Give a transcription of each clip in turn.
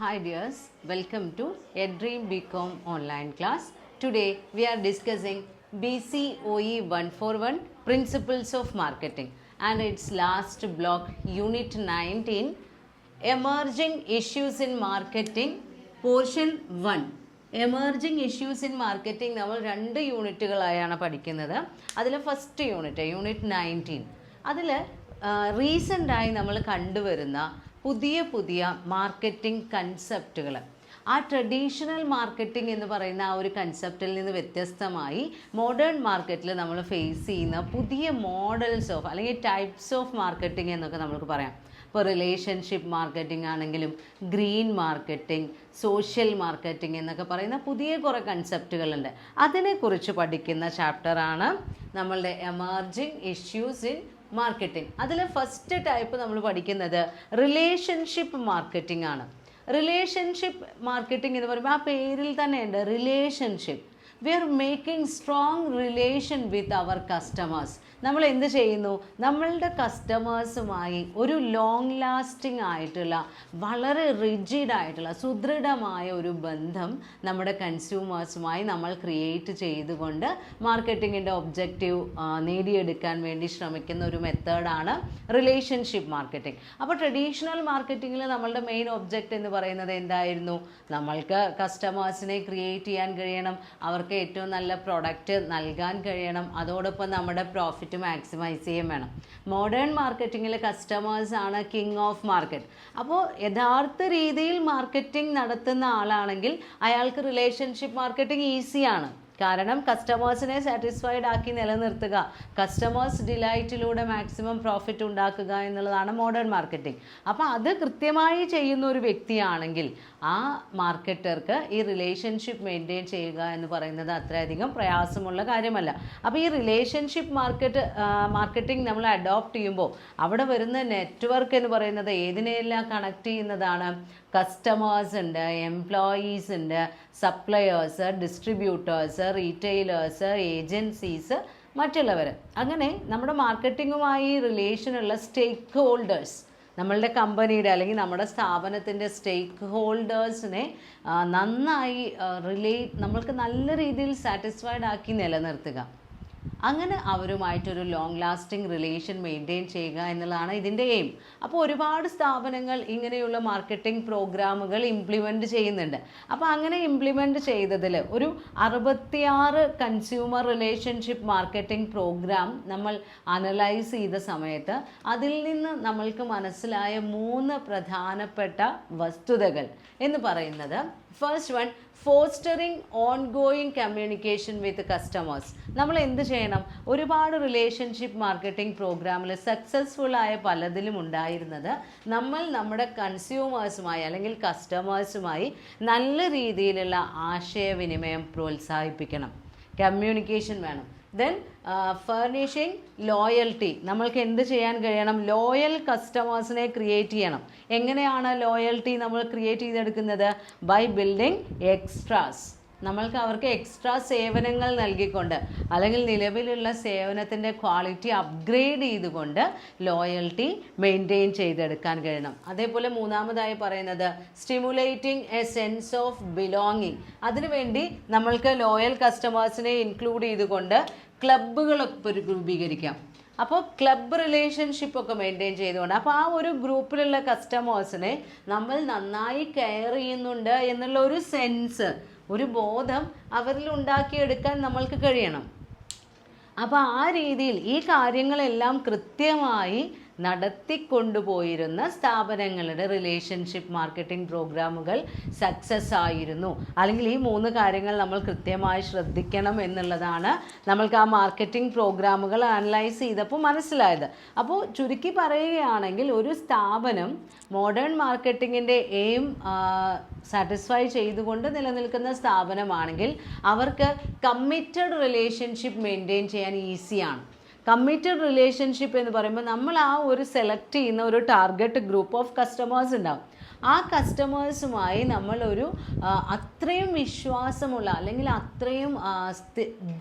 Hi dears, welcome to EdDream BCom online class. Today we are discussing BCOE 141 Principles of Marketing and its last block Unit 19 Emerging Issues in Marketing Portion 1. Emerging issues in marketing നമ്മൾ 2 യൂണിറ്റുകളായാണ് പഠിക്കുന്നത്. അതിൽ first unit 19 അതിൽ റീസെൻ്റായി നമ്മൾ കണ്ടുവരുന്ന പുതിയ marketing കൺസെപ്റ്റുകൾ, ആ traditional marketing എന്ന് പറയുന്ന ആ ഒരു കൺസെപ്റ്റിൽ നിന്ന് വ്യത്യസ്തമായി മോഡേൺ മാർക്കറ്റിൽ നമ്മൾ ഫേസ് ചെയ്യുന്ന പുതിയ മോഡൽസ് ഓഫ് അല്ലെങ്കിൽ ടൈപ്സ് ഓഫ് മാർക്കറ്റിംഗ് എന്നൊക്കെ നമുക്ക് പറയാം. ഇപ്പോൾ റിലേഷൻഷിപ്പ് മാർക്കറ്റിംഗ് ആണെങ്കിലും ഗ്രീൻ മാർക്കറ്റിംഗ്, സോഷ്യൽ മാർക്കറ്റിംഗ് എന്നൊക്കെ പറയുന്ന പുതിയ കുറേ കൺസെപ്റ്റുകളുണ്ട്. അതിനെക്കുറിച്ച് പഠിക്കുന്ന ചാപ്റ്ററാണ് നമ്മളുടെ എമർജിങ് ഇഷ്യൂസ് ഇൻ മാർക്കറ്റിംഗ്. അതിൽ ഫസ്റ്റ് ടൈപ്പ് നമ്മൾ പഠിക്കുന്നത് റിലേഷൻഷിപ്പ് മാർക്കറ്റിംഗ് ആണ്. റിലേഷൻഷിപ്പ് മാർക്കറ്റിംഗ് എന്ന് പറയുമ്പോൾ ആ പേരിൽ തന്നെ ഉണ്ട് relationship. We are making strong relation with our customers. നമ്മൾ എന്ത് ചെയ്യുന്നു? നമ്മളുടെ കസ്റ്റമേഴ്സുമായി ഒരു ലോങ് ലാസ്റ്റിംഗ് ആയിട്ടുള്ള വളരെ റിജിഡായിട്ടുള്ള സുദൃഢമായ ഒരു ബന്ധം നമ്മുടെ കൺസ്യൂമേഴ്സുമായി നമ്മൾ ക്രിയേറ്റ് ചെയ്തുകൊണ്ട് മാർക്കറ്റിങ്ങിൻ്റെ ഒബ്ജക്റ്റീവ് നേടിയെടുക്കാൻ വേണ്ടി ശ്രമിക്കുന്ന ഒരു മെത്തേഡാണ് റിലേഷൻഷിപ്പ് മാർക്കറ്റിംഗ്. അപ്പോൾ ട്രഡീഷണൽ മാർക്കറ്റിങ്ങിൽ നമ്മളുടെ മെയിൻ ഒബ്ജക്റ്റ് എന്ന് പറയുന്നത് എന്തായിരുന്നു? നമ്മൾക്ക് കസ്റ്റമേഴ്സിനെ ക്രിയേറ്റ് ചെയ്യാൻ കഴിയണം, അവർക്ക് ഏറ്റവും നല്ല പ്രൊഡക്റ്റ് നൽകാൻ കഴിയണം, അതോടൊപ്പം നമ്മുടെ പ്രോഫിറ്റ് മാക്സിമൈസ് ചെയ്യാൻ വേണം. മോഡേൺ മാർക്കറ്റിങ്ങിൽ കസ്റ്റമേഴ്സ് ആണ് കിങ് ഓഫ് മാർക്കറ്റ്. അപ്പോൾ യഥാർത്ഥ രീതിയിൽ മാർക്കറ്റിംഗ് നടത്തുന്ന ആളാണെങ്കിൽ അയാൾക്ക് റിലേഷൻഷിപ്പ് മാർക്കറ്റിംഗ് ഈസിയാണ്. കാരണം കസ്റ്റമേഴ്സിനെ സാറ്റിസ്ഫൈഡ് ആക്കി നിലനിർത്തുക, കസ്റ്റമേഴ്സ് ഡിലൈറ്റിലൂടെ മാക്സിമം പ്രോഫിറ്റ് ഉണ്ടാക്കുക എന്നുള്ളതാണ് മോഡേൺ മാർക്കറ്റിംഗ്. അപ്പോൾ അത് കൃത്യമായി ചെയ്യുന്ന ഒരു വ്യക്തിയാണെങ്കിൽ ആ മാർക്കറ്റർക്ക് ഈ റിലേഷൻഷിപ്പ് മെയിൻറ്റെയിൻ ചെയ്യുക എന്ന് പറയുന്നത് അത്രയധികം പ്രയാസമുള്ള കാര്യമല്ല. അപ്പോൾ ഈ റിലേഷൻഷിപ്പ് മാർക്കറ്റിംഗ് നമ്മൾ അഡോപ്റ്റ് ചെയ്യുമ്പോൾ അവിടെ വരുന്ന നെറ്റ്വർക്ക് എന്ന് പറയുന്നത് ഏതിനെയെല്ലാം കണക്ട് ചെയ്യുന്നതാണ്? കസ്റ്റമേഴ്സ് ഉണ്ട്, എംപ്ലോയീസ് ഉണ്ട്, സപ്ലയേഴ്സ്, ഡിസ്ട്രിബ്യൂട്ടേഴ്സ്, റീറ്റെയിലേഴ്സ്, ഏജൻസീസ്, മറ്റുള്ളവർ. അങ്ങനെ നമ്മുടെ മാർക്കറ്റിങ്ങുമായി റിലേഷനുള്ള സ്റ്റേക്ക് ഹോൾഡേഴ്സ്, നമ്മളുടെ കമ്പനിയുടെ അല്ലെങ്കിൽ നമ്മുടെ സ്ഥാപനത്തിൻ്റെ സ്റ്റേക്ക് ഹോൾഡേഴ്സിനെ നന്നായി നമ്മൾക്ക് നല്ല രീതിയിൽ സാറ്റിസ്ഫൈഡ് ആക്കി നിലനിർത്തുക. അങ്ങനെ അവരുമായിട്ടൊരു ലോങ് ലാസ്റ്റിംഗ് റിലേഷൻ മെയിൻറ്റെയിൻ ചെയ്യുക എന്നുള്ളതാണ് ഇതിൻ്റെ എയിം. അപ്പോൾ ഒരുപാട് സ്ഥാപനങ്ങൾ ഇങ്ങനെയുള്ള മാർക്കറ്റിംഗ് പ്രോഗ്രാമുകൾ ഇംപ്ലിമെൻറ്റ് ചെയ്യുന്നുണ്ട്. അപ്പോൾ അങ്ങനെ ഇംപ്ലിമെൻറ്റ് ചെയ്തതിൽ ഒരു 66 കൺസ്യൂമർ റിലേഷൻഷിപ്പ് മാർക്കറ്റിംഗ് പ്രോഗ്രാം നമ്മൾ അനലൈസ് ചെയ്ത സമയത്ത് അതിൽ നിന്ന് നമ്മൾക്ക് മനസ്സിലായ 3 പ്രധാനപ്പെട്ട വസ്തുതകൾ എന്ന് പറയുന്നത്, first one, fostering ongoing communication with customers. നമ്മൾ എന്ത് ചെയ്യണം? ഒരുപാട് റിലേഷൻഷിപ്പ് മാർക്കറ്റിംഗ് പ്രോഗ്രാമിൽ സക്സസ്ഫുൾ ആയ പലതിലും ഉണ്ടായിരുന്നത് നമ്മൾ നമ്മുടെ കൺസ്യൂമേഴ്സുമായി അല്ലെങ്കിൽ കസ്റ്റമേഴ്സുമായി നല്ല രീതിയിലുള്ള ആശയവിനിമയം പ്രോത്സാഹിപ്പിക്കണം, കമ്മ്യൂണിക്കേഷൻ വേണം. Then furnishing loyalty. നമ്മൾക്ക് എന്ത് ചെയ്യാൻ കഴിയണം? ലോയൽ കസ്റ്റമേഴ്സിനെ ക്രിയേറ്റ് ചെയ്യണം. എങ്ങനെയാണ് ലോയൽറ്റി നമ്മൾ ക്രിയേറ്റ് ചെയ്തെടുക്കുന്നത്? By building extras. നമ്മൾക്ക് അവർക്ക് എക്സ്ട്രാ സേവനങ്ങൾ നൽകിക്കൊണ്ട് അല്ലെങ്കിൽ നിലവിലുള്ള സേവനത്തിൻ്റെ ക്വാളിറ്റി അപ്ഗ്രേഡ് ചെയ്തുകൊണ്ട് ലോയൽറ്റി മെയിൻറ്റെയിൻ ചെയ്തെടുക്കാൻ കഴിയണം. അതേപോലെ മൂന്നാമതായി പറയുന്നത് stimulating a sense of belonging. അതിനുവേണ്ടി നമ്മൾക്ക് ലോയൽ കസ്റ്റമേഴ്സിനെ ഇൻക്ലൂഡ് ചെയ്തുകൊണ്ട് ക്ലബ്ബുകളൊക്കെ രൂപീകരിക്കാം. അപ്പോൾ ക്ലബ്ബ് റിലേഷൻഷിപ്പ് ഒക്കെ മെയിൻറ്റെയിൻ ചെയ്തുകൊണ്ട് അപ്പോൾ ആ ഒരു ഗ്രൂപ്പിലുള്ള കസ്റ്റമേഴ്സിനെ നമ്മൾ നന്നായി കെയർ ചെയ്യുന്നുണ്ട് എന്നുള്ള ഒരു സെൻസ്, ഒരു ബോധം അവരിൽ ഉണ്ടാക്കിയെടുക്കാൻ നമ്മൾക്ക് കഴിയണം. അപ്പോൾ ആ രീതിയിൽ ഈ കാര്യങ്ങളെല്ലാം കൃത്യമായി നടത്തിക്കൊണ്ടുപോയിരുന്ന സ്ഥാപനങ്ങളുടെ റിലേഷൻഷിപ്പ് മാർക്കറ്റിംഗ് പ്രോഗ്രാമുകൾ സക്സസ് ആയിരുന്നു. അല്ലെങ്കിൽ ഈ 3 കാര്യങ്ങൾ നമ്മൾ കൃത്യമായി ശ്രദ്ധിക്കണം എന്നുള്ളതാണ് നമ്മൾക്ക് ആ മാർക്കറ്റിംഗ് പ്രോഗ്രാമുകൾ അനലൈസ് ചെയ്തപ്പോൾ മനസ്സിലായത്. അപ്പോൾ ചുരുക്കി പറയുകയാണെങ്കിൽ ഒരു സ്ഥാപനം മോഡേൺ മാർക്കറ്റിങ്ങിൻ്റെ എയിം സാറ്റിസ്ഫൈ ചെയ്തുകൊണ്ട് നിലനിൽക്കുന്ന സ്ഥാപനമാണെങ്കിൽ അവർക്ക് കമ്മിറ്റഡ് റിലേഷൻഷിപ്പ് മെയിൻറ്റെയിൻ ചെയ്യാൻ ഈസിയാണ്. കമ്മിറ്റഡ് റിലേഷൻഷിപ്പ് എന്ന് പറയുമ്പോൾ നമ്മൾ ആ ഒരു സെലക്ട് ചെയ്യുന്ന ഒരു ടാർഗറ്റ് ഗ്രൂപ്പ് ഓഫ് കസ്റ്റമേഴ്സ് ഉണ്ടാവും. ആ കസ്റ്റമേഴ്സുമായി നമ്മളൊരു അത്രയും വിശ്വാസമുള്ള അല്ലെങ്കിൽ അത്രയും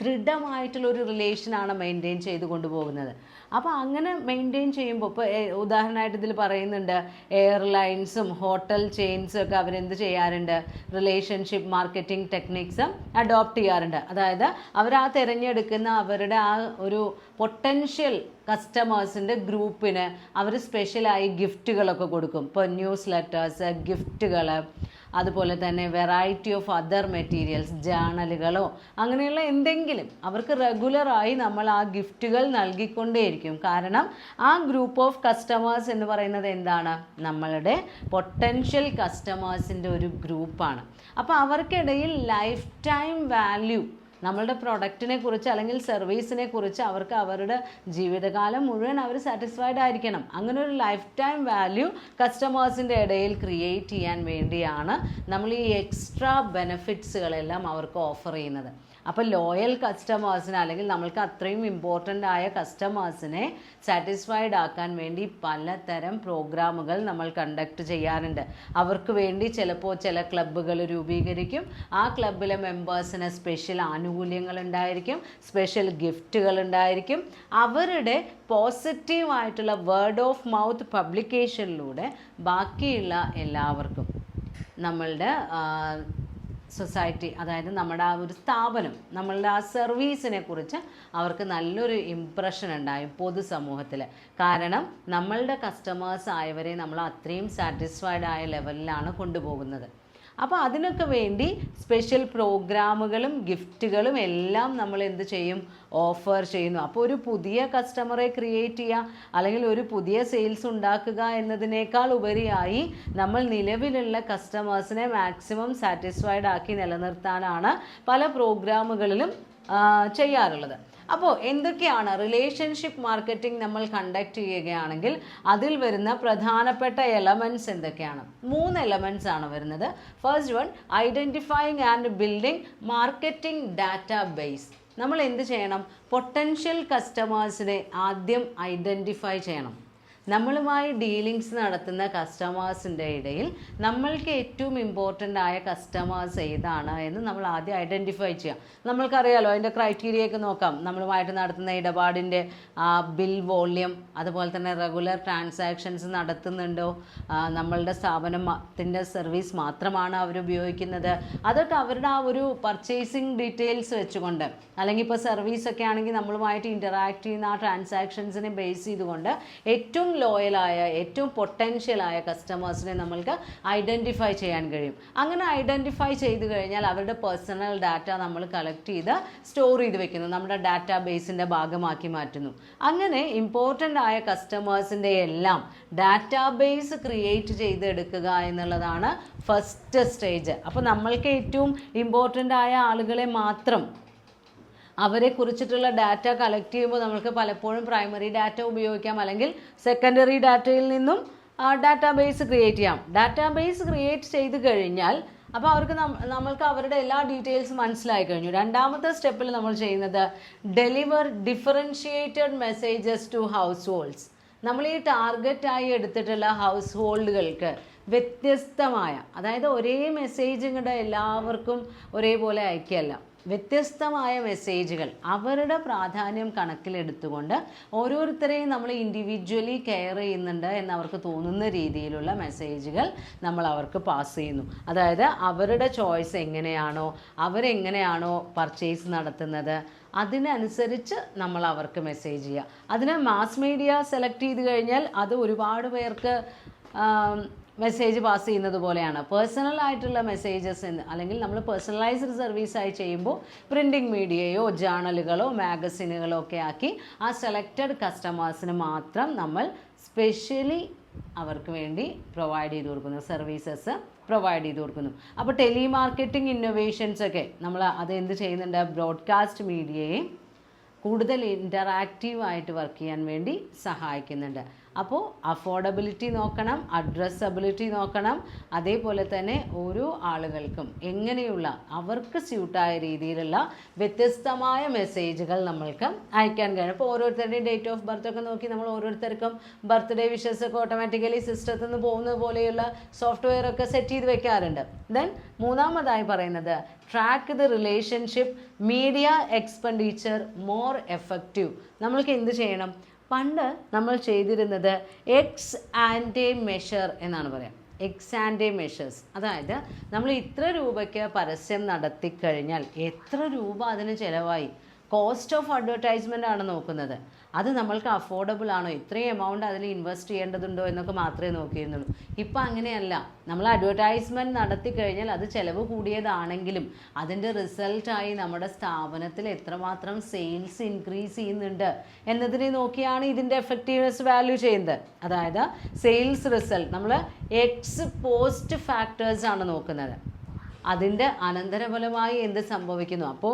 ദൃഢമായിട്ടുള്ളൊരു റിലേഷനാണ് മെയിൻറ്റെയിൻ ചെയ്ത് കൊണ്ടുപോകുന്നത്. അപ്പോൾ അങ്ങനെ മെയിൻറ്റെയിൻ ചെയ്യുമ്പോൾ ഇപ്പോൾ ഉദാഹരണമായിട്ട് ഇതിൽ പറയുന്നുണ്ട്, എയർലൈൻസും ഹോട്ടൽ ചെയിൻസും ഒക്കെ അവരെന്ത് ചെയ്യാറുണ്ട്, റിലേഷൻഷിപ്പ് മാർക്കറ്റിംഗ് ടെക്നിക്സ് അഡോപ്റ്റ് ചെയ്യാറുണ്ട്. അതായത് അവർ ആ തിരഞ്ഞെടുക്കുന്ന അവരുടെ ആ ഒരു പൊട്ടൻഷ്യൽ കസ്റ്റമേഴ്സിൻ്റെ ഗ്രൂപ്പിന് അവർ സ്പെഷ്യലായി ഗിഫ്റ്റുകളൊക്കെ കൊടുക്കും. ഇപ്പോൾ ന്യൂസ് ലെറ്റേഴ്സ്, ഗിഫ്റ്റുകൾ, അതുപോലെ തന്നെ വെറൈറ്റി ഓഫ് അതർ മെറ്റീരിയൽസ്, ജേണലുകളോ അങ്ങനെയുള്ള എന്തെങ്കിലും അവർക്ക് റെഗുലറായി നമ്മൾ ആ ഗിഫ്റ്റുകൾ നൽകിക്കൊണ്ടേയിരിക്കും. കാരണം ആ ഗ്രൂപ്പ് ഓഫ് കസ്റ്റമേഴ്സ് എന്ന് പറയുന്നത് എന്താണ്, നമ്മളുടെ പൊട്ടൻഷ്യൽ കസ്റ്റമേഴ്സിൻ്റെ ഒരു ഗ്രൂപ്പാണ്. അപ്പോൾ അവർക്കിടയിൽ ലൈഫ് ടൈം വാല്യൂ നമ്മളുടെ പ്രൊഡക്റ്റിനെ കുറിച്ച് അല്ലെങ്കിൽ സർവീസിനെ കുറിച്ച് അവർക്ക് അവരുടെ ജീവിതകാലം മുഴുവൻ അവർ സാറ്റിസ്ഫൈഡ് ആയിരിക്കണം. അങ്ങനെ ഒരു ലൈഫ് ടൈം വാല്യൂ കസ്റ്റമേഴ്സിൻ്റെ ഇടയിൽ ക്രിയേറ്റ് ചെയ്യാൻ വേണ്ടിയാണ് നമ്മൾ ഈ എക്സ്ട്രാ ബെനിഫിറ്റ്സുകളെല്ലാം അവർക്ക് ഓഫർ ചെയ്യുന്നത്. അപ്പോൾ ലോയൽ കസ്റ്റമേഴ്സിനെ അല്ലെങ്കിൽ നമ്മൾക്ക് അത്രയും ഇമ്പോർട്ടൻ്റ് ആയ കസ്റ്റമേഴ്സിനെ സാറ്റിസ്ഫൈഡ് ആക്കാൻ വേണ്ടി പലതരം പ്രോഗ്രാമുകൾ നമ്മൾ കണ്ടക്ട് ചെയ്യാറുണ്ട്. അവർക്ക് വേണ്ടി ചിലപ്പോൾ ചില ക്ലബ്ബുകൾ രൂപീകരിക്കും. ആ ക്ലബ്ബിലെ മെമ്പേഴ്സിന് സ്പെഷ്യൽ ആനുകൂല്യങ്ങൾ ഉണ്ടായിരിക്കും, സ്പെഷ്യൽ ഗിഫ്റ്റുകൾ ഉണ്ടായിരിക്കും. അവരുടെ പോസിറ്റീവായിട്ടുള്ള വേർഡ് ഓഫ് മൗത്ത് പബ്ലിക്കേഷനിലൂടെ ബാക്കിയുള്ള എല്ലാവർക്കും നമ്മളുടെ സൊസൈറ്റി, അതായത് നമ്മുടെ ആ ഒരു സ്ഥാപനം, നമ്മളുടെ ആ സർവീസിനെ കുറിച്ച് അവർക്ക് നല്ലൊരു ഇംപ്രഷൻ ഉണ്ടായും പൊതുസമൂഹത്തിൽ. കാരണം നമ്മളുടെ കസ്റ്റമേഴ്സ് ആയവരെ നമ്മൾ അത്രയും സാറ്റിസ്ഫൈഡ് ആയ ലെവലിലാണ് കൊണ്ടുപോകുന്നത്. അപ്പോൾ അതിനൊക്കെ വേണ്ടി സ്പെഷ്യൽ പ്രോഗ്രാമുകളും ഗിഫ്റ്റുകളും എല്ലാം നമ്മൾ എന്ത് ചെയ്യും, ഓഫർ ചെയ്യുന്നു. അപ്പോൾ ഒരു പുതിയ കസ്റ്റമറെ ക്രിയേറ്റ് ചെയ്യുക അല്ലെങ്കിൽ ഒരു പുതിയ സെയിൽസ് ഉണ്ടാക്കുക എന്നതിനേക്കാൾ ഉപരിയായി നമ്മൾ നിലവിലുള്ള കസ്റ്റമേഴ്സിനെ മാക്സിമം സാറ്റിസ്ഫൈഡ് ആക്കി നിലനിർത്താനാണ് പല പ്രോഗ്രാമുകളിലും ചെയ്യാറുള്ളത്. അപ്പോൾ എന്തൊക്കെയാണ് റിലേഷൻഷിപ്പ് മാർക്കറ്റിംഗ് നമ്മൾ കണ്ടക്ട് ചെയ്യുകയാണെങ്കിൽ അതിൽ വരുന്ന പ്രധാനപ്പെട്ട എലമെൻറ്റ്സ് എന്തൊക്കെയാണ്? 3 എലമെൻറ്റ്സ് ആണ് വരുന്നത്. First one, identifying and building marketing data base. നമ്മൾ എന്ത് ചെയ്യണം, പൊട്ടൻഷ്യൽ കസ്റ്റമേഴ്സിനെ ആദ്യം ഐഡൻറ്റിഫൈ ചെയ്യണം. നമ്മളുമായി ഡീലിങ്സ് നടത്തുന്ന കസ്റ്റമേഴ്സിൻ്റെ ഇടയിൽ നമ്മൾക്ക് ഏറ്റവും ഇമ്പോർട്ടൻ്റ് ആയ കസ്റ്റമേഴ്സ് ഏതാണ് എന്ന് നമ്മൾ ആദ്യം ഐഡൻറ്റിഫൈ ചെയ്യാം. നമ്മൾക്കറിയാലോ അതിൻ്റെ ക്രൈറ്റീരിയയൊക്കെ നോക്കാം. നമ്മളുമായിട്ട് നടത്തുന്ന ഇടപാടിൻ്റെ ബിൽ വോള്യം, അതുപോലെ തന്നെ റെഗുലർ ട്രാൻസാക്ഷൻസ് നടത്തുന്നുണ്ടോ, നമ്മളുടെ സ്ഥാപനത്തിൻ്റെ സർവീസ് മാത്രമാണ് അവർ ഉപയോഗിക്കുന്നത്, അതൊക്കെ അവരുടെ ആ ഒരു പർച്ചേസിങ് ഡീറ്റെയിൽസ് വെച്ചുകൊണ്ട്, അല്ലെങ്കിൽ ഇപ്പോൾ സർവീസൊക്കെ ആണെങ്കിൽ നമ്മളുമായിട്ട് ഇൻറ്ററാക്ട് ചെയ്യുന്ന ആ ട്രാൻസാക്ഷൻസിനെ ബേസ് ചെയ്തുകൊണ്ട് ഏറ്റവും ലോയലായ ഏറ്റവും പൊട്ടൻഷ്യലായ കസ്റ്റമേഴ്സിനെ നമ്മൾക്ക് ഐഡൻറ്റിഫൈ ചെയ്യാൻ കഴിയും. അങ്ങനെ ഐഡൻറ്റിഫൈ ചെയ്ത് കഴിഞ്ഞാൽ അവരുടെ പേഴ്സണൽ ഡാറ്റ നമ്മൾ കളക്ട് ചെയ്ത് സ്റ്റോർ ചെയ്ത് വെക്കുന്നു, നമ്മുടെ ഡാറ്റാ ബേസിൻ്റെ ഭാഗമാക്കി മാറ്റുന്നു. അങ്ങനെ ഇമ്പോർട്ടൻ്റ് ആയ കസ്റ്റമേഴ്സിൻ്റെ എല്ലാം ഡാറ്റാ ബേസ് ക്രിയേറ്റ് ചെയ്തെടുക്കുക എന്നുള്ളതാണ് ഫസ്റ്റ് സ്റ്റേജ്. അപ്പോൾ നമ്മൾക്ക് ഏറ്റവും ഇമ്പോർട്ടൻ്റ് ആയ ആളുകളെ മാത്രം അവരെ കുറിച്ചിട്ടുള്ള ഡാറ്റ കളക്ട് ചെയ്യുമ്പോൾ നമുക്ക് പലപ്പോഴും പ്രൈമറി ഡാറ്റ ഉപയോഗിക്കാം, അല്ലെങ്കിൽ സെക്കൻഡറി ഡാറ്റയിൽ നിന്നും ഡാറ്റാ ബേസ് ക്രിയേറ്റ് ചെയ്യാം. ഡാറ്റാ ബേസ് ക്രിയേറ്റ് ചെയ്ത് കഴിഞ്ഞാൽ അപ്പോൾ അവർക്ക് നമ്മൾക്ക് അവരുടെ എല്ലാ ഡീറ്റെയിൽസ് മനസ്സിലായി കഴിഞ്ഞു. രണ്ടാമത്തെ സ്റ്റെപ്പിൽ നമ്മൾ ചെയ്യുന്നത് deliver differentiated messages to households. നമ്മൾ ഈ ടാർഗറ്റായി എടുത്തിട്ടുള്ള ഹൗസ് ഹോൾഡുകൾക്ക് വ്യത്യസ്തമായ, അതായത് ഒരേ മെസ്സേജ് ഇങ്ങോട്ട് എല്ലാവർക്കും ഒരേപോലെ അയക്കുകയല്ല, വ്യത്യസ്തമായ മെസ്സേജുകൾ അവരുടെ പ്രാധാന്യം കണക്കിലെടുത്തുകൊണ്ട് ഓരോരുത്തരെയും നമ്മൾ ഇൻഡിവിജ്വലി കെയർ ചെയ്യുന്നുണ്ട് എന്നവർക്ക് തോന്നുന്ന രീതിയിലുള്ള മെസ്സേജുകൾ നമ്മൾ അവർക്ക് പാസ് ചെയ്യുന്നു. അതായത് അവരുടെ ചോയ്സ് എങ്ങനെയാണോ, അവരെങ്ങനെയാണോ പർച്ചേസ് നടത്തുന്നത് അതിനനുസരിച്ച് നമ്മൾ അവർക്ക് മെസ്സേജ് ചെയ്യുക. അതിന് മാസ് മീഡിയ സെലക്ട് ചെയ്ത് കഴിഞ്ഞാൽ അത് ഒരുപാട് പേർക്ക് മെസ്സേജ് പാസ് ചെയ്യുന്നത് പോലെയാണ്. പേഴ്സണൽ ആയിട്ടുള്ള മെസ്സേജസ് അല്ലെങ്കിൽ നമ്മൾ പേഴ്സണലൈസ്ഡ് സർവീസായി ചെയ്യുമ്പോൾ പ്രിൻറ്റിംഗ് മീഡിയയോ ജേണലുകളോ മാഗസിനുകളോ ഒക്കെ ആക്കി ആ സെലക്റ്റഡ് കസ്റ്റമേഴ്സിന് മാത്രം നമ്മൾ സ്പെഷ്യലി അവർക്ക് വേണ്ടി പ്രൊവൈഡ് ചെയ്ത് കൊടുക്കുന്നു, സർവീസസ് പ്രൊവൈഡ് ചെയ്ത് കൊടുക്കുന്നു. അപ്പോൾ ടെലി മാർക്കറ്റിംഗ് ഇന്നോവേഷൻസ് ഒക്കെ നമ്മൾ അത് എന്ത് ചെയ്യുന്നുണ്ട്, ബ്രോഡ്കാസ്റ്റ് മീഡിയയെ കൂടുതൽ ഇൻ്ററാക്റ്റീവായിട്ട് വർക്ക് ചെയ്യാൻ വേണ്ടി സഹായിക്കുന്നുണ്ട്. അപ്പോൾ അഫോർഡബിലിറ്റി നോക്കണം, അഡ്രസ്സബിലിറ്റി നോക്കണം, അതേപോലെ തന്നെ ഓരോ ആളുകൾക്കും എങ്ങനെയുള്ള അവർക്ക് സ്യൂട്ടായ രീതിയിലുള്ള വ്യത്യസ്തമായ മെസ്സേജുകൾ നമ്മൾക്ക് അയക്കാൻ കഴിയും. അപ്പോൾ ഓരോരുത്തരുടെയും ഡേറ്റ് ഓഫ് ബർത്ത് ഒക്കെ നോക്കി നമ്മൾ ഓരോരുത്തർക്കും ബർത്ത്ഡേ വിഷസ് ഒക്കെ ഓട്ടോമാറ്റിക്കലി സിസ്റ്റത്തിൽ നിന്ന് പോകുന്നത് പോലെയുള്ള സോഫ്റ്റ്വെയർ ഒക്കെ സെറ്റ് ചെയ്ത് വെക്കാറുണ്ട്. ദെൻ മൂന്നാമതായി പറയുന്നത് track the relationship media expenditure more effective. നമ്മൾക്ക് എന്ത് ചെയ്യണം? പണ്ട് നമ്മൾ ചെയ്തിരുന്നത് എക്സ് ആൻഡ് മെഷർ എന്നാണ് പറയാം. എക്സ് ആൻഡ് മെഷേഴ്സ്, അതായത് നമ്മൾ ഇത്ര രൂപയ്ക്ക് പരസ്യം നടത്തിക്കഴിഞ്ഞാൽ എത്ര രൂപ അതിന് ചിലവായി, കോസ്റ്റ് ഓഫ് അഡ്വർടൈസ്മെൻ്റ് ആണ് നോക്കുന്നത്. അത് നമ്മൾക്ക് അഫോർഡബിൾ ആണോ, ഇത്രയും എമൗണ്ട് അതിൽ ഇൻവെസ്റ്റ് ചെയ്യേണ്ടതുണ്ടോ എന്നൊക്കെ മാത്രമേ നോക്കിയിരുന്നുള്ളൂ. ഇപ്പം അങ്ങനെയല്ല. നമ്മൾ അഡ്വർടൈസ്മെൻറ്റ് നടത്തി കഴിഞ്ഞാൽ അത് ചിലവ് കൂടിയതാണെങ്കിലും അതിൻ്റെ റിസൾട്ടായി നമ്മുടെ സ്ഥാപനത്തിൽ എത്രമാത്രം സെയിൽസ് ഇൻക്രീസ് ചെയ്യുന്നുണ്ട് എന്നതിനെ നോക്കിയാണ് ഇതിൻ്റെ എഫക്റ്റീവ്നെസ് വാല്യൂ ചെയ്യുന്നത്. അതായത് സെയിൽസ് റിസൾട്ട് നമ്മൾ എക്സ് പോസ്റ്റ് ഫാക്ടേഴ്സ് ആണ് നോക്കുന്നത്. അതിൻ്റെ അനന്തരഫലമായി എന്ത് സംഭവിക്കുന്നു, അപ്പോൾ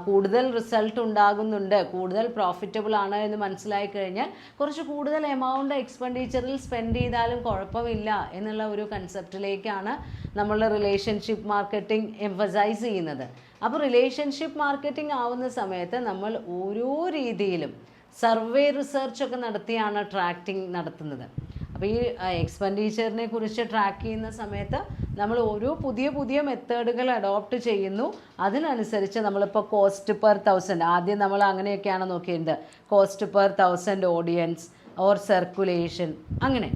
കൂടുതൽ റിസൾട്ട് ഉണ്ടാകുന്നുണ്ട്, കൂടുതൽ പ്രോഫിറ്റബിൾ ആണ് എന്ന് മനസ്സിലായി കഴിഞ്ഞാൽ കുറച്ച് കൂടുതൽ എമൗണ്ട് എക്സ്പെൻഡിച്ചറിൽ സ്പെൻഡ് ചെയ്താലും കുഴപ്പമില്ല എന്നുള്ള ഒരു കൺസെപ്റ്റിലേക്കാണ് നമ്മൾ റിലേഷൻഷിപ്പ് മാർക്കറ്റിംഗ് എംഫസൈസ് ചെയ്യുന്നത്. അപ്പോൾ റിലേഷൻഷിപ്പ് മാർക്കറ്റിംഗ് ആവുന്ന സമയത്ത് നമ്മൾ ഓരോ രീതിയിലും സർവേ റിസർച്ചൊക്കെ നടത്തിയാണ് ട്രാക്കിംഗ് നടത്തുന്നത്. അപ്പോൾ ഈ എക്സ്പെൻഡിച്ചറിനെ കുറിച്ച് ട്രാക്ക് ചെയ്യുന്ന സമയത്ത് നമ്മൾ ഓരോ പുതിയ പുതിയ മെത്തേഡുകൾ അഡോപ്റ്റ് ചെയ്യുന്നു. അതിനനുസരിച്ച് നമ്മളിപ്പോൾ കോസ്റ്റ് പെർ 1000, ആദ്യം നമ്മൾ അങ്ങനെയൊക്കെയാണ് നോക്കിയത്, cost per 1000 audience or circulation അങ്ങനെ.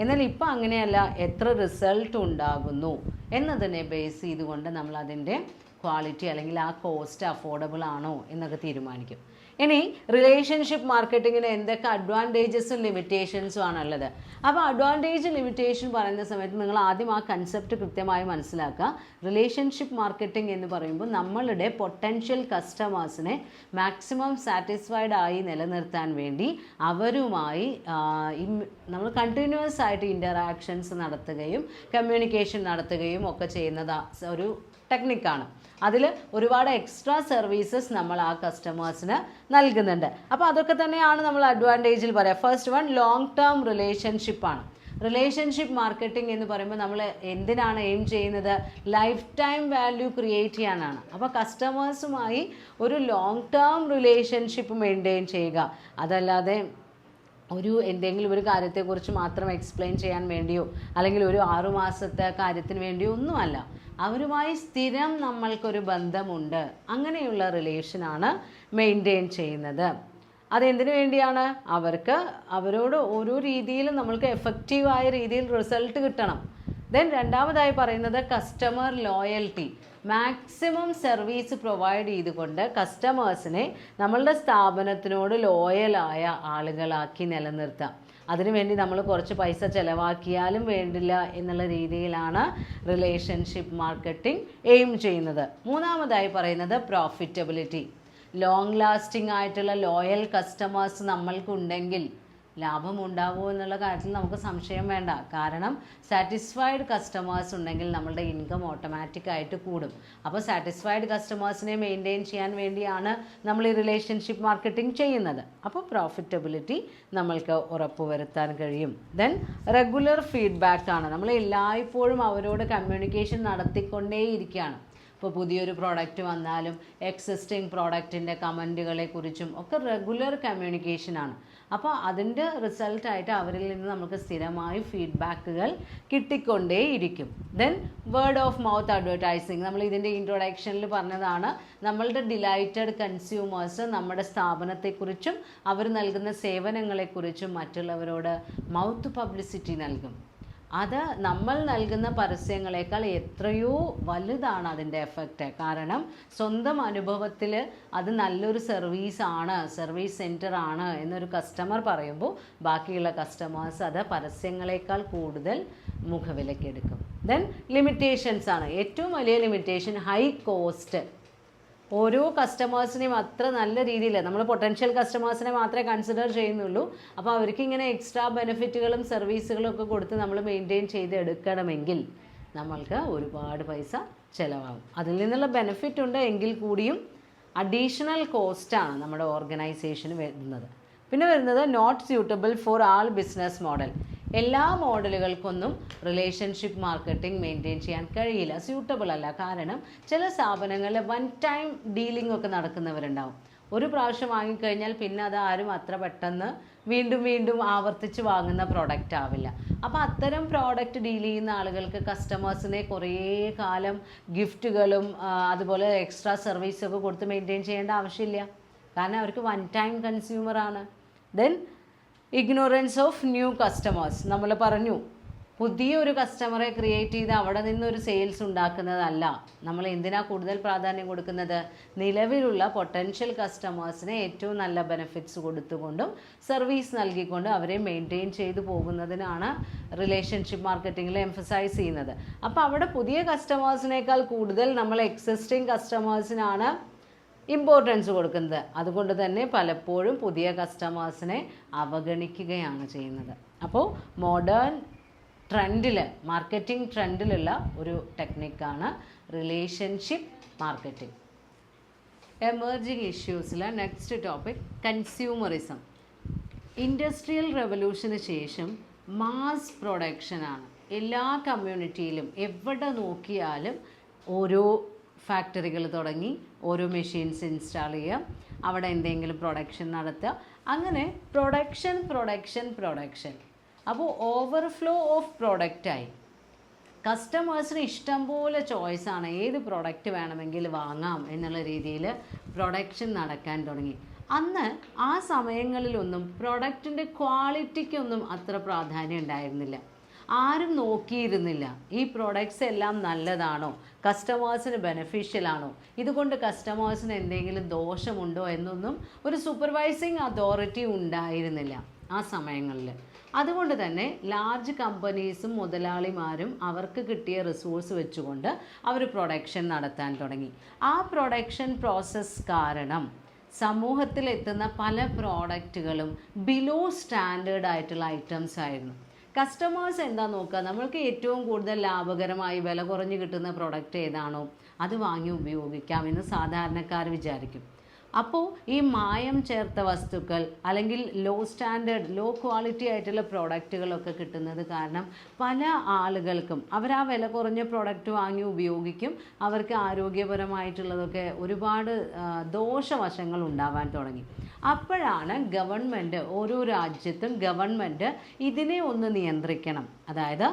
എന്നാൽ ഇപ്പം അങ്ങനെയല്ല, എത്ര റിസൾട്ട് ഉണ്ടാകുന്നു എന്നതിനെ ബേസ് ചെയ്തുകൊണ്ട് നമ്മൾ അതിൻ്റെ ക്വാളിറ്റി അല്ലെങ്കിൽ ആ കോസ്റ്റ് അഫോർഡബിൾ ആണോ എന്നൊക്കെ തീരുമാനിക്കും. ഇനി റിലേഷൻഷിപ്പ് മാർക്കറ്റിങ്ങിന് എന്തൊക്കെ അഡ്വാൻറ്റേജസും ലിമിറ്റേഷൻസും ആണുള്ളത്. അപ്പോൾ അഡ്വാൻറ്റേജ് ലിമിറ്റേഷൻ പറയുന്ന സമയത്ത് നിങ്ങൾ ആദ്യം ആ കൺസെപ്റ്റ് കൃത്യമായി മനസ്സിലാക്കുക. റിലേഷൻഷിപ്പ് മാർക്കറ്റിംഗ് എന്ന് പറയുമ്പോൾ നമ്മളുടെ പൊട്ടൻഷ്യൽ കസ്റ്റമേഴ്സിനെ മാക്സിമം സാറ്റിസ്ഫൈഡ് ആയി നിലനിർത്താൻ വേണ്ടി അവരുമായി നമ്മൾ കണ്ടിന്യൂസ് ആയിട്ട് ഇൻ്ററാക്ഷൻസ് നടത്തുകയും കമ്മ്യൂണിക്കേഷൻ നടത്തുകയും ഒക്കെ ചെയ്യുന്നത് ഒരു ടെക്നിക്കാണ്. അതിൽ ഒരുപാട് എക്സ്ട്രാ സർവീസസ് നമ്മൾ ആ കസ്റ്റമേഴ്സിന് നൽകുന്നുണ്ട്. അപ്പോൾ അതൊക്കെ തന്നെയാണ് നമ്മൾ അഡ്വാൻറ്റേജിൽ പറയാം. ഫസ്റ്റ് വൺ ലോങ് ടേം റിലേഷൻഷിപ്പാണ്. റിലേഷൻഷിപ്പ് മാർക്കറ്റിംഗ് എന്ന് പറയുമ്പോൾ നമ്മൾ എന്തിനാണ് എയിം ചെയ്യുന്നത്? ലൈഫ് ടൈം വാല്യൂ ക്രിയേറ്റ് ചെയ്യാനാണ്. അപ്പോൾ കസ്റ്റമേഴ്സുമായി ഒരു ലോങ് ടേം റിലേഷൻഷിപ്പ് മെയിൻറ്റെയിൻ ചെയ്യുക. അതല്ലാതെ എന്തെങ്കിലും ഒരു കാര്യത്തെക്കുറിച്ച് മാത്രം എക്സ്പ്ലെയിൻ ചെയ്യാൻ വേണ്ടിയോ അല്ലെങ്കിൽ ഒരു 6 മാസത്തെ കാര്യത്തിന് വേണ്ടിയോ ഒന്നുമല്ല. അവരുമായി സ്ഥിരം നമ്മൾക്കൊരു ബന്ധമുണ്ട്, അങ്ങനെയുള്ള റിലേഷനാണ് മെയിൻറ്റെയിൻ ചെയ്യുന്നത്. അതെന്തിനു വേണ്ടിയാണ്? അവരോട് ഓരോ രീതിയിലും നമ്മൾക്ക് എഫക്റ്റീവായ രീതിയിൽ റിസൾട്ട് കിട്ടണം. ദെൻ രണ്ടാമതായി പറയുന്നത് customer loyalty. Maximum service provide ചെയ്തുകൊണ്ട് കസ്റ്റമേഴ്സിനെ നമ്മളുടെ സ്ഥാപനത്തിനോട് ലോയലായ ആളുകളാക്കി നിലനിർത്താം. അതിനുവേണ്ടി നമ്മൾ കുറച്ച് പൈസ ചിലവാക്കിയാലും വേണ്ടില്ല എന്നുള്ള രീതിയിലാണ് റിലേഷൻഷിപ്പ് മാർക്കറ്റിംഗ് എയിം ചെയ്യുന്നത്. മൂന്നാമതായി പറയുന്നത് പ്രോഫിറ്റബിലിറ്റി. ലോങ് ലാസ്റ്റിംഗ് ആയിട്ടുള്ള ലോയൽ കസ്റ്റമേഴ്സ് നമ്മൾക്കുണ്ടെങ്കിൽ ലാഭമുണ്ടാവുമോ എന്നുള്ള കാര്യത്തിൽ നമുക്ക് സംശയം വേണ്ട. കാരണം സാറ്റിസ്ഫൈഡ് കസ്റ്റമേഴ്സ് ഉണ്ടെങ്കിൽ നമ്മളുടെ ഇൻകം ഓട്ടോമാറ്റിക്കായിട്ട് കൂടും. അപ്പോൾ സാറ്റിസ്ഫൈഡ് കസ്റ്റമേഴ്സിനെ മെയിൻറ്റെയിൻ ചെയ്യാൻ വേണ്ടിയാണ് നമ്മൾ ഈ റിലേഷൻഷിപ്പ് മാർക്കറ്റിംഗ് ചെയ്യുന്നത്. അപ്പോൾ പ്രോഫിറ്റബിലിറ്റി നമ്മൾക്ക് ഉറപ്പുവരുത്താൻ കഴിയും. ദെൻ റെഗുലർ ഫീഡ്ബാക്കാണ്. നമ്മൾ എല്ലായ്പ്പോഴും അവരോട് കമ്മ്യൂണിക്കേഷൻ നടത്തിക്കൊണ്ടേയിരിക്കുകയാണ്. ഇപ്പോൾ പുതിയൊരു പ്രോഡക്റ്റ് വന്നാലും എക്സിസ്റ്റിംഗ് പ്രോഡക്റ്റിൻ്റെ കമൻറ്റുകളെക്കുറിച്ചും ഒക്കെ റെഗുലർ കമ്മ്യൂണിക്കേഷനാണ്. അപ്പോൾ അതിൻ്റെ റിസൾട്ടായിട്ട് അവരിൽ നിന്ന് നമുക്ക് സ്ഥിരമായി ഫീഡ്ബാക്കുകൾ കിട്ടിക്കൊണ്ടേയിരിക്കും. Then word of mouth advertising. നമ്മൾ ഇതിൻ്റെ ഇൻട്രൊഡക്ഷനിൽ പറഞ്ഞതാണ്. നമ്മളുടെ ഡിലൈറ്റഡ് കൺസ്യൂമേഴ്സ് നമ്മുടെ സ്ഥാപനത്തെക്കുറിച്ചും അവർ നൽകുന്ന സേവനങ്ങളെക്കുറിച്ചും മറ്റുള്ളവരോട് മൗത്ത് പബ്ലിസിറ്റി നൽകും. അത് നമ്മൾ നൽകുന്ന പരസ്യങ്ങളെക്കാൾ എത്രയോ വലുതാണ് അതിൻ്റെ എഫക്റ്റ്. കാരണം സ്വന്തം അനുഭവത്തിൽ അത് നല്ലൊരു സർവീസാണ്, സർവീസ് സെൻറ്റർ ആണ് എന്നൊരു കസ്റ്റമർ പറയുമ്പോൾ ബാക്കിയുള്ള കസ്റ്റമേഴ്സ് അത് പരസ്യങ്ങളെക്കാൾ കൂടുതൽ മുഖവിലക്കെടുക്കും. ദെൻ ലിമിറ്റേഷൻസ് ആണ്. ഏറ്റവും വലിയ ലിമിറ്റേഷൻ ഹൈ കോസ്റ്റ്. ഓരോ കസ്റ്റമേഴ്സിനെയും അത്ര നല്ല രീതിയിൽ നമ്മൾ പൊട്ടൻഷ്യൽ കസ്റ്റമേഴ്സിനെ മാത്രമേ കൺസിഡർ ചെയ്യുന്നുള്ളൂ. അപ്പോൾ അവർക്ക് ഇങ്ങനെ എക്സ്ട്രാ ബെനിഫിറ്റുകളും സർവീസുകളും ഒക്കെ കൊടുത്ത് നമ്മൾ മെയിൻറ്റെയിൻ ചെയ്ത് എടുക്കണമെങ്കിൽ നമ്മൾക്ക് ഒരുപാട് പൈസ ചിലവാകും. അതിൽ നിന്നുള്ള ബെനിഫിറ്റ് ഉണ്ട് എങ്കിൽ കൂടിയും അഡീഷണൽ കോസ്റ്റാണ് നമ്മുടെ ഓർഗനൈസേഷന് വരുന്നത്. പിന്നെ വരുന്നത് not suitable for all business model. എല്ലാ മോഡലുകൾക്കൊന്നും റിലേഷൻഷിപ്പ് മാർക്കറ്റിംഗ് മെയിൻറ്റെയിൻ ചെയ്യാൻ കഴിയില്ല, സ്യൂട്ടബിൾ അല്ല. കാരണം ചില സ്ഥാപനങ്ങളിൽ വൺ ടൈം ഡീലിംഗ് ഒക്കെ നടക്കുന്നവരുണ്ടാവും. ഒരു പ്രാവശ്യം വാങ്ങിക്കഴിഞ്ഞാൽ പിന്നെ അത് ആരും അത്ര പെട്ടെന്ന് വീണ്ടും വീണ്ടും ആവർത്തിച്ച് വാങ്ങുന്ന പ്രോഡക്റ്റ് ആവില്ല. അപ്പോൾ അത്തരം പ്രോഡക്റ്റ് ഡീൽ ചെയ്യുന്ന ആളുകൾക്ക് കസ്റ്റമേഴ്സിനെ കുറേ കാലം ഗിഫ്റ്റുകളും അതുപോലെ എക്സ്ട്രാ സർവീസൊക്കെ കൊടുത്ത് മെയിൻറ്റെയിൻ ചെയ്യേണ്ട ആവശ്യമില്ല. കാരണം അവർക്ക് വൺ ടൈം കൺസ്യൂമറാണ്. Then ignorance of new customers. നമ്മൾ പറഞ്ഞു, പുതിയൊരു കസ്റ്റമറെ ക്രിയേറ്റ് ചെയ്ത് അവിടെ നിന്നൊരു സെയിൽസ് ഉണ്ടാക്കുന്നതല്ല. നമ്മൾ എന്തിനാ കൂടുതൽ പ്രാധാന്യം കൊടുക്കുന്നത്? നിലവിലുള്ള പൊട്ടൻഷ്യൽ കസ്റ്റമേഴ്സിനെ ഏറ്റവും നല്ല ബെനിഫിറ്റ്സ് കൊടുത്തുകൊണ്ടും സർവീസ് നൽകിക്കൊണ്ടും അവരെ മെയിൻറ്റെയിൻ ചെയ്തു പോകുന്നതിനാണ് റിലേഷൻഷിപ്പ് മാർക്കറ്റിങ്ങിൽ എംഫസൈസ് ചെയ്യുന്നത്. അപ്പോൾ അവിടെ പുതിയ കസ്റ്റമേഴ്സിനേക്കാൾ കൂടുതൽ നമ്മൾ എക്സിസ്റ്റിംഗ് കസ്റ്റമേഴ്സിനാണ് ഇമ്പോർട്ടൻസ് കൊടുക്കുന്നത്. അതുകൊണ്ട് തന്നെ പലപ്പോഴും പുതിയ കസ്റ്റമേഴ്സിനെ അവഗണിക്കുകയാണ് ചെയ്യുന്നത്. അപ്പോൾ മോഡേൺ ട്രെൻഡിൽ, മാർക്കറ്റിംഗ് ട്രെൻഡിലുള്ള ഒരു ടെക്നിക്കാണ് റിലേഷൻഷിപ്പ് മാർക്കറ്റിംഗ്. എമർജിങ് ഇഷ്യൂസിലെ നെക്സ്റ്റ് ടോപ്പിക് കൺസ്യൂമറിസം. ഇൻഡസ്ട്രിയൽ റെവല്യൂഷന് ശേഷം മാസ് പ്രൊഡക്ഷനാണ്. എല്ലാ കമ്മ്യൂണിറ്റിയിലും എവിടെ നോക്കിയാലും ഓരോ ഫാക്ടറികൾ തുടങ്ങി, ഓരോ മെഷീൻസ് ഇൻസ്റ്റാൾ ചെയ്യുക, അവിടെ എന്തെങ്കിലും പ്രൊഡക്ഷൻ നടത്തുക, അങ്ങനെ പ്രൊഡക്ഷൻ. അപ്പോൾ ഓവർഫ്ലോ ഓഫ് പ്രോഡക്റ്റായി. കസ്റ്റമേഴ്സിന് ഇഷ്ടം പോലെ ചോയ്സാണ്, ഏത് പ്രോഡക്റ്റ് വേണമെങ്കിൽ വാങ്ങാം എന്നുള്ള രീതിയിൽ പ്രൊഡക്ഷൻ നടക്കാൻ തുടങ്ങി. അന്ന് ആ സമയങ്ങളിലൊന്നും പ്രൊഡക്റ്റിൻ്റെ ക്വാളിറ്റിക്കൊന്നും അത്ര പ്രാധാന്യം ഉണ്ടായിരുന്നില്ല. ആരും നോക്കിയിരുന്നില്ല ഈ പ്രോഡക്റ്റ്സ് എല്ലാം നല്ലതാണോ, കസ്റ്റമേഴ്സിന് ബെനിഫിഷ്യൽ ആണോ, ഇതുകൊണ്ട് കസ്റ്റമേഴ്സിന് എന്തെങ്കിലും ദോഷമുണ്ടോ എന്നൊന്നും ഒരു സൂപ്പർവൈസിങ് അതോറിറ്റി ഉണ്ടായിരുന്നില്ല ആ സമയങ്ങളിൽ. അതുകൊണ്ട് തന്നെ ലാർജ് കമ്പനീസും മുതലാളിമാരും അവർക്ക് കിട്ടിയ റിസോഴ്സ് വെച്ചുകൊണ്ട് അവർ പ്രൊഡക്ഷൻ നടത്താൻ തുടങ്ങി. ആ പ്രൊഡക്ഷൻ പ്രോസസ്സ് കാരണം സമൂഹത്തിലെത്തുന്ന പല പ്രോഡക്റ്റുകളും ബിലോ സ്റ്റാൻഡേർഡ് ആയിട്ടുള്ള ഐറ്റംസ് ആയിരുന്നു. കസ്റ്റമേഴ്സ് എന്താ നോക്കുക, നമ്മൾക്ക് ഏറ്റവും കൂടുതൽ ലാഭകരമായി വില കുറഞ്ഞ് കിട്ടുന്ന പ്രൊഡക്റ്റ് ഏതാണോ അത് വാങ്ങി ഉപയോഗിക്കാമെന്ന് സാധാരണക്കാർ വിചാരിക്കും. അപ്പോൾ ഈ മായം ചേർത്ത വസ്തുക്കൾ അല്ലെങ്കിൽ ലോ സ്റ്റാൻഡേർഡ്, ലോ ക്വാളിറ്റി ആയിട്ടുള്ള പ്രോഡക്റ്റുകളൊക്കെ കിട്ടുന്നത് കാരണം പല ആളുകൾക്കും അവർ ആ വില കുറഞ്ഞ പ്രോഡക്റ്റ് വാങ്ങി ഉപയോഗിക്കും. അവർക്ക് ആരോഗ്യപരമായിട്ടുള്ളതൊക്കെ ഒരുപാട് ദോഷവശങ്ങൾ ഉണ്ടാവാൻ തുടങ്ങി. അപ്പോഴാണ് ഗവൺമെൻറ്, ഓരോ രാജ്യത്തും ഗവൺമെൻറ് ഇതിനെ ഒന്ന് നിയന്ത്രിക്കണം. അതായത്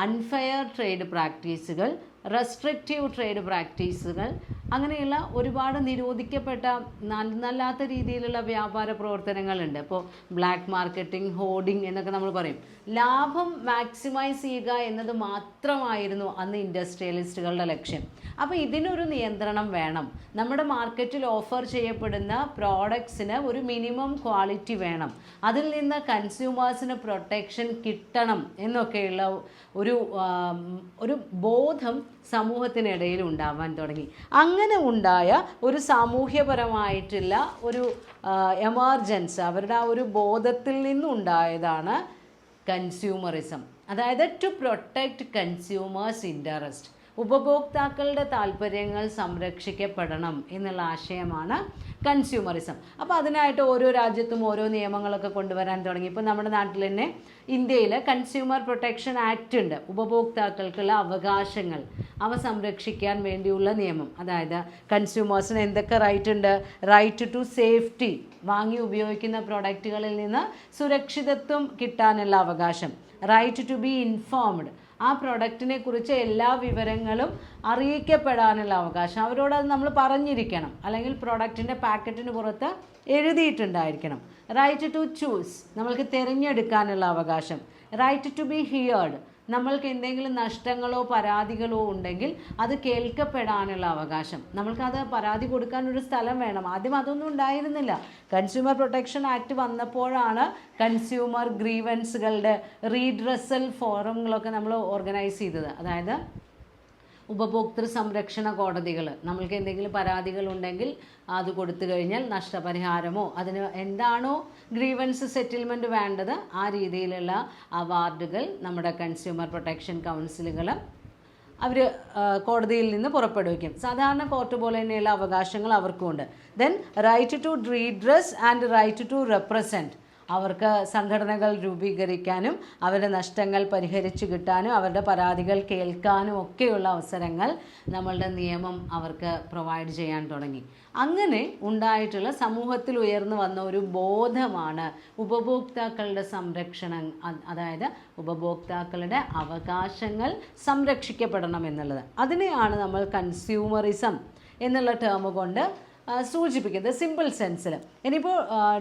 അൺഫെയർ ട്രേഡ് പ്രാക്ടീസുകൾ, റെസ്ട്രിക്റ്റീവ് ട്രേഡ് പ്രാക്ടീസുകൾ, അങ്ങനെയുള്ള ഒരുപാട് നിരോധിക്കപ്പെട്ട നന്നല്ലാത്ത രീതിയിലുള്ള വ്യാപാര പ്രവർത്തനങ്ങളുണ്ട്. ഇപ്പോൾ ബ്ലാക്ക് മാർക്കറ്റിംഗ്, ഹോർഡിംഗ് എന്നൊക്കെ നമ്മൾ പറയും. ലാഭം മാക്സിമൈസ് ചെയ്യുക എന്നത് മാത്രമായിരുന്നു അന്ന് ഇൻഡസ്ട്രിയലിസ്റ്റുകളുടെ ലക്ഷ്യം. അപ്പോൾ ഇതിനൊരു നിയന്ത്രണം വേണം. നമ്മുടെ മാർക്കറ്റിൽ ഓഫർ ചെയ്യപ്പെടുന്ന പ്രോഡക്ട്സിന് ഒരു മിനിമം ക്വാളിറ്റി വേണം, അതിൽ നിന്ന് കൺസ്യൂമേഴ്സിന് പ്രൊട്ടക്ഷൻ കിട്ടണം എന്നൊക്കെയുള്ള ഒരു ബോധം സമൂഹത്തിനിടയിൽ ഉണ്ടാവാൻ തുടങ്ങി. അങ്ങനെ ഉണ്ടായ ഒരു സാമൂഹ്യപരമായിട്ടുള്ള ഒരു എമർജൻസ്, അവരുടെ ആ ഒരു ബോധത്തിൽ നിന്നുണ്ടായതാണ് കൺസ്യൂമറിസം. അതായത് ടു പ്രൊട്ടക്റ്റ് കൺസ്യൂമേഴ്സ് ഇൻട്രസ്റ്റ്, ഉപഭോക്താക്കളുടെ താല്പര്യങ്ങൾ സംരക്ഷിക്കപ്പെടണം എന്നുള്ള ആശയമാണ് കൺസ്യൂമറിസം. അപ്പോൾ അതിനായിട്ട് ഓരോ രാജ്യത്തും ഓരോ നിയമങ്ങളൊക്കെ കൊണ്ടുവരാൻ തുടങ്ങി. ഇപ്പോൾ നമ്മുടെ നാട്ടിൽ തന്നെ ഇന്ത്യയിൽ കൺസ്യൂമർ പ്രൊട്ടക്ഷൻ ആക്ട് ഉണ്ട്. ഉപഭോക്താക്കൾക്കുള്ള അവകാശങ്ങൾ അവ സംരക്ഷിക്കാൻ വേണ്ടിയുള്ള നിയമം. അതായത് കൺസ്യൂമേഴ്സിന് എന്തൊക്കെ റൈറ്റ് ഉണ്ട്? റൈറ്റ് ടു സേഫ്റ്റി, വാങ്ങി ഉപയോഗിക്കുന്ന പ്രോഡക്റ്റുകളിൽ നിന്ന് സുരക്ഷിതത്വം കിട്ടാനുള്ള അവകാശം. റൈറ്റ് ടു ബി ഇൻഫോംഡ്, ആ പ്രൊഡക്റ്റിനെ കുറിച്ച് എല്ലാ വിവരങ്ങളും അറിയിക്കപ്പെടാനുള്ള അവകാശം. അവരോട് അത് നമ്മൾ പറഞ്ഞിരിക്കണം, അല്ലെങ്കിൽ പ്രൊഡക്റ്റിൻ്റെ പാക്കറ്റിന് പുറത്ത് എഴുതിയിട്ടുണ്ടായിരിക്കണം. റൈറ്റ് ടു ചൂസ്, നമ്മൾക്ക് തിരഞ്ഞെടുക്കാനുള്ള അവകാശം. റൈറ്റ് ടു ബി ഹിയർഡ്, നമ്മൾക്ക് എന്തെങ്കിലും നഷ്ടങ്ങളോ പരാതികളോ ഉണ്ടെങ്കിൽ അത് കേൾക്കപ്പെടാനുള്ള അവകാശം. നമ്മൾക്കത് പരാതി കൊടുക്കാനൊരു സ്ഥലം വേണം. ആദ്യം അതൊന്നും ഉണ്ടായിരുന്നില്ല. കൺസ്യൂമർ പ്രൊട്ടക്ഷൻ ആക്ട് വന്നപ്പോഴാണ് കൺസ്യൂമർ ഗ്രീവൻസുകളുടെ റീഡ്രസൽ ഫോറങ്ങളൊക്കെ നമ്മൾ ഓർഗനൈസ് ചെയ്തത്. അതായത് ഉപഭോക്തൃ സംരക്ഷണ കോടതികൾ, നമ്മൾക്ക് എന്തെങ്കിലും പരാതികളുണ്ടെങ്കിൽ അത് കൊടുത്തു കഴിഞ്ഞാൽ നഷ്ടപരിഹാരമോ അതിന് എന്താണോ ഗ്രീവൻസ് സെറ്റിൽമെൻറ്റ് വേണ്ടത് ആ രീതിയിലുള്ള അവാർഡുകൾ നമ്മുടെ കൺസ്യൂമർ പ്രൊട്ടക്ഷൻ കൗൺസിലുകൾ അവർ കോടതിയിൽ നിന്ന് പുറപ്പെടുവിക്കും. സാധാരണ കോർട്ട് പോലെ തന്നെയുള്ള അവകാശങ്ങൾ അവർക്കുമുണ്ട്. Then right to redress and right to represent, അവർക്ക് സംഘടനകൾ രൂപീകരിക്കാനും അവരുടെ നഷ്ടങ്ങൾ പരിഹരിച്ചു കിട്ടാനും അവരുടെ പരാതികൾ കേൾക്കാനും ഒക്കെയുള്ള അവസരങ്ങൾ നമ്മളുടെ നിയമം അവർക്ക് പ്രൊവൈഡ് ചെയ്യാൻ തുടങ്ങി. അങ്ങനെ ഉണ്ടായിട്ടുള്ള സമൂഹത്തിൽ ഉയർന്നു വന്ന ഒരു ബോധമാണ് ഉപഭോക്താക്കളുടെ സംരക്ഷണം, അതായത് ഉപഭോക്താക്കളുടെ അവകാശങ്ങൾ സംരക്ഷിക്കപ്പെടണം എന്നുള്ളത്. അതിനെയാണ് നമ്മൾ കൺസ്യൂമറിസം എന്നുള്ള ടേം കൊണ്ട് സൂചിപ്പിക്കുന്നത് സിമ്പിൾ സെൻസിൽ. ഇനിയിപ്പോൾ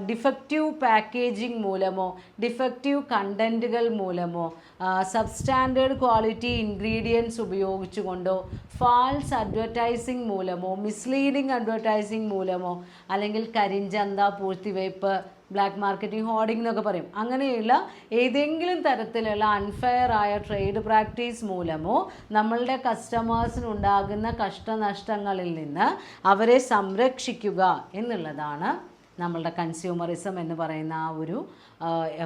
ഡിഫക്റ്റീവ് പാക്കേജിംഗ് മൂലമോ ഡിഫക്റ്റീവ് കണ്ടൻറ്റുകൾ മൂലമോ സബ്സ്റ്റാൻഡേർഡ് ക്വാളിറ്റി ഇൻഗ്രീഡിയൻസ് ഉപയോഗിച്ചുകൊണ്ടോ ഫാൾസ് അഡ്വർടൈസിങ് മൂലമോ മിസ്ലീഡിങ് അഡ്വർടൈസിങ് മൂലമോ അല്ലെങ്കിൽ കരിഞ്ചന്ത, പൂഴ്ത്തിവയ്പ്പ്, ബ്ലാക്ക് മാർക്കറ്റിംഗ്, ഹോർഡിംഗ് എന്നൊക്കെ പറയും, അങ്ങനെയുള്ള ഏതെങ്കിലും തരത്തിലുള്ള അൺഫെയർ ആയ ട്രേഡ് പ്രാക്ടീസ് മൂലമോ നമ്മളുടെ കസ്റ്റമേഴ്സിനുണ്ടാകുന്ന കഷ്ടനഷ്ടങ്ങളിൽ നിന്ന് അവരെ സംരക്ഷിക്കുക എന്നുള്ളതാണ് നമ്മളുടെ കൺസ്യൂമറിസം എന്ന് പറയുന്ന ആ ഒരു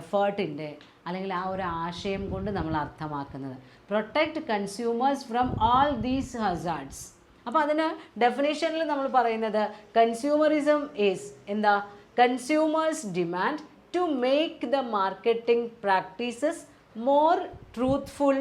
എഫേർട്ടിൻ്റെ അല്ലെങ്കിൽ ആ ഒരു ആശയം കൊണ്ട് നമ്മൾ അർത്ഥമാക്കുന്നത്. Protect consumers from all these hazards. അപ്പോൾ അതിന് ഡെഫിനേഷനിൽ നമ്മൾ പറയുന്നത് കൺസ്യൂമറിസം ഈസ് എന്താ? Consumers demand to make the marketing practices more truthful,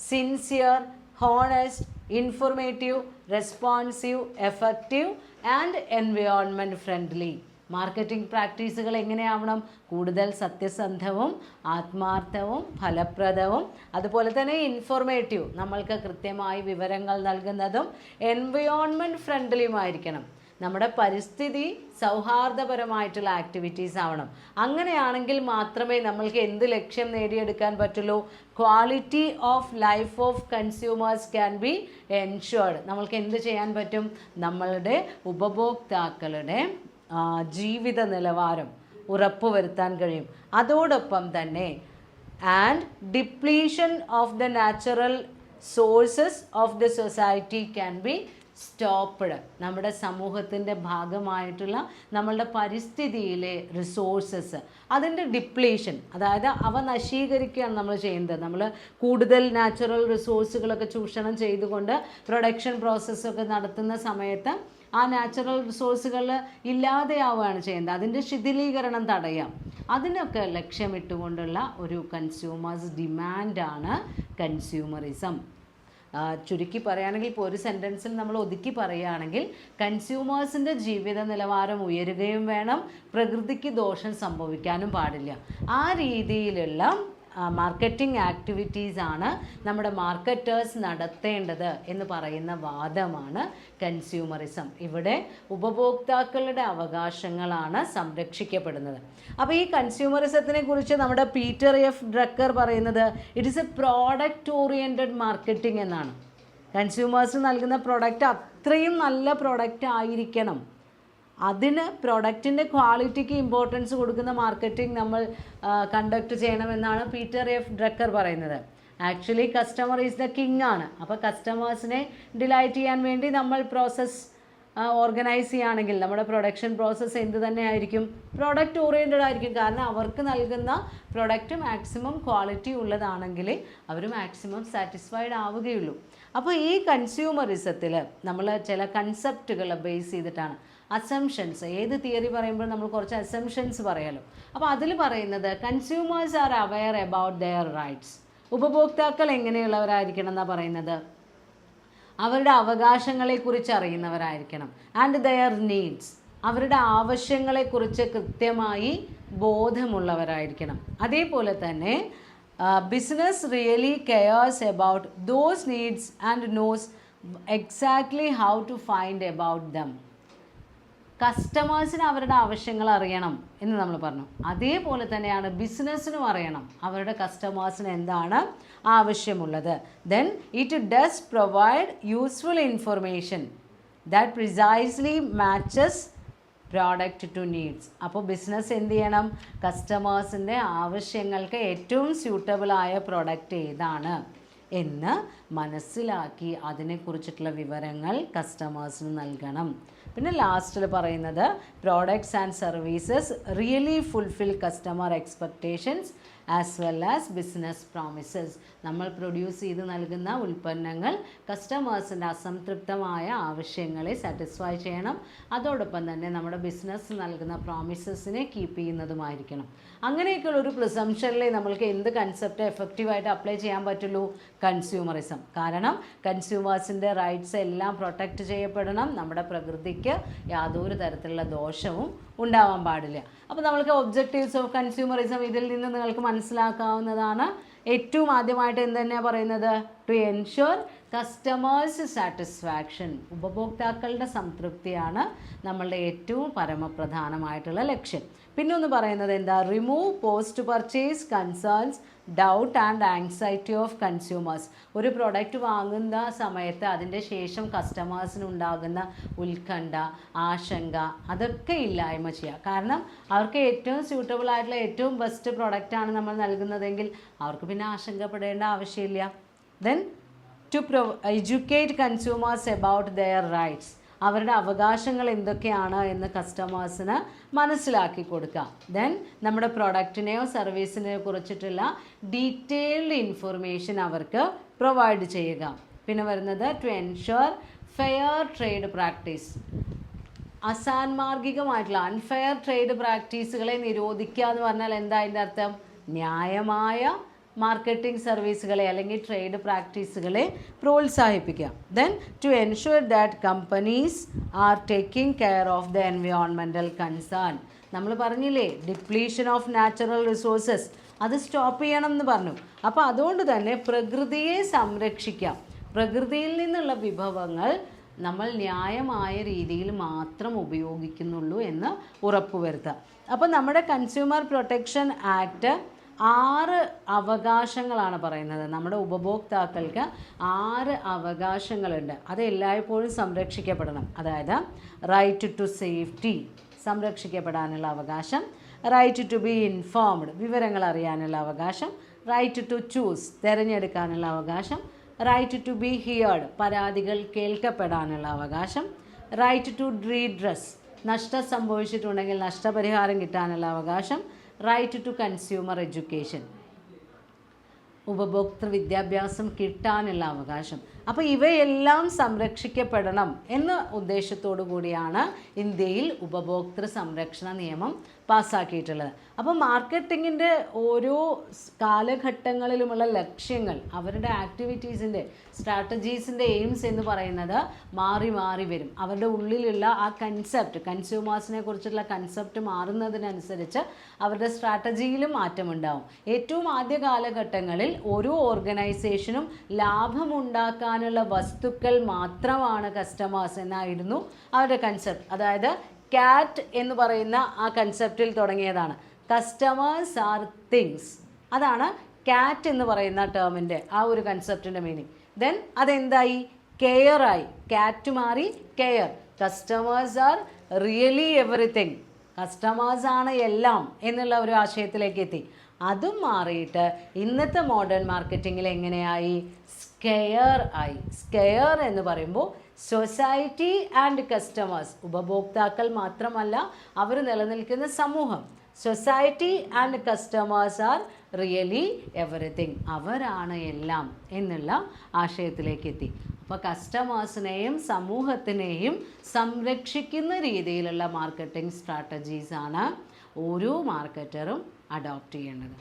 sincere, honest, informative, responsive, effective and environment friendly. Marketing പ്രാക്ടീസുകൾ എങ്ങനെയാവണം? കൂടുതൽ സത്യസന്ധവും ആത്മാർത്ഥവും ഫലപ്രദവും അതുപോലെ തന്നെ ഇൻഫോർമേറ്റീവ്, നമ്മൾക്ക് കൃത്യമായി വിവരങ്ങൾ നൽകുന്നതും എൻവയോൺമെൻറ്റ് ഫ്രണ്ട്ലിയുമായിരിക്കണം. നമ്മുടെ പരിസ്ഥിതി സൗഹാർദ്ദപരമായിട്ടുള്ള ആക്ടിവിറ്റീസ് ആവണം. അങ്ങനെയാണെങ്കിൽ മാത്രമേ നമ്മൾക്ക് എന്ത് ലക്ഷ്യം നേടിയെടുക്കാൻ പറ്റുള്ളൂ? Quality of life of consumers can be ensured. നമ്മൾക്ക് എന്ത് ചെയ്യാൻ പറ്റും? നമ്മളുടെ ഉപഭോക്താക്കളുടെ ജീവിത നിലവാരം ഉറപ്പുവരുത്താൻ കഴിയും. അതോടൊപ്പം തന്നെ and depletion of the natural sources of the society can be stopped. നമ്മുടെ സമൂഹത്തിൻ്റെ ഭാഗമായിട്ടുള്ള നമ്മളുടെ പരിസ്ഥിതിയിലെ റിസോഴ്സസ് അതിൻ്റെ ഡിപ്ലീഷൻ, അതായത് അവ നശീകരിക്കുകയാണ് നമ്മൾ ചെയ്യുന്നത്. നമ്മൾ കൂടുതൽ നാച്ചുറൽ റിസോഴ്സുകളൊക്കെ ചൂഷണം ചെയ്തുകൊണ്ട് പ്രൊഡക്ഷൻ പ്രോസസ്സൊക്കെ നടത്തുന്ന സമയത്ത് ആ നാച്ചുറൽ റിസോഴ്സുകൾ ഇല്ലാതെയാവുകയാണ് ചെയ്യുന്നത്. അതിൻ്റെ ശിഥിലീകരണം തടയാം. അതിനൊക്കെ ലക്ഷ്യമിട്ടുകൊണ്ടുള്ള ഒരു കൺസ്യൂമേഴ്സ് ഡിമാൻഡാണ് കൺസ്യൂമറിസം. ചുരുക്കി പറയുകയാണെങ്കിൽ ഇപ്പോൾ ഒരു സെൻറ്റൻസിൽ നമ്മൾ ഒതുക്കി പറയുകയാണെങ്കിൽ കൺസ്യൂമേഴ്സിൻ്റെ ജീവിത നിലവാരം ഉയരുകയും വേണം, പ്രകൃതിക്ക് ദോഷം സംഭവിക്കാനും പാടില്ല. ആ രീതിയിലുള്ള മാർക്കറ്റിംഗ് ആക്ടിവിറ്റീസാണ് നമ്മുടെ മാർക്കറ്റേഴ്സ് നടത്തേണ്ടത് എന്ന് പറയുന്ന വാദമാണ് കൺസ്യൂമറിസം. ഇവിടെ ഉപഭോക്താക്കളുടെ അവകാശങ്ങളാണ് സംരക്ഷിക്കപ്പെടുന്നത്. അപ്പോൾ ഈ കൺസ്യൂമറിസത്തിനെ കുറിച്ച് നമ്മുടെ പീറ്റർ എഫ് ഡ്രക്കർ പറയുന്നത് it is A product oriented marketing എന്നാണ്. കൺസ്യൂമേഴ്സ് നൽകുന്ന പ്രൊഡക്റ്റ് അത്രയും നല്ല പ്രൊഡക്റ്റ് ആയിരിക്കണം. അതിന് പ്രൊഡക്റ്റിൻ്റെ ക്വാളിറ്റിക്ക് ഇമ്പോർട്ടൻസ് കൊടുക്കുന്ന മാർക്കറ്റിംഗ് നമ്മൾ കണ്ടക്ട് ചെയ്യണമെന്നാണ് പീറ്റർ എഫ് ഡ്രക്കർ പറയുന്നത്. Actually customer is the king ആണ്. അപ്പോൾ കസ്റ്റമേഴ്സിനെ ഡിലൈറ്റ് ചെയ്യാൻ വേണ്ടി നമ്മൾ പ്രോസസ്സ് ഓർഗനൈസ് ചെയ്യുകയാണെങ്കിൽ നമ്മുടെ പ്രൊഡക്ഷൻ പ്രോസസ്സ് എന്ത് തന്നെ ആയിരിക്കും? പ്രോഡക്റ്റ് ഓറിയൻറ്റഡ് ആയിരിക്കും. കാരണം അവർക്ക് നൽകുന്ന പ്രൊഡക്റ്റ് മാക്സിമം ക്വാളിറ്റി ഉള്ളതാണെങ്കിൽ അവർ മാക്സിമം സാറ്റിസ്ഫൈഡ് ആവുകയുള്ളൂ. അപ്പോൾ ഈ കൺസ്യൂമറിസത്തിൽ നമ്മൾ ചില കൺസെപ്റ്റുകൾ ബേസ് ചെയ്തിട്ടാണ് അസംഷൻസ്. ഏത് തിയറി പറയുമ്പോൾ നമ്മൾ കുറച്ച് അസംഷൻസ് പറയാമല്ലോ. അപ്പോൾ അതിൽ പറയുന്നത് consumers are aware about their rights. ഉപഭോക്താക്കൾ എങ്ങനെയുള്ളവരായിരിക്കണം എന്നാണ് പറയുന്നത്? അവരുടെ അവകാശങ്ങളെക്കുറിച്ച് അറിയുന്നവരായിരിക്കണം. ആൻഡ് ദെയർ നീഡ്സ്, അവരുടെ ആവശ്യങ്ങളെക്കുറിച്ച് കൃത്യമായി ബോധമുള്ളവരായിരിക്കണം. അതേപോലെ തന്നെ business really cares about those needs and knows exactly how to find about them. കസ്റ്റമേഴ്സിന് അവരുടെ ആവശ്യങ്ങൾ അറിയണം എന്ന് നമ്മൾ പറഞ്ഞു. അതേപോലെ തന്നെയാണ് ബിസിനസ്സിനും അറിയണം അവരുടെ കസ്റ്റമേഴ്സിന് എന്താണ് ആവശ്യമുള്ളത്. Then it does provide useful information that precisely matches product to needs. അപ്പോൾ ബിസിനസ് എന്ത് ചെയ്യണം? കസ്റ്റമേഴ്സിൻ്റെ ആവശ്യങ്ങൾക്ക് ഏറ്റവും സ്യൂട്ടബിളായ പ്രോഡക്റ്റ് ഏതാണ് എന്ന് മനസ്സിലാക്കി അതിനെക്കുറിച്ചിട്ടുള്ള വിവരങ്ങൾ കസ്റ്റമേഴ്സിന് നൽകണം. പിന്നെ ലാസ്റ്റിൽ പറയുന്നത് products and services really fulfil customer expectations as well as business promises. നമ്മൾ പ്രൊഡ്യൂസ് ചെയ്ത് നൽകുന്ന ഉൽപ്പന്നങ്ങൾ കസ്റ്റമേഴ്സിൻ്റെ അസംതൃപ്തമായ ആവശ്യങ്ങളെ സാറ്റിസ്ഫൈ ചെയ്യണം. അതോടൊപ്പം തന്നെ നമ്മുടെ ബിസിനസ് നൽകുന്ന പ്രോമിസസിനെ കീപ്പ് ചെയ്യുന്നതുമായിരിക്കണം. അങ്ങനെയൊക്കെയുള്ള ഒരു പ്രിസംഷനിൽ നമ്മൾക്ക് എന്ത് കൺസെപ്റ്റ് എഫക്റ്റീവായിട്ട് അപ്ലൈ ചെയ്യാൻ പറ്റുള്ളൂ? കൺസ്യൂമറിസം. കാരണം കൺസ്യൂമേഴ്സിൻ്റെ റൈറ്റ്സ് എല്ലാം പ്രൊട്ടക്റ്റ് ചെയ്യപ്പെടണം. നമ്മുടെ പ്രകൃതിക്ക് യാതൊരു തരത്തിലുള്ള ദോഷവും ഉണ്ടാവാൻ പാടില്ല. അപ്പോൾ നമ്മൾക്ക് ഒബ്ജക്റ്റീവ്സ് ഓഫ് കൺസ്യൂമറിസം ഇതിൽ നിന്ന് നിങ്ങൾക്ക് മനസ്സിലാക്കാവുന്നതാണ്. ഏറ്റവും ആദ്യമായിട്ട് എന്ത് തന്നെയാണ് പറയുന്നത്? To ensure customers satisfaction. ഉപഭോക്താക്കളുടെ സംതൃപ്തിയാണ് നമ്മളുടെ ഏറ്റവും പരമപ്രധാനമായിട്ടുള്ള ലക്ഷ്യം. പിന്നെ ഒന്ന് പറയുന്നത് എന്താ? Remove post purchase concerns, doubt and anxiety of consumers. ഒരു പ്രൊഡക്റ്റ് വാങ്ങുന്ന സമയത്ത് അതിൻ്റെ ശേഷം കസ്റ്റമേഴ്സിനുണ്ടാകുന്ന ഉത്കണ്ഠ, ആശങ്ക അതൊക്കെ ഇല്ലായ്മ ചെയ്യുക. കാരണം അവർക്ക് ഏറ്റവും സ്യൂട്ടബിൾ ആയിട്ടുള്ള ഏറ്റവും ബെസ്റ്റ് പ്രൊഡക്റ്റാണ് നമ്മൾ നൽകുന്നതെങ്കിൽ അവർക്ക് പിന്നെ ആശങ്കപ്പെടേണ്ട ആവശ്യമില്ല. Then to educate consumers about their rights. അവരുടെ അവകാശങ്ങൾ എന്തൊക്കെയാണ് എന്ന് കസ്റ്റമേഴ്സിന് മനസ്സിലാക്കി കൊടുക്കുക. ദെൻ നമ്മുടെ പ്രൊഡക്റ്റിനെയോ സർവീസിനെയോ കുറിച്ചിട്ടുള്ള ഡീറ്റെയിൽഡ് ഇൻഫർമേഷൻ അവർക്ക് പ്രൊവൈഡ് ചെയ്യുക. പിന്നെ വരുന്നത് to ensure fair trade practice. അസാൻമാർഗികമായിട്ടുള്ള അൺഫെയർ ട്രേഡ് പ്രാക്ടീസുകളെ നിരോധിക്കുക എന്ന് പറഞ്ഞാൽ എന്താ അതിൻ്റെ അർത്ഥം? ന്യായമായ മാർക്കറ്റിംഗ് സർവീസുകളെ അല്ലെങ്കിൽ ട്രേഡ് പ്രാക്ടീസുകളെ പ്രോത്സാഹിപ്പിക്കുക. Then to ensure that companies are taking care of the environmental concern. നമ്മൾ പറഞ്ഞില്ലേ ഡിപ്ലീഷൻ ഓഫ് നാച്ചുറൽ റിസോഴ്സസ്, അത് സ്റ്റോപ്പ് ചെയ്യണം എന്ന് പറഞ്ഞു. അപ്പോൾ അതുകൊണ്ട് തന്നെ പ്രകൃതിയെ സംരക്ഷിക്കാം. പ്രകൃതിയിൽ നിന്നുള്ള വിഭവങ്ങൾ നമ്മൾ ന്യായമായ രീതിയിൽ മാത്രം ഉപയോഗിക്കുന്നുള്ളൂ എന്ന് ഉറപ്പുവരുത്തുക. അപ്പോൾ നമ്മുടെ കൺസ്യൂമർ പ്രൊട്ടക്ഷൻ ആക്ട് 6 അവകാശങ്ങളാണ് പറയുന്നത്. നമ്മുടെ ഉപഭോക്താക്കൾക്ക് 6 അവകാശങ്ങളുണ്ട്. അത് എല്ലായ്പ്പോഴും സംരക്ഷിക്കപ്പെടണം. അതായത് റൈറ്റ് ടു സേഫ്റ്റി, സംരക്ഷിക്കപ്പെടാനുള്ള അവകാശം. റൈറ്റ് ടു ബി ഇൻഫോംഡ്, വിവരങ്ങൾ അറിയാനുള്ള അവകാശം. റൈറ്റ് ടു ചൂസ്, തിരഞ്ഞെടുക്കാനുള്ള അവകാശം. റൈറ്റ് ടു ബി ഹിയർഡ്, പരാതികൾ കേൾക്കപ്പെടാനുള്ള അവകാശം. റൈറ്റ് ടു റീഡ്രസ്, നഷ്ടം സംഭവിച്ചിട്ടുണ്ടെങ്കിൽ നഷ്ടപരിഹാരം കിട്ടാനുള്ള അവകാശം. റൈറ്റ് ടു കൺസ്യൂമർ എഡ്യൂക്കേഷൻ, ഉപഭോക്തൃ വിദ്യാഭ്യാസം കിട്ടാനുള്ള അവകാശം. അപ്പോൾ ഇവയെല്ലാം സംരക്ഷിക്കപ്പെടണം എന്ന ഉദ്ദേശത്തോടു കൂടിയാണ് ഇന്ത്യയിൽ ഉപഭോക്തൃ സംരക്ഷണ നിയമം പാസ്സാക്കിയിട്ടുള്ളത്. അപ്പോൾ മാർക്കറ്റിങ്ങിൻ്റെ ഓരോ കാലഘട്ടങ്ങളിലുമുള്ള ലക്ഷ്യങ്ങൾ, അവരുടെ ആക്ടിവിറ്റീസിൻ്റെ സ്ട്രാറ്റജീസിൻ്റെ എയിംസ് എന്ന് പറയുന്നത് മാറി മാറി വരും. അവരുടെ ഉള്ളിലുള്ള ആ കൺസെപ്റ്റ്, കൺസ്യൂമേഴ്സിനെ കുറിച്ചുള്ള കൺസെപ്റ്റ് മാറുന്നതിനനുസരിച്ച് അവരുടെ സ്ട്രാറ്റജിയിലും മാറ്റമുണ്ടാവും. ഏറ്റവും ആദ്യ കാലഘട്ടങ്ങളിൽ ഓരോ ഓർഗനൈസേഷനും ലാഭമുണ്ടാക്കാനുള്ള വസ്തുക്കൾ മാത്രമാണ് കസ്റ്റമേഴ്സ് എന്നായിരുന്നു അവരുടെ കൺസെപ്റ്റ്. അതായത് കാറ്റ് എന്ന് പറയുന്ന ആ കൺസെപ്റ്റിൽ തുടങ്ങിയതാണ്. കസ്റ്റമേഴ്സ് ആർ തിങ്സ്, അതാണ് കാറ്റ് എന്ന് പറയുന്ന ടേമിൻ്റെ ആ ഒരു കൺസെപ്റ്റിൻ്റെ മീനിങ്. ദെൻ അതെന്തായി? കെയർ ആയി. കാറ്റ് മാറി care. Customers are really everything, കസ്റ്റമേഴ്സാണ് എല്ലാം എന്നുള്ള ഒരു ആശയത്തിലേക്ക് എത്തി. അതും മാറിയിട്ട് ഇന്നത്തെ മോഡേൺ മാർക്കറ്റിങ്ങിൽ എങ്ങനെയായി? സ്കെയർ ആയി. സ്കെയർ എന്ന് പറയുമ്പോൾ സൊസൈറ്റി ആൻഡ് കസ്റ്റമേഴ്സ്, ഉപഭോക്താക്കൾ മാത്രമല്ല അവർ നിലനിൽക്കുന്ന സമൂഹം, society and customers are really everything, അവരാണ് എല്ലാം എന്നുള്ള ആശയത്തിലേക്ക് എത്തി. അപ്പോൾ കസ്റ്റമേഴ്സിനെയും സമൂഹത്തിനെയും സംരക്ഷിക്കുന്ന രീതിയിലുള്ള മാർക്കറ്റിംഗ് സ്ട്രാറ്റജീസാണ് ഓരോ മാർക്കറ്ററും അഡോപ്റ്റ് ചെയ്യേണ്ടത്.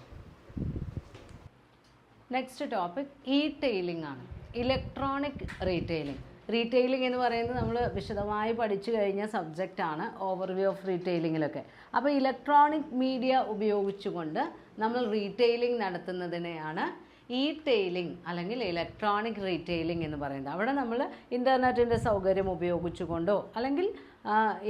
നെക്സ്റ്റ് ടോപ്പിക് ഇ-ടെയിലിംഗ് ആണ്. Electronic retailing. റീറ്റെയിലിംഗ് എന്ന് പറയുന്നത് നമ്മൾ വിശദമായി പഠിച്ചു കഴിഞ്ഞ സബ്ജക്റ്റാണ് ഓവർവ്യൂ ഓഫ് റീറ്റെയിലിങ്ങിലൊക്കെ. അപ്പോൾ ഇലക്ട്രോണിക് മീഡിയ ഉപയോഗിച്ചുകൊണ്ട് നമ്മൾ റീറ്റെയിലിംഗ് നടത്തുന്നതിനെയാണ് ഇ-ടെയിലിംഗ് അല്ലെങ്കിൽ ഇലക്ട്രോണിക് റീറ്റെയിലിംഗ് എന്ന് പറയുന്നത്. അവിടെ നമ്മൾ ഇൻ്റർനെറ്റിൻ്റെ സൗകര്യം ഉപയോഗിച്ചുകൊണ്ടോ അല്ലെങ്കിൽ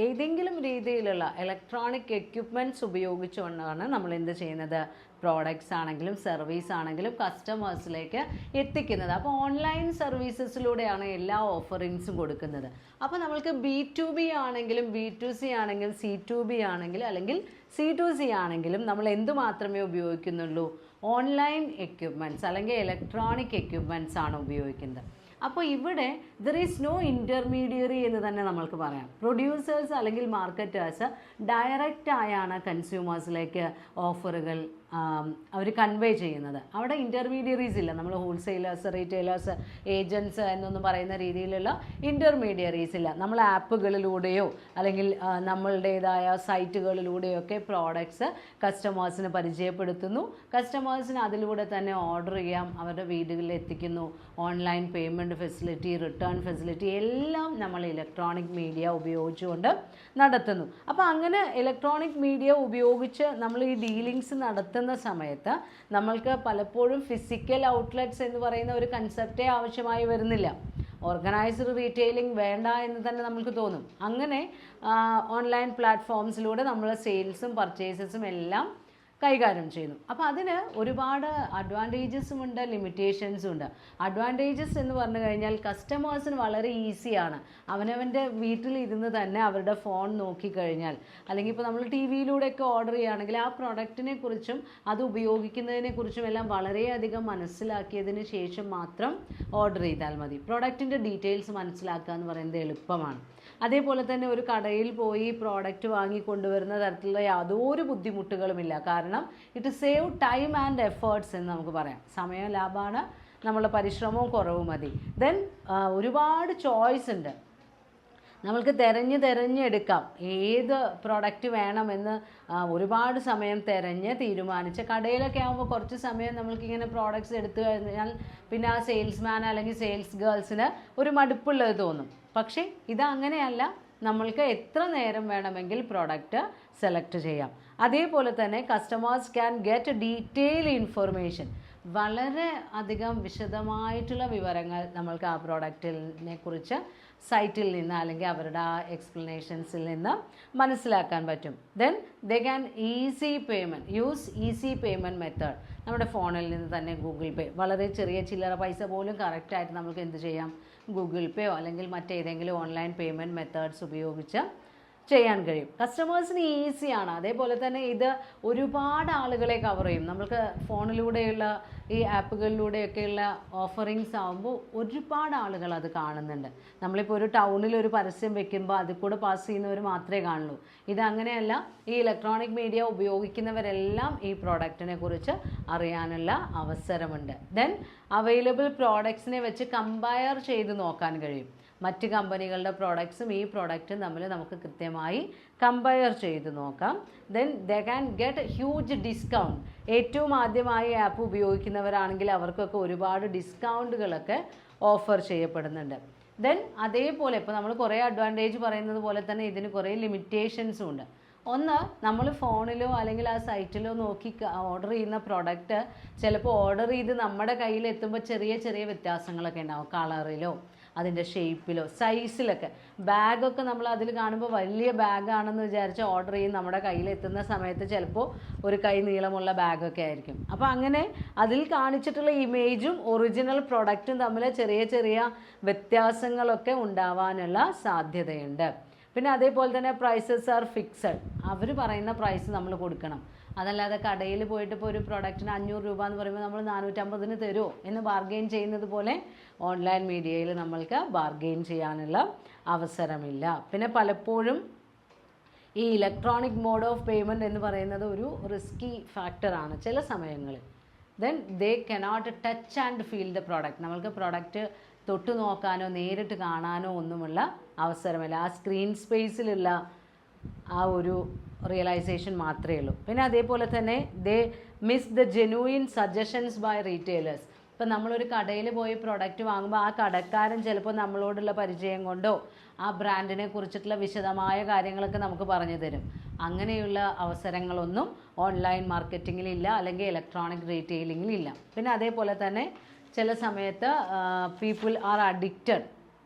ഏതെങ്കിലും രീതിയിലുള്ള ഇലക്ട്രോണിക് എക്യുപ്മെൻറ്റ്സ് ഉപയോഗിച്ചുകൊണ്ടാണ് നമ്മൾ എന്ത് ചെയ്യുന്നത്? പ്രോഡക്റ്റ്സ് ആണെങ്കിലും സർവീസ് ആണെങ്കിലും കസ്റ്റമേഴ്സിലേക്ക് എത്തിക്കുന്നത്. അപ്പോൾ ഓൺലൈൻ സർവീസസിലൂടെയാണ് എല്ലാ ഓഫറിങ്സും കൊടുക്കുന്നത്. അപ്പോൾ നമ്മൾക്ക് B2B ആണെങ്കിലും B2C ആണെങ്കിലും C2B ആണെങ്കിലും അല്ലെങ്കിൽ C2C ആണെങ്കിലും നമ്മൾ എന്ത് മാത്രമേ ഉപയോഗിക്കുന്നുള്ളൂ? ഓൺലൈൻ എക്യുപ്മെൻറ്റ്സ് അല്ലെങ്കിൽ ഇലക്ട്രോണിക് എക്യുപ്മെൻറ്റ്സ് ആണ് ഉപയോഗിക്കുന്നത്. അപ്പോൾ ഇവിടെ ദർ ഈസ് നോ ഇൻ്റർമീഡിയറി എന്ന് തന്നെ നമ്മൾക്ക് പറയാം. പ്രൊഡ്യൂസേഴ്സ് അല്ലെങ്കിൽ മാർക്കറ്റേഴ്സ് ഡയറക്റ്റ് ആയാണ് കൺസ്യൂമേഴ്സിലേക്ക് ഓഫറുകൾ അവർ കൺവേ ചെയ്യുന്നത്. അവിടെ ഇൻ്റർമീഡിയറീസ് ഇല്ല. നമ്മൾ ഹോൾസെയിലേഴ്സ്, റീറ്റെയിലേഴ്സ്, ഏജൻറ്റ്സ് എന്നൊന്നും പറയുന്ന രീതിയിലുള്ള ഇൻ്റർമീഡിയറീസ് ഇല്ല. നമ്മൾ ആപ്പുകളിലൂടെയോ അല്ലെങ്കിൽ നമ്മളുടേതായ സൈറ്റുകളിലൂടെയോ ഒക്കെ പ്രോഡക്ട്സ് കസ്റ്റമേഴ്സിന് പരിചയപ്പെടുത്തുന്നു. കസ്റ്റമേഴ്സിന് അതിലൂടെ തന്നെ ഓർഡർ ചെയ്യാം, അവരുടെ വീടുകളിൽ എത്തിക്കുന്നു. Online payment facility, return facility എല്ലാം നമ്മൾ ഇലക്ട്രോണിക് മീഡിയ ഉപയോഗിച്ചുകൊണ്ട് നടത്തുന്നു. അപ്പോൾ അങ്ങനെ ഇലക്ട്രോണിക് മീഡിയ ഉപയോഗിച്ച് നമ്മൾ ഈ ഡീലിങ്സ് നടത്തുന്ന സമയത്ത് നമ്മൾക്ക് പലപ്പോഴും ഫിസിക്കൽ ഔട്ട്ലെറ്റ്സ് എന്ന് പറയുന്ന ഒരു കൺസെപ്റ്റേ ആവശ്യമായി വരുന്നില്ല. ഓർഗനൈസ്ഡ് റീറ്റെയിലിംഗ് വേണ്ട എന്ന് തന്നെ നമുക്ക് തോന്നും. അങ്ങനെ ഓൺലൈൻ പ്ലാറ്റ്ഫോംസിലൂടെ നമ്മൾ സെയിൽസും പർച്ചേസസും എല്ലാം കൈകാര്യം ചെയ്യുന്നു. അപ്പോൾ അതിന് ഒരുപാട് അഡ്വാൻറ്റേജസും ഉണ്ട്, ലിമിറ്റേഷൻസും ഉണ്ട്. അഡ്വാൻറ്റേജസ് എന്ന് പറഞ്ഞു കഴിഞ്ഞാൽ കസ്റ്റമേഴ്സിന് വളരെ ഈസിയാണ്. അവനവൻ്റെ വീട്ടിലിരുന്ന് തന്നെ അവരുടെ ഫോൺ നോക്കിക്കഴിഞ്ഞാൽ, അല്ലെങ്കിൽ ഇപ്പോൾ നമ്മൾ ടി വിയിലൂടെയൊക്കെ ഓർഡർ ചെയ്യുകയാണെങ്കിൽ ആ പ്രൊഡക്റ്റിനെ കുറിച്ചും അത് ഉപയോഗിക്കുന്നതിനെ കുറിച്ചും എല്ലാം വളരെയധികം മനസ്സിലാക്കിയതിന് ശേഷം മാത്രം ഓർഡർ ചെയ്താൽ മതി. പ്രൊഡക്റ്റിൻ്റെ ഡീറ്റെയിൽസ് മനസ്സിലാക്കുക എന്ന് പറയുന്നത് എളുപ്പമാണ്. അതേപോലെ തന്നെ ഒരു കടയിൽ പോയി പ്രോഡക്റ്റ് വാങ്ങി കൊണ്ടുവരുന്ന തരത്തിലുള്ള യാതൊരു ബുദ്ധിമുട്ടുകളുമില്ല. കാരണം it save time and efforts എന്ന് നമുക്ക് പറയാം. സമയം ലാഭമാണ്, നമ്മളുടെ പരിശ്രമവും കുറവ് മതി. ദെൻ ഒരുപാട് ചോയ്സ് ഉണ്ട്. നമ്മൾക്ക് തിരഞ്ഞെടുക്കാം ഏത് പ്രോഡക്റ്റ് വേണമെന്ന്. ഒരുപാട് സമയം തീരുമാനിച്ച് കടയിലൊക്കെ ആകുമ്പോൾ കുറച്ച് സമയം നമ്മൾക്കിങ്ങനെ പ്രോഡക്റ്റ്സ് എടുത്തു കഴിഞ്ഞാൽ പിന്നെ ആ സെയിൽസ്മാൻ അല്ലെങ്കിൽ സെയിൽസ് ഗേൾസിന് ഒരു മടുപ്പുള്ളത് തോന്നും. പക്ഷേ ഇതങ്ങനെയല്ല. നമ്മൾക്ക് എത്ര നേരം വേണമെങ്കിൽ പ്രോഡക്റ്റ് സെലക്ട് ചെയ്യാം. അതേപോലെ തന്നെ customers can get detail information. വളരെ അധികം വിശദമായിട്ടുള്ള വിവരങ്ങൾ നമ്മൾക്ക് ആ പ്രോഡക്റ്റിനെ കുറിച്ച് സൈറ്റിൽ നിന്ന് അല്ലെങ്കിൽ അവരുടെ ആ എക്സ്പ്ലനേഷൻസിൽ നിന്ന് മനസ്സിലാക്കാൻ പറ്റും. Then they can use easy payment method. നമ്മുടെ ഫോണിൽ നിന്ന് തന്നെ ഗൂഗിൾ പേ, വളരെ ചെറിയ ചില്ലറ പൈസ പോലും കറക്റ്റായിട്ട് നമുക്ക് എന്ത് ചെയ്യാം, ഗൂഗിൾ പേയോ അല്ലെങ്കിൽ മറ്റേതെങ്കിലും ഓൺലൈൻ പേയ്മെൻറ്റ് മെത്തേഡ്സ് ഉപയോഗിച്ച് ചെയ്യാൻ കഴിയും. കസ്റ്റമേഴ്സിന് ഈസിയാണ്. അതേപോലെ തന്നെ ഇത് ഒരുപാട് ആളുകളെ കവർ ചെയ്യും. നമുക്ക് ഫോണിലൂടെയുള്ള ഈ ആപ്പുകളിലൂടെയൊക്കെയുള്ള ഓഫറിങ്സ് ആകുമ്പോൾ ഒരുപാട് ആളുകൾ അത് കാണുന്നുണ്ട്. നമ്മളിപ്പോൾ ഒരു ടൗണിൽ ഒരു പരസ്യം വെക്കുമ്പോൾ അതിൽ കൂടെ പാസ് ചെയ്യുന്നവർ മാത്രമേ കാണുള്ളൂ. ഇതങ്ങനെയല്ല. ഈ ഇലക്ട്രോണിക് മീഡിയ ഉപയോഗിക്കുന്നവരെല്ലാം ഈ പ്രോഡക്റ്റിനെ കുറിച്ച് അറിയാനുള്ള അവസരമുണ്ട്. ദെൻ അവൈലബിൾ പ്രോഡക്ട്സിനെ വെച്ച് കമ്പയർ ചെയ്ത് നോക്കാൻ കഴിയും. മറ്റ് കമ്പനികളുടെ പ്രോഡക്ട്സും ഈ പ്രോഡക്റ്റും തമ്മിൽ നമുക്ക് കൃത്യമായി കമ്പയർ ചെയ്ത് നോക്കാം. Then they can get huge discount. ഏറ്റവും ആദ്യമായി ആപ്പ് ഉപയോഗിക്കുന്നവരാണെങ്കിൽ അവർക്കൊക്കെ ഒരുപാട് ഡിസ്കൗണ്ടുകളൊക്കെ ഓഫർ ചെയ്യപ്പെടുന്നുണ്ട്. ദെൻ അതേപോലെ ഇപ്പോൾ നമ്മൾ കുറേ അഡ്വാൻറ്റേജ് പറയുന്നത് പോലെ തന്നെ ഇതിന് കുറേ ലിമിറ്റേഷൻസും ഉണ്ട്. ഒന്ന്, നമ്മൾ ഫോണിലോ അല്ലെങ്കിൽ ആ സൈറ്റിലോ നോക്കി ഓർഡർ ചെയ്യുന്ന പ്രോഡക്റ്റ് ചിലപ്പോൾ ഓർഡർ ചെയ്ത് നമ്മുടെ കയ്യിലെത്തുമ്പോൾ ചെറിയ ചെറിയ വ്യത്യാസങ്ങളൊക്കെ ഉണ്ടാവും. കളറിലോ അതിൻ്റെ ഷേപ്പിലോ സൈസിലൊക്കെ. ബാഗൊക്കെ നമ്മൾ അതിൽ കാണുമ്പോൾ വലിയ ബാഗാണെന്ന് വിചാരിച്ച് ഓർഡർ ചെയ്യും. നമ്മുടെ കയ്യിലെത്തുന്ന സമയത്ത് ചിലപ്പോൾ ഒരു കൈ നീളമുള്ള ബാഗൊക്കെ ആയിരിക്കും. അപ്പോൾ അങ്ങനെ അതിൽ കാണിച്ചിട്ടുള്ള ഇമേജും ഒറിജിനൽ പ്രൊഡക്റ്റും തമ്മിൽ ചെറിയ ചെറിയ വ്യത്യാസങ്ങളൊക്കെ ഉണ്ടാവാനുള്ള സാധ്യതയുണ്ട്. പിന്നെ അതേപോലെ തന്നെ പ്രൈസസ് ആർ ഫിക്സഡ്. അവർ പറയുന്ന പ്രൈസ് നമ്മൾ കൊടുക്കണം. അതല്ലാതെ കടയിൽ പോയിട്ട് ഇപ്പോൾ ഒരു പ്രോഡക്റ്റിന് 500 രൂപ എന്ന് പറയുമ്പോൾ നമ്മൾ 450 തരുമോ എന്ന് ബാർഗെയിൻ ചെയ്യുന്നത് പോലെ ഓൺലൈൻ മീഡിയയിൽ നമ്മൾക്ക് ബാർഗെയിൻ ചെയ്യാനുള്ള അവസരമില്ല. പിന്നെ പലപ്പോഴും ഈ ഇലക്ട്രോണിക് മോഡ് ഓഫ് പേയ്മെൻറ്റ് എന്ന് പറയുന്നത് ഒരു റിസ്കി ഫാക്ടറാണ് ചില സമയങ്ങളിൽ. Then they cannot touch and feel the product. നമ്മൾക്ക് പ്രോഡക്റ്റ് തൊട്ട് നോക്കാനോ നേരിട്ട് കാണാനോ ഒന്നുമുള്ള അവസരമില്ല. ആ സ്ക്രീൻ സ്പേസിലുള്ള ആ ഒരു റിയലൈസേഷൻ മാത്രമേ ഉള്ളൂ. പിന്നെ അതേപോലെ തന്നെ they miss the genuine suggestions by retailers. ഇപ്പം നമ്മളൊരു കടയിൽ പോയി പ്രോഡക്റ്റ് വാങ്ങുമ്പോൾ ആ കടക്കാരൻ ചിലപ്പോൾ നമ്മളോടുള്ള പരിചയം കൊണ്ടോ ആ ബ്രാൻഡിനെ കുറിച്ചിട്ടുള്ള വിശദമായ കാര്യങ്ങളൊക്കെ നമുക്ക് പറഞ്ഞു തരും. അങ്ങനെയുള്ള അവസരങ്ങളൊന്നും ഓൺലൈൻ മാർക്കറ്റിങ്ങിലില്ല, അല്ലെങ്കിൽ ഇലക്ട്രോണിക് റീറ്റെയിലിങ്ങിലില്ല. പിന്നെ അതേപോലെ തന്നെ ചില സമയത്ത് പീപ്പിൾ ആർ അഡിക്റ്റഡ്.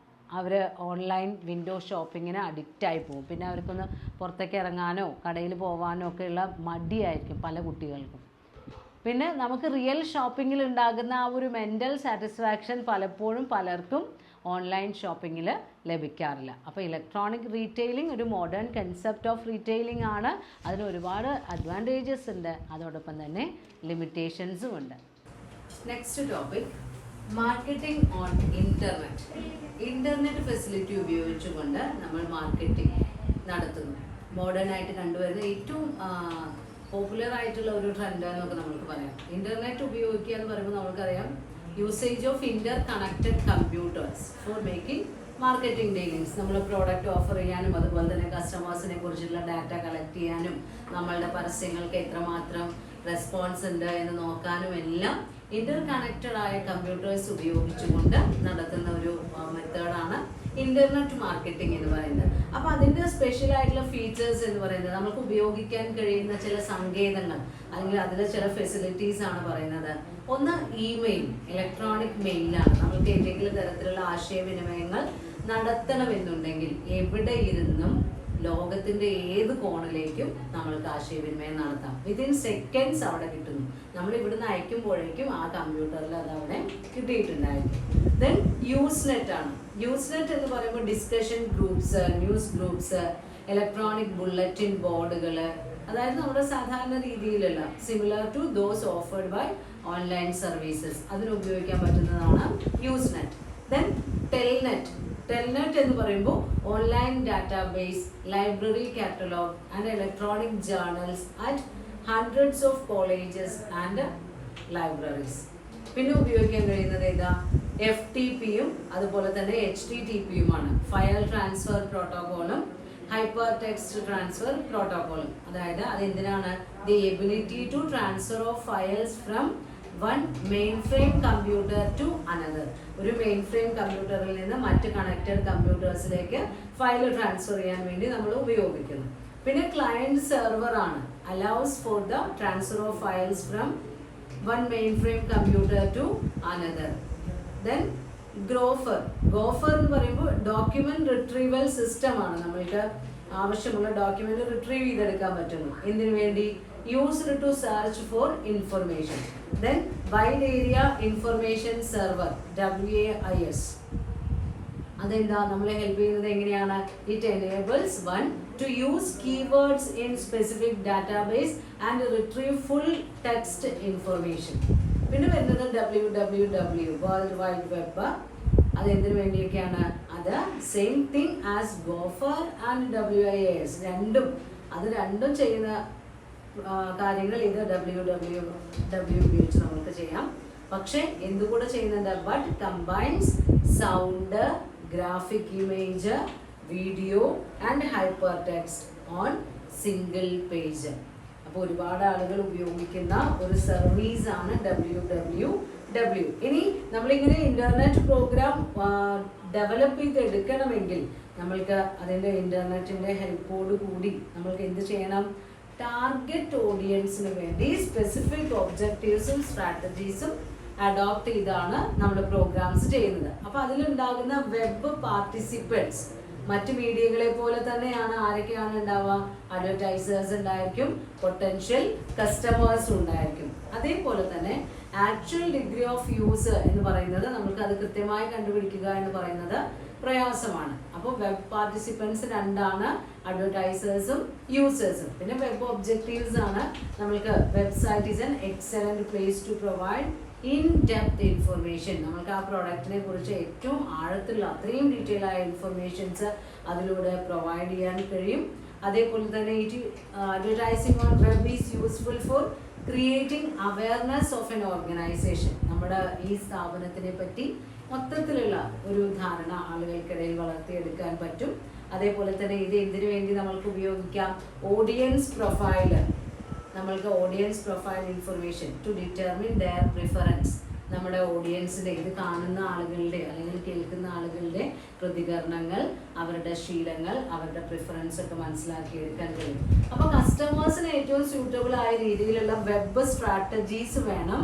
അവർ ഓൺലൈൻ വിൻഡോ ഷോപ്പിങ്ങിന് അഡിക്റ്റായി പോകും. പിന്നെ അവർക്കൊന്ന് പുറത്തേക്ക് ഇറങ്ങാനോ കടയിൽ പോകാനോ ഒക്കെയുള്ള മടിയായിരിക്കും പല കുട്ടികൾക്കും. പിന്നെ നമുക്ക് റിയൽ ഷോപ്പിങ്ങിൽ ഉണ്ടാകുന്ന ആ ഒരു മെൻ്റൽ സാറ്റിസ്ഫാക്ഷൻ പലപ്പോഴും പലർക്കും ഓൺലൈൻ ഷോപ്പിങ്ങിൽ ലഭിക്കാറില്ല. അപ്പോൾ ഇലക്ട്രോണിക് റീറ്റെയിലിംഗ് ഒരു മോഡേൺ കൺസെപ്റ്റ് ഓഫ് റീറ്റെയിലിംഗ് ആണ്. അതിന് ഒരുപാട് അഡ്വാൻറ്റേജസ് ഉണ്ട്, അതോടൊപ്പം തന്നെ ലിമിറ്റേഷൻസും ഉണ്ട്. Next topic, marketing on internet. Internet facility ഉപയോഗിച്ചുകൊണ്ട് നമ്മൾ മാർക്കറ്റിംഗ് നടത്തുന്നു. മോഡേൺ ആയിട്ട് കണ്ടുവരുന്ന ഏറ്റവും പോപ്പുലർ ആയിട്ടുള്ള ഒരു ട്രെൻഡ് എന്നൊക്കെ നമുക്ക് പറയാം. ഇന്റർനെറ്റ് ഉപയോഗിക്കുക എന്ന് പറയുമ്പോൾ നമുക്കറിയാം usage of Inter connected computers for making marketing dealings. നമ്മൾ പ്രോഡക്റ്റ് ഓഫർ ചെയ്യാനും അതുപോലെ തന്നെ കസ്റ്റമേഴ്സിനെ കുറിച്ചുള്ള ഡാറ്റ കളക്ട് ചെയ്യാനും നമ്മളുടെ പരസ്യങ്ങൾക്ക് എത്രമാത്രം റെസ്പോൺസ് ഉണ്ട് എന്ന് നോക്കാനും എല്ലാം ഇന്റർ കണക്റ്റഡ് ആയ കമ്പ്യൂട്ടേഴ്സ് ഉപയോഗിച്ചുകൊണ്ട് നടത്തുന്ന ഒരു മെത്തേഡാണ് ഇന്റർനെറ്റ് മാർക്കറ്റിംഗ് എന്ന് പറയുന്നത്. അപ്പോൾ അതിൻ്റെ സ്പെഷ്യൽ ആയിട്ടുള്ള ഫീച്ചേഴ്സ് എന്ന് പറയുന്നത് നമുക്ക് ഉപയോഗിക്കാൻ കഴിയുന്ന ചില സങ്കേതങ്ങൾ അല്ലെങ്കിൽ അതിലെ ചില ഫെസിലിറ്റീസ് ആണ് പറയുന്നത്. ഒന്ന് ഇമെയിൽ, ഇലക്ട്രോണിക് മെയിലാണ്. നമുക്ക് എന്തെങ്കിലും തരത്തിലുള്ള ആശയവിനിമയങ്ങൾ നടത്തണമെന്നുണ്ടെങ്കിൽ എവിടെ ഇരുന്നും ലോകത്തിന്റെ ഏത് കോണിലേക്കും നമ്മൾക്ക് ആശയവിനിമയം നടത്താം. വിത്തിൻ സെക്കൻഡ്സ് അവിടെ കിട്ടുന്നു. നമ്മൾ ഇവിടുന്ന് അയക്കുമ്പോഴേക്കും ആ കമ്പ്യൂട്ടറിൽ അത് അവിടെ കിട്ടിയിട്ടുണ്ടായിരിക്കും. ദെൻ യൂസ്നെറ്റ് ആണ്. യൂസ്നെറ്റ് എന്ന് പറയുമ്പോൾ discussion groups, news groups, electronic bulletin ബോർഡുകൾ, അതായത് നമ്മുടെ സാധാരണ രീതിയിലുള്ള similar to those offered by online services, അതിന് ഉപയോഗിക്കാൻ പറ്റുന്നതാണ് യൂസ്നെറ്റ്. Then telnet. ടെൽനെറ്റ് എന്ന് പറയുമ്പോൾ online database, library catalogue and electronic journals at hundreds of colleges and libraries. പിന്നെ ഉപയോഗിക്കാൻ കഴിയുന്നത് ഏതാ? FTPയും അതുപോലെ തന്നെ HTTPയുമാണ്. ഫയൽ ട്രാൻസ്ഫർ പ്രോട്ടോകോളും ഹൈപ്പർ ടെക്സ്റ്റ് ട്രാൻസ്ഫർ പ്രോട്ടോകോളും. അതായത് അതെന്തിനാണ്? The ability to transfer of files from one main frame computer to another. ഒരു മെയിൻ ഫ്രെയിം കമ്പ്യൂട്ടറിൽ നിന്ന് മറ്റ് കണക്റ്റഡ് കമ്പ്യൂട്ടേഴ്സിലേക്ക് ഫയൽ ട്രാൻസ്ഫർ ചെയ്യാൻ വേണ്ടി നമ്മൾ ഉപയോഗിക്കുന്നു. പിന്നെ ക്ലയന്റ് സെർവർ ആണ്. Allows for the transfer of files from one main frame computer to another. Then gopher. Gopher എന്ന് പറയുമ്പോൾ ഡോക്യുമെന്റ് റിട്രീവൽ സിസ്റ്റം ആണ്. നമ്മൾക്ക് ആവശ്യമുള്ള ഡോക്യുമെന്റ് റിട്രീവ് ചെയ്തെടുക്കാൻ പറ്റുന്നു. എന്തിനു വേണ്ടി? Used to search for information. Then wide area information server, WAIS. അതെന്താ നമ്മളെ ഹെൽപ്പ് ചെയ്യുന്നത്? എങ്ങനെയാണ്? It enables one to use keywords in specific database and retrieve full text information. പിന്നെ വരുന്നത് WWW, വേൾഡ് വൈഡ് വെബ്. അതെന്തിനു വേണ്ടിയൊക്കെയാണ്? അത് same thing as gopher and WAIS. അത് രണ്ടും ചെയ്യുന്ന കാര്യങ്ങൾ ഇത് WWW ഉപയോഗിച്ച് നമുക്ക് ചെയ്യാം. പക്ഷെ എന്തുകൂടെ ചെയ്യുന്നുണ്ട്? But combines sound, graphic image, video and hyper text on single page. അപ്പോൾ ഒരുപാട് ആളുകൾ ഉപയോഗിക്കുന്ന ഒരു സർവീസ് ആണ് WWW. ഇനി നമ്മളിങ്ങനെ ഇന്റർനെറ്റ് പ്രോഗ്രാം ഡെവലപ്പ് ചെയ്തെടുക്കണമെങ്കിൽ നമ്മൾക്ക് അതിൻ്റെ ഇന്റർനെറ്റിൻ്റെ ഹെൽപ്പോട് കൂടി നമ്മൾക്ക് എന്ത് ചെയ്യണം? ടാർഗറ്റ് ഓഡിയൻസിന് വേണ്ടി സ്പെസിഫിക് ഒബ്ജക്റ്റീവ്സും സ്ട്രാറ്റജീസും അഡോപ്റ്റ് ചെയ്താണ് നമ്മൾ പ്രോഗ്രാംസ് ചെയ്യുന്നത്. അപ്പോൾ അതിലുണ്ടാകുന്ന വെബ് പാർട്ടിസിപ്പൻസ് മറ്റ് മീഡിയകളെ പോലെ തന്നെയാണ്. ആരൊക്കെയാണ് ഉണ്ടാവുക? അഡ്വർടൈസേഴ്സ് ഉണ്ടായിരിക്കും, പൊട്ടൻഷ്യൽ കസ്റ്റമേഴ്സ് ഉണ്ടായിരിക്കും. അതേപോലെ തന്നെ ആക്ച്വൽ ഡിഗ്രി ഓഫ് യൂസ് എന്ന് പറയുന്നത് നമുക്ക് അത് കൃത്യമായി കണ്ടുപിടിക്കുക എന്ന് പറയുന്നത് പ്രയാസമാണ്. അപ്പോൾ വെബ് പാർട്ടിസിപ്പൻസ് രണ്ടാണ്, അഡ്വർടൈസേഴ്സും യൂസേഴ്സും. പിന്നെ വെബ് ഒബ്ജക്റ്റീവ്സ് ആണ്. നമ്മൾക്ക് website is an excellent place to provide in depth information. നമുക്ക് ആ പ്രോഡക്റ്റിനെ കുറിച്ച് ഏറ്റവും ആഴത്തിലുള്ള അത്രയും ഡീറ്റെയിൽ ആയ ഇൻഫർമേഷൻസ് അതിലൂടെ പ്രൊവൈഡ് ചെയ്യാൻ കഴിയും. അതേപോലെ തന്നെ advertising on web is useful for creating awareness of N organisation. നമ്മുടെ ഈ സ്ഥാപനത്തിനെ പറ്റി മൊത്തത്തിലുള്ള ഒരു ധാരണ ആളുകൾക്കിടയിൽ വളർത്തിയെടുക്കാൻ പറ്റും. അതേപോലെ തന്നെ ഇത് എന്തിനു വേണ്ടി നമ്മൾക്ക് ഉപയോഗിക്കാം? Audience profile. നമ്മൾക്ക് audience profile information to determine their preference. നമ്മുടെ ഓഡിയൻസിൻ്റെ, ഇത് കാണുന്ന ആളുകളുടെ അല്ലെങ്കിൽ കേൾക്കുന്ന ആളുകളുടെ പ്രതികരണങ്ങൾ, അവരുടെ ശീലങ്ങൾ, അവരുടെ പ്രിഫറൻസ് ഒക്കെ മനസ്സിലാക്കിയെടുക്കാൻ കഴിയും. അപ്പോൾ കസ്റ്റമേഴ്സിന് ഏറ്റവും സ്യൂട്ടബിൾ ആയ രീതിയിലുള്ള വെബ് സ്ട്രാറ്റജീസ് വേണം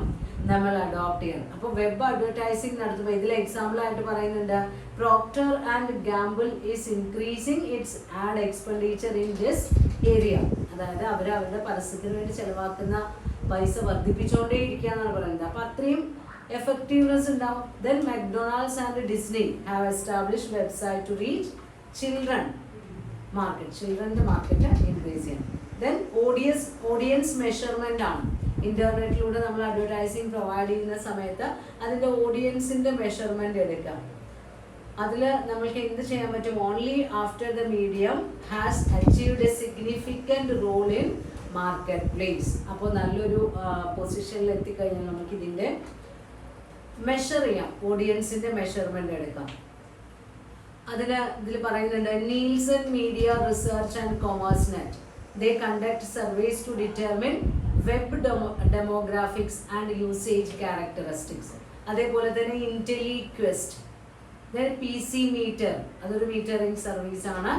നമ്മൾ അഡോപ്റ്റ് ചെയ്യണം. അപ്പോൾ വെബ് അഡ്വർടൈസിംഗ് നടത്തുമ്പോൾ ഇതിൽ എക്സാമ്പിൾ ആയിട്ട് പറയുന്നുണ്ട്, Procter and Gamble is increasing its ad expenditure in this area. അതായത് അവരുടെ പരസ്യത്തിന് വേണ്ടി ചെലവാക്കുന്ന പൈസ വർദ്ധിപ്പിച്ചുകൊണ്ടേ ഇരിക്കുക എന്നാണ് പറയുന്നത്. അപ്പോൾ അത്രയും എഫക്റ്റീവ്നെസ് ഉണ്ടാവും. Then McDonald's and Disney have established website to reach children market. ചിൽഡ്രൻ്റെ മാർക്കറ്റ് ഇൻക്രീസ് ചെയ്യാം. ദെൻ ഓഡിയൻസ് മെഷർമെൻ്റ് ആണ്. ഇന്റർനെറ്റിലൂടെ നമ്മൾ അഡ്വർടൈസിങ് പ്രൊവൈഡ് ചെയ്യുന്ന സമയത്ത് അതിൻ്റെ ഓഡിയൻസിൻ്റെ മെഷർമെൻ്റ് എടുക്കാം. അതിൽ നമ്മൾക്ക് എന്ത് ചെയ്യാൻ പറ്റും? Only after the medium has achieved a significant role in market place. അപ്പോൾ നല്ലൊരു പൊസിഷനിൽ എത്തിക്കഴിഞ്ഞാൽ നമുക്ക് ഇതിൻ്റെ മെഷർ ചെയ്യാം, ഓഡിയൻസിൻ്റെ മെഷർമെൻ്റ് എടുക്കാം. ഇതിൽ പറയുന്നുണ്ട് Nielsen media research and commerce net they conduct surveys to determine web demographics and usage characteristics. അതേപോലെ തന്നെ IntelliQuest, then PC Meter, അതൊരു മീറ്ററിംഗ് സർവീസ് ആണ്.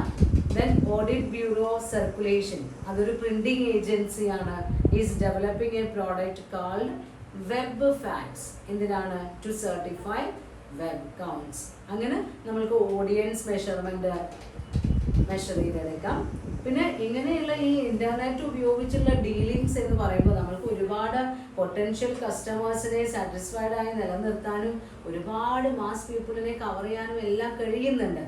then Audit Bureau Circulation, അതൊരു പ്രിന്റിംഗ് ഏജൻസി ആണ്. Is developing a product called web facts. എന്തിനാണ്? To certify web counts. അങ്ങനെ നമ്മൾക്ക് audience measurement measure ചെയ്തെടുക്കാം. പിന്നെ ഇങ്ങനെയുള്ള ഈ ഇന്റർനെറ്റ് ഉപയോഗിച്ചുള്ള ഡീലിങ്സ് എന്ന് പറയുമ്പോൾ നമ്മൾക്ക് ഒരുപാട് പൊട്ടൻഷ്യൽ കസ്റ്റമേഴ്സിനെ സാറ്റിസ്ഫൈഡ് ആയി നിലനിർത്താനും ഒരുപാട് മാസ് പീപ്പിളിനെ കവർ ചെയ്യാനും എല്ലാം കഴിയുന്നുണ്ട്.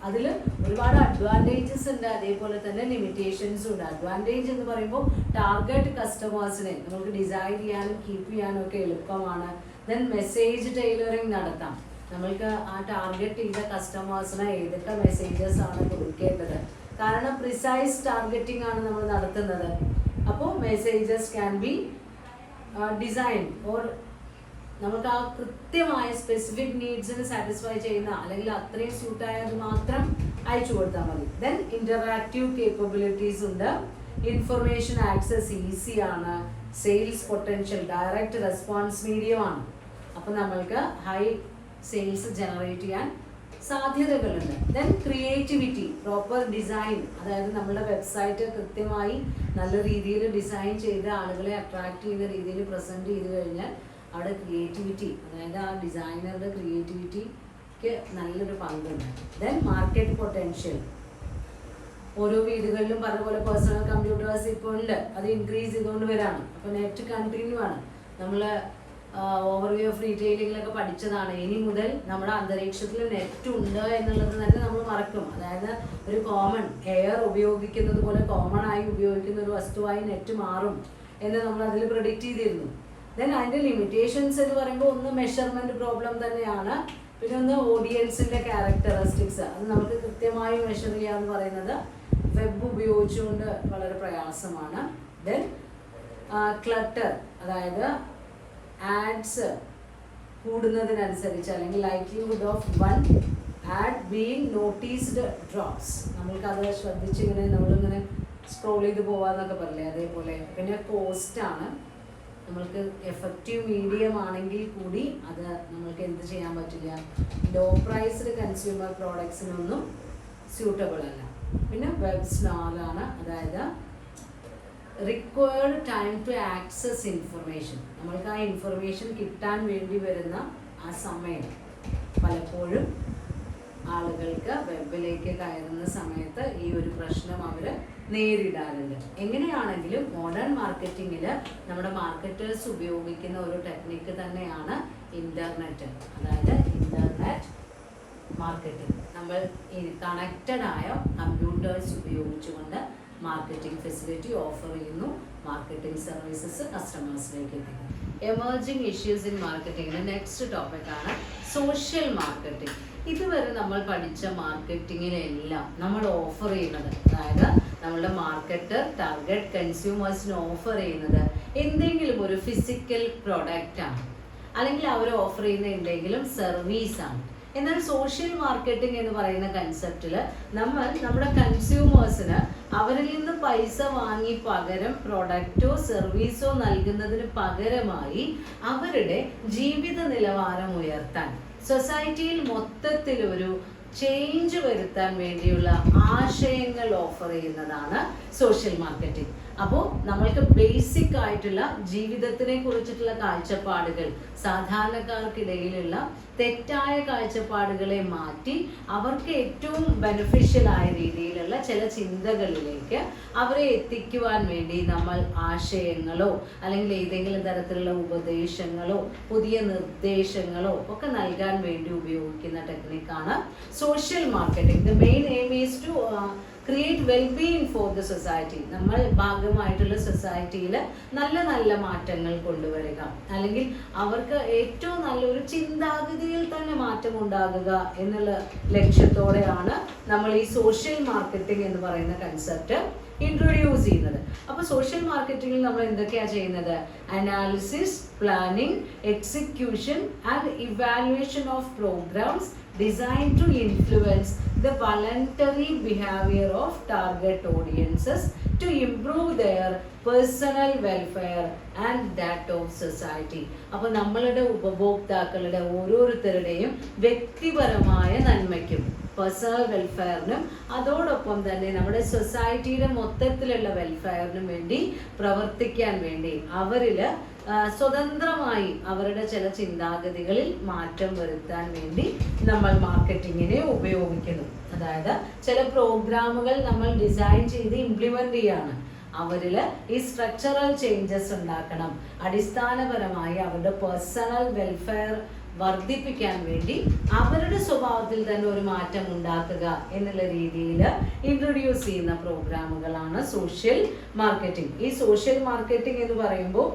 അതിൽ ഒരുപാട് അഡ്വാൻറ്റേജസ് ഉണ്ട്, അതേപോലെ തന്നെ ലിമിറ്റേഷൻസും ഉണ്ട്. അഡ്വാൻറ്റേജ് എന്ന് പറയുമ്പോൾ ടാർഗറ്റ് കസ്റ്റമേഴ്സിനെ നമുക്ക് ഡിസൈൻ ചെയ്യാനും കീപ്പ് ചെയ്യാനും ഒക്കെ എളുപ്പമാണ്. ദെൻ മെസ്സേജ് ടൈലറിങ് നടത്താം. നമ്മൾക്ക് ആ ടാർഗറ്റ് ചെയ്ത കസ്റ്റമേഴ്സിന് ഏതൊക്കെ മെസ്സേജസ് ആണ് കൊടുക്കേണ്ടത്, കാരണം പ്രിസൈസ് ടാർഗറ്റിംഗ് ആണ് നമ്മൾ നടത്തുന്നത്. അപ്പോൾ messages can be design or നമുക്ക് ആ കൃത്യമായ സ്പെസിഫിക് നീഡ്സിന് സാറ്റിസ്ഫൈ ചെയ്യുന്ന അല്ലെങ്കിൽ അത്രയും സ്യൂട്ടായത് മാത്രം അയച്ചു കൊടുത്താൽ മതി. ദെൻ ഇൻ്ററാക്റ്റീവ് കേപ്പബിലിറ്റീസ് ഉണ്ട്. ഇൻഫർമേഷൻ ആക്സസ് ഈസി ആണ്. സെയിൽസ് പൊട്ടൻഷ്യൽ ഡയറക്റ്റ് റെസ്പോൺസ് മീഡിയമാണ്. അപ്പോൾ നമ്മൾക്ക് ഹൈ സെയിൽസ് ജനറേറ്റ് ചെയ്യാൻ സാധ്യതകളുണ്ട്. ദെൻ ക്രിയേറ്റിവിറ്റി, പ്രോപ്പർ ഡിസൈൻ, അതായത് നമ്മുടെ വെബ്സൈറ്റ് കൃത്യമായി നല്ല രീതിയിൽ ഡിസൈൻ ചെയ്ത് ആളുകളെ അട്രാക്ട് ചെയ്യുന്ന രീതിയിൽ പ്രസൻറ്റ് ചെയ്ത് കഴിഞ്ഞാൽ അവിടെ ക്രിയേറ്റിവിറ്റി, അതായത് ആ ഡിസൈനറുടെ ക്രിയേറ്റിവിറ്റിക്ക് നല്ലൊരു പങ്കുണ്ട്. ദെൻ മാർക്കറ്റ് പൊട്ടൻഷ്യൽ, ഓരോ വീടുകളിലും പറഞ്ഞ പോലെ പേഴ്സണൽ കമ്പ്യൂട്ടേഴ്സ് ഇപ്പോൾ ഉണ്ട്, അത് ഇൻക്രീസ് ചെയ്തുകൊണ്ട് വരാണ്. അപ്പോൾ നെറ്റ് കണ്ടിന്യൂ ആണ്. നമ്മൾ ഓവർവ്യൂ ഓഫ് റീറ്റെയിലിങ്ങിലൊക്കെ പഠിച്ചതാണ്. ഇനി മുതൽ നമ്മുടെ അന്തരീക്ഷത്തിൽ നെറ്റ് ഉണ്ട് എന്നുള്ളത് തന്നെ നമ്മൾ മറക്കും. അതായത് ഒരു കോമൺ എയർ ഉപയോഗിക്കുന്നത് പോലെ കോമൺ ആയി ഉപയോഗിക്കുന്ന ഒരു വസ്തുവായി നെറ്റ് മാറും എന്ന് നമ്മൾ അതിൽ പ്രെഡിക്റ്റ് ചെയ്തിരുന്നു. ദെൻ അതിൻ്റെ ലിമിറ്റേഷൻസ് എന്ന് പറയുമ്പോൾ ഒന്ന് മെഷർമെൻറ്റ് പ്രോബ്ലം തന്നെയാണ്. പിന്നെ ഒന്ന് ഓഡിയൻസിൻ്റെ ക്യാരക്ടറിസ്റ്റിക്സ്, അത് നമുക്ക് കൃത്യമായി മെഷർ ചെയ്യാന്ന് പറയുന്നത് വെബ് ഉപയോഗിച്ചുകൊണ്ട് വളരെ പ്രയാസമാണ്. ദെൻ ക്ലട്ടർ, അതായത് ആഡ്സ് കൂടുന്നതിനനുസരിച്ച് അല്ലെങ്കിൽ likelihood of one add being noticed drops, നമ്മൾക്കത് ശ്രദ്ധിച്ചിങ്ങനെ നമ്മളിങ്ങനെ സ്ക്രോൾ ചെയ്ത് പോകാമെന്നൊക്കെ പറയില്ലേ, അതേപോലെ. പിന്നെ കോസ്റ്റാണ്, നമ്മൾക്ക് എഫക്റ്റീവ് മീഡിയം ആണെങ്കിൽ കൂടി അത് നമ്മൾക്ക് എന്ത് ചെയ്യാൻ പറ്റില്ല, ലോ പ്രൈസ്ഡ് കൺസ്യൂമർ പ്രോഡക്ട്സിനൊന്നും സ്യൂട്ടബിൾ അല്ല. പിന്നെ വെബ് സ്നാലാണ്, അതായത് required time to access information, നമ്മൾക്ക് ആ ഇൻഫർമേഷൻ കിട്ടാൻ വേണ്ടി വരുന്ന ആ സമയം പലപ്പോഴും ആളുകൾക്ക് വെബിലേക്ക് കയറുന്ന സമയത്ത് ഈ ഒരു പ്രശ്നം അവർ നേരിടാറുണ്ട്. എങ്ങനെയാണെങ്കിലും മോഡേൺ മാർക്കറ്റിങ്ങിൽ നമ്മുടെ മാർക്കറ്റേഴ്സ് ഉപയോഗിക്കുന്ന ഒരു ടെക്നിക്ക് തന്നെയാണ് ഇൻ്റർനെറ്റ്, അതായത് ഇൻ്റർനെറ്റ് മാർക്കറ്റിംഗ്. നമ്മൾ ഈ കണക്റ്റഡ് ആയ കമ്പ്യൂട്ടേഴ്സ് ഉപയോഗിച്ചുകൊണ്ട് മാർക്കറ്റിംഗ് ഫെസിലിറ്റി ഓഫർ ചെയ്യുന്നു, മാർക്കറ്റിംഗ് സർവീസസ് കസ്റ്റമേഴ്സിലേക്ക് എത്തിക്കുന്നു. എമർജിംഗ് ഇഷ്യൂസ് ഇൻ മാർക്കറ്റിംഗിൻ്റെ നെക്സ്റ്റ് ടോപ്പിക്കാണ് സോഷ്യൽ മാർക്കറ്റിംഗ്. ഇതുവരെ നമ്മൾ പഠിച്ച മാർക്കറ്റിങ്ങിലെല്ലാം നമ്മൾ ഓഫർ ചെയ്യുന്നത്, അതായത് നമ്മളുടെ മാർക്കറ്റർ ടാർഗറ്റ് കൺസ്യൂമേഴ്സിന് ഓഫർ ചെയ്യുന്നത് എന്തെങ്കിലും ഒരു ഫിസിക്കൽ പ്രോഡക്റ്റാണ്, അല്ലെങ്കിൽ അവർ ഓഫർ ചെയ്യുന്ന എന്തെങ്കിലും സർവീസാണ്. എന്നാൽ സോഷ്യൽ മാർക്കറ്റിംഗ് എന്ന് പറയുന്ന കൺസെപ്റ്റിൽ നമ്മൾ നമ്മുടെ കൺസ്യൂമേഴ്സിന് അവരിൽ നിന്ന് പൈസ വാങ്ങി പകരം പ്രൊഡക്റ്റോ സർവീസോ നൽകുന്നതിന് പകരമായി അവരുടെ ജീവിത നിലവാരം ഉയർത്താൻ, സൊസൈറ്റിയിൽ മൊത്തത്തിലൊരു ചേഞ്ച് വരുത്താൻ വേണ്ടിയുള്ള ആശയങ്ങൾ ഓഫർ ചെയ്യുന്നതാണ് സോഷ്യൽ മാർക്കറ്റിംഗ്. അപ്പോൾ നമ്മൾക്ക് ബേസിക് ആയിട്ടുള്ള ജീവിതത്തിനെ കുറിച്ചിട്ടുള്ള കാഴ്ചപ്പാടുകൾ, സാധാരണക്കാർക്കിടയിലുള്ള തെറ്റായ കാഴ്ചപ്പാടുകളെ മാറ്റി അവർക്ക് ഏറ്റവും ബെനിഫിഷ്യലായ രീതിയിലുള്ള ചില ചിന്തകളിലേക്ക് അവരെ എത്തിക്കുവാൻ വേണ്ടി നമ്മൾ ആശയങ്ങളോ അല്ലെങ്കിൽ ഏതെങ്കിലും തരത്തിലുള്ള ഉപദേശങ്ങളോ പുതിയ നിർദ്ദേശങ്ങളോ ഒക്കെ നൽകാൻ വേണ്ടി ഉപയോഗിക്കുന്ന ടെക്നിക്കാണ് social marketing. The main aim is to create wellbeing for the society. നമ്മൾ ഭാഗമായിട്ടുള്ള സൊസൈറ്റിയിൽ നല്ല നല്ല മാറ്റങ്ങൾ കൊണ്ടുവരിക, അല്ലെങ്കിൽ അവർക്ക് ഏറ്റവും നല്ലൊരു ചിന്താഗതിയിൽ തന്നെ മാറ്റം ഉണ്ടാകുക എന്നുള്ള ലക്ഷ്യത്തോടെയാണ് നമ്മൾ ഈ സോഷ്യൽ മാർക്കറ്റിംഗ് എന്ന് പറയുന്ന കൺസെപ്റ്റ് ഇൻട്രൊഡ്യൂസ് ചെയ്യുന്നത്. അപ്പോൾ സോഷ്യൽ മാർക്കറ്റിംഗിൽ നമ്മൾ എന്തൊക്കെയാണ് ചെയ്യുന്നത്? Analysis, planning, execution and evaluation of programs designed to influence the voluntary behavior of target audiences to improve their personal welfare and that of society. അപ്പോൾ നമ്മളുടെ ഉപഭോക്താക്കളുടെ ഓരോരുത്തരുടെയും വ്യക്തിപരമായ നന്മയ്ക്കും പേഴ്സണൽ വെൽഫെയറിനും അതോടൊപ്പം തന്നെ നമ്മുടെ സൊസൈറ്റിയുടെ മൊത്തത്തിലുള്ള വെൽഫെയറിനും വേണ്ടി പ്രവർത്തിക്കാൻ വേണ്ടി അവരിൽ സ്വതന്ത്രമായി അവരുടെ ചില ചിന്താഗതികളിൽ മാറ്റം വരുത്താൻ വേണ്ടി നമ്മൾ മാർക്കറ്റിങ്ങിനെ ഉപയോഗിക്കുന്നു. അതായത് ചില പ്രോഗ്രാമുകൾ നമ്മൾ ഡിസൈൻ ചെയ്ത് ഇംപ്ലിമെന്റ് ചെയ്യാണ്. അവരിൽ ഈ സ്ട്രക്ചറൽ ചേഞ്ചസ് ഉണ്ടാക്കണം, അടിസ്ഥാനപരമായി അവരുടെ പേഴ്സണൽ വെൽഫെയർ വർദ്ധിപ്പിക്കാൻ വേണ്ടി അവരുടെ സ്വഭാവത്തിൽ തന്നെ ഒരു മാറ്റം ഉണ്ടാക്കുക എന്നുള്ള രീതിയിൽ ഇൻട്രൊഡ്യൂസ് ചെയ്യുന്ന പ്രോഗ്രാമുകളാണ് സോഷ്യൽ മാർക്കറ്റിംഗ്. ഈ സോഷ്യൽ മാർക്കറ്റിംഗ് എന്ന് പറയുമ്പോൾ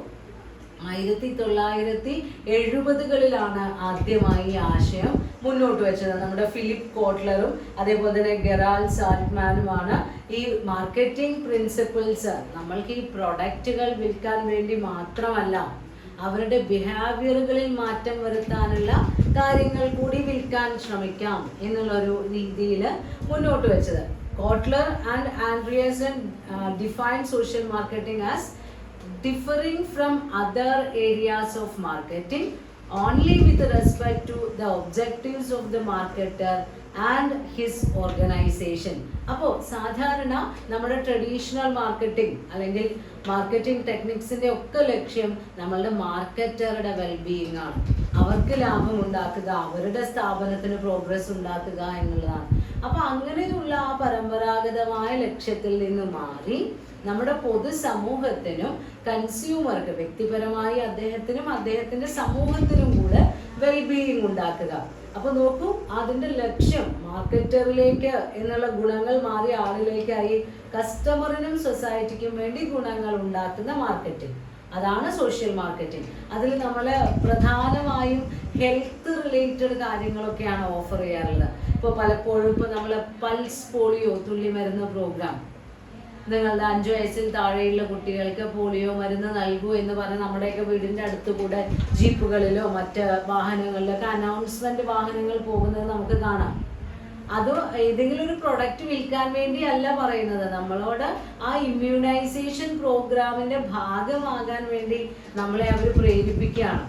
1970-കളിലാണ് ആദ്യമായി ഈ ആശയം മുന്നോട്ട് വെച്ചത്. നമ്മുടെ ഫിലിപ്പ് കോട്ട്ലറും അതേപോലെ തന്നെ ഗെറാൾഡ് സാൽട്ട്മാനുമാണ് ഈ മാർക്കറ്റിംഗ് പ്രിൻസിപ്പിൾസ് നമ്മൾക്ക് ഈ പ്രൊഡക്റ്റുകൾ വിൽക്കാൻ വേണ്ടി മാത്രമല്ല, അവരുടെ ബിഹേവിയറുകളിൽ മാറ്റം വരുത്താനുള്ള കാര്യങ്ങൾ കൂടി വിൽക്കാൻ ശ്രമിക്കാം എന്നുള്ളൊരു രീതിയിൽ മുന്നോട്ട് വെച്ചത്. Kotler and Andreasen define social marketing as differing from other areas of marketing only with respect to the objectives of the marketer and his organization. അപ്പോൾ സാധാരണ നമ്മുടെ ട്രഡീഷണൽ മാർക്കറ്റിംഗ് അല്ലെങ്കിൽ മാർക്കറ്റിംഗ് ടെക്നിക്സിൻ്റെ ഒക്കെ ലക്ഷ്യം നമ്മളുടെ മാർക്കറ്ററുടെ വെൽബീയിങ് ആണ്. അവർക്ക് ലാഭം ഉണ്ടാക്കുക, അവരുടെ സ്ഥാപനത്തിന് പ്രോഗ്രസ് ഉണ്ടാക്കുക എന്നുള്ളതാണ്. അപ്പോൾ അങ്ങനെയുള്ള ആ പരമ്പരാഗതമായ ലക്ഷ്യത്തിൽ നിന്ന് മാറി നമ്മുടെ പൊതുസമൂഹത്തിനും കൺസ്യൂമർക്ക് വ്യക്തിപരമായി അദ്ദേഹത്തിനും അദ്ദേഹത്തിൻ്റെ സമൂഹത്തിനും കൂടെ വെൽബീയിങ് ഉണ്ടാക്കുക. അപ്പോൾ നോക്കൂ, അതിൻ്റെ ലക്ഷ്യം മാർക്കറ്ററിലേക്ക് എന്നുള്ള ഗുണങ്ങൾ മാറി ആളിലേക്കായി കസ്റ്റമറിനും സൊസൈറ്റിക്കും വേണ്ടി ഗുണങ്ങൾ ഉണ്ടാക്കുന്ന മാർക്കറ്റിംഗ്. അതാണ് സോഷ്യൽ മാർക്കറ്റിംഗ്. അതിൽ നമ്മൾ പ്രധാനമായും ഹെൽത്ത് റിലേറ്റഡ് കാര്യങ്ങളൊക്കെയാണ് ഓഫർ ചെയ്യാറുള്ളത്. ഇപ്പോൾ പലപ്പോഴും ഇപ്പോൾ നമ്മൾ പൾസ് പോളിയോ തുള്ളിമരുന്ന് പ്രോഗ്രാം, നിങ്ങളുടെ 5 വയസ്സിൽ താഴെയുള്ള കുട്ടികൾക്ക് പോളിയോ മരുന്ന് നൽകൂ എന്ന് പറഞ്ഞ് നമ്മുടെയൊക്കെ വീടിൻ്റെ അടുത്തുകൂടെ ജീപ്പുകളിലോ മറ്റ് വാഹനങ്ങളിലൊക്കെ അനൗൺസ്മെന്റ് വാഹനങ്ങൾ പോകുന്നത് നമുക്ക് കാണാം. അത് ഏതെങ്കിലും ഒരു പ്രൊഡക്റ്റ് വിൽക്കാൻ വേണ്ടി അല്ല പറയുന്നത്, നമ്മളോട് ആ ഇമ്മ്യൂണൈസേഷൻ പ്രോഗ്രാമിന്റെ ഭാഗമാകാൻ വേണ്ടി നമ്മളെ അവർ പ്രേരിപ്പിക്കുകയാണ്.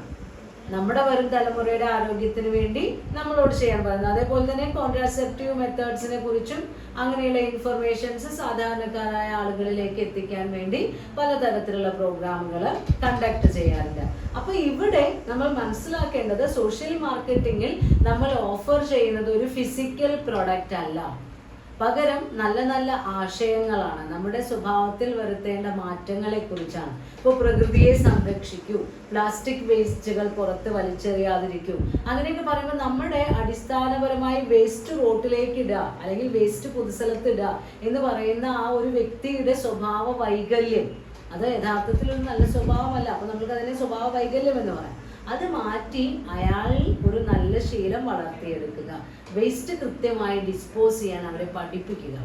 നമ്മുടെ വരും തലമുറയുടെ ആരോഗ്യത്തിന് വേണ്ടി നമ്മളോട് ചെയ്യാൻ പറയുന്നത്. അതേപോലെ തന്നെ കോൺട്രാസെപ്റ്റീവ് മെത്തേഡ്സിനെ കുറിച്ചും അങ്ങനെയുള്ള ഇൻഫർമേഷൻസ് സാധാരണക്കാരായ ആളുകളിലേക്ക് എത്തിക്കാൻ വേണ്ടി പലതരത്തിലുള്ള പ്രോഗ്രാമുകൾ കണ്ടക്ട് ചെയ്യാറുണ്ട്. അപ്പോൾ ഇവിടെ നമ്മൾ മനസ്സിലാക്കേണ്ടത് സോഷ്യൽ മാർക്കറ്റിങ്ങിൽ നമ്മൾ ഓഫർ ചെയ്യുന്നത് ഒരു ഫിസിക്കൽ പ്രൊഡക്റ്റ് അല്ല, പകരം നല്ല നല്ല ആശയങ്ങളാണ്, നമ്മുടെ സ്വഭാവത്തിൽ വരുത്തേണ്ട മാറ്റങ്ങളെ കുറിച്ചാണ്. ഇപ്പോൾ പ്രകൃതിയെ സംരക്ഷിക്കൂ, പ്ലാസ്റ്റിക് വേസ്റ്റുകൾ പുറത്ത് വലിച്ചെറിയാതിരിക്കൂ, അങ്ങനെയൊക്കെ പറയുമ്പോൾ നമ്മുടെ അടിസ്ഥാനപരമായി വേസ്റ്റ് റോട്ടിലേക്ക് ഇടുക അല്ലെങ്കിൽ വേസ്റ്റ് പൊതുസ്ഥലത്ത് ഇടുക എന്ന് പറയുന്ന ആ ഒരു വ്യക്തിയുടെ സ്വഭാവ വൈകല്യം, അത് യഥാർത്ഥത്തിൽ ഒരു നല്ല സ്വഭാവമല്ല. അപ്പോൾ നമുക്ക് അതിനെ സ്വഭാവ വൈകല്യം എന്ന് പറയാം. അത് മാറ്റി അയാളിൽ ഒരു നല്ല ശീലം വളർത്തിയെടുക്കുക, വേസ്റ്റ് കൃത്യമായി ഡിസ്പോസ് ചെയ്യാൻ അവരെ പഠിപ്പിക്കുക,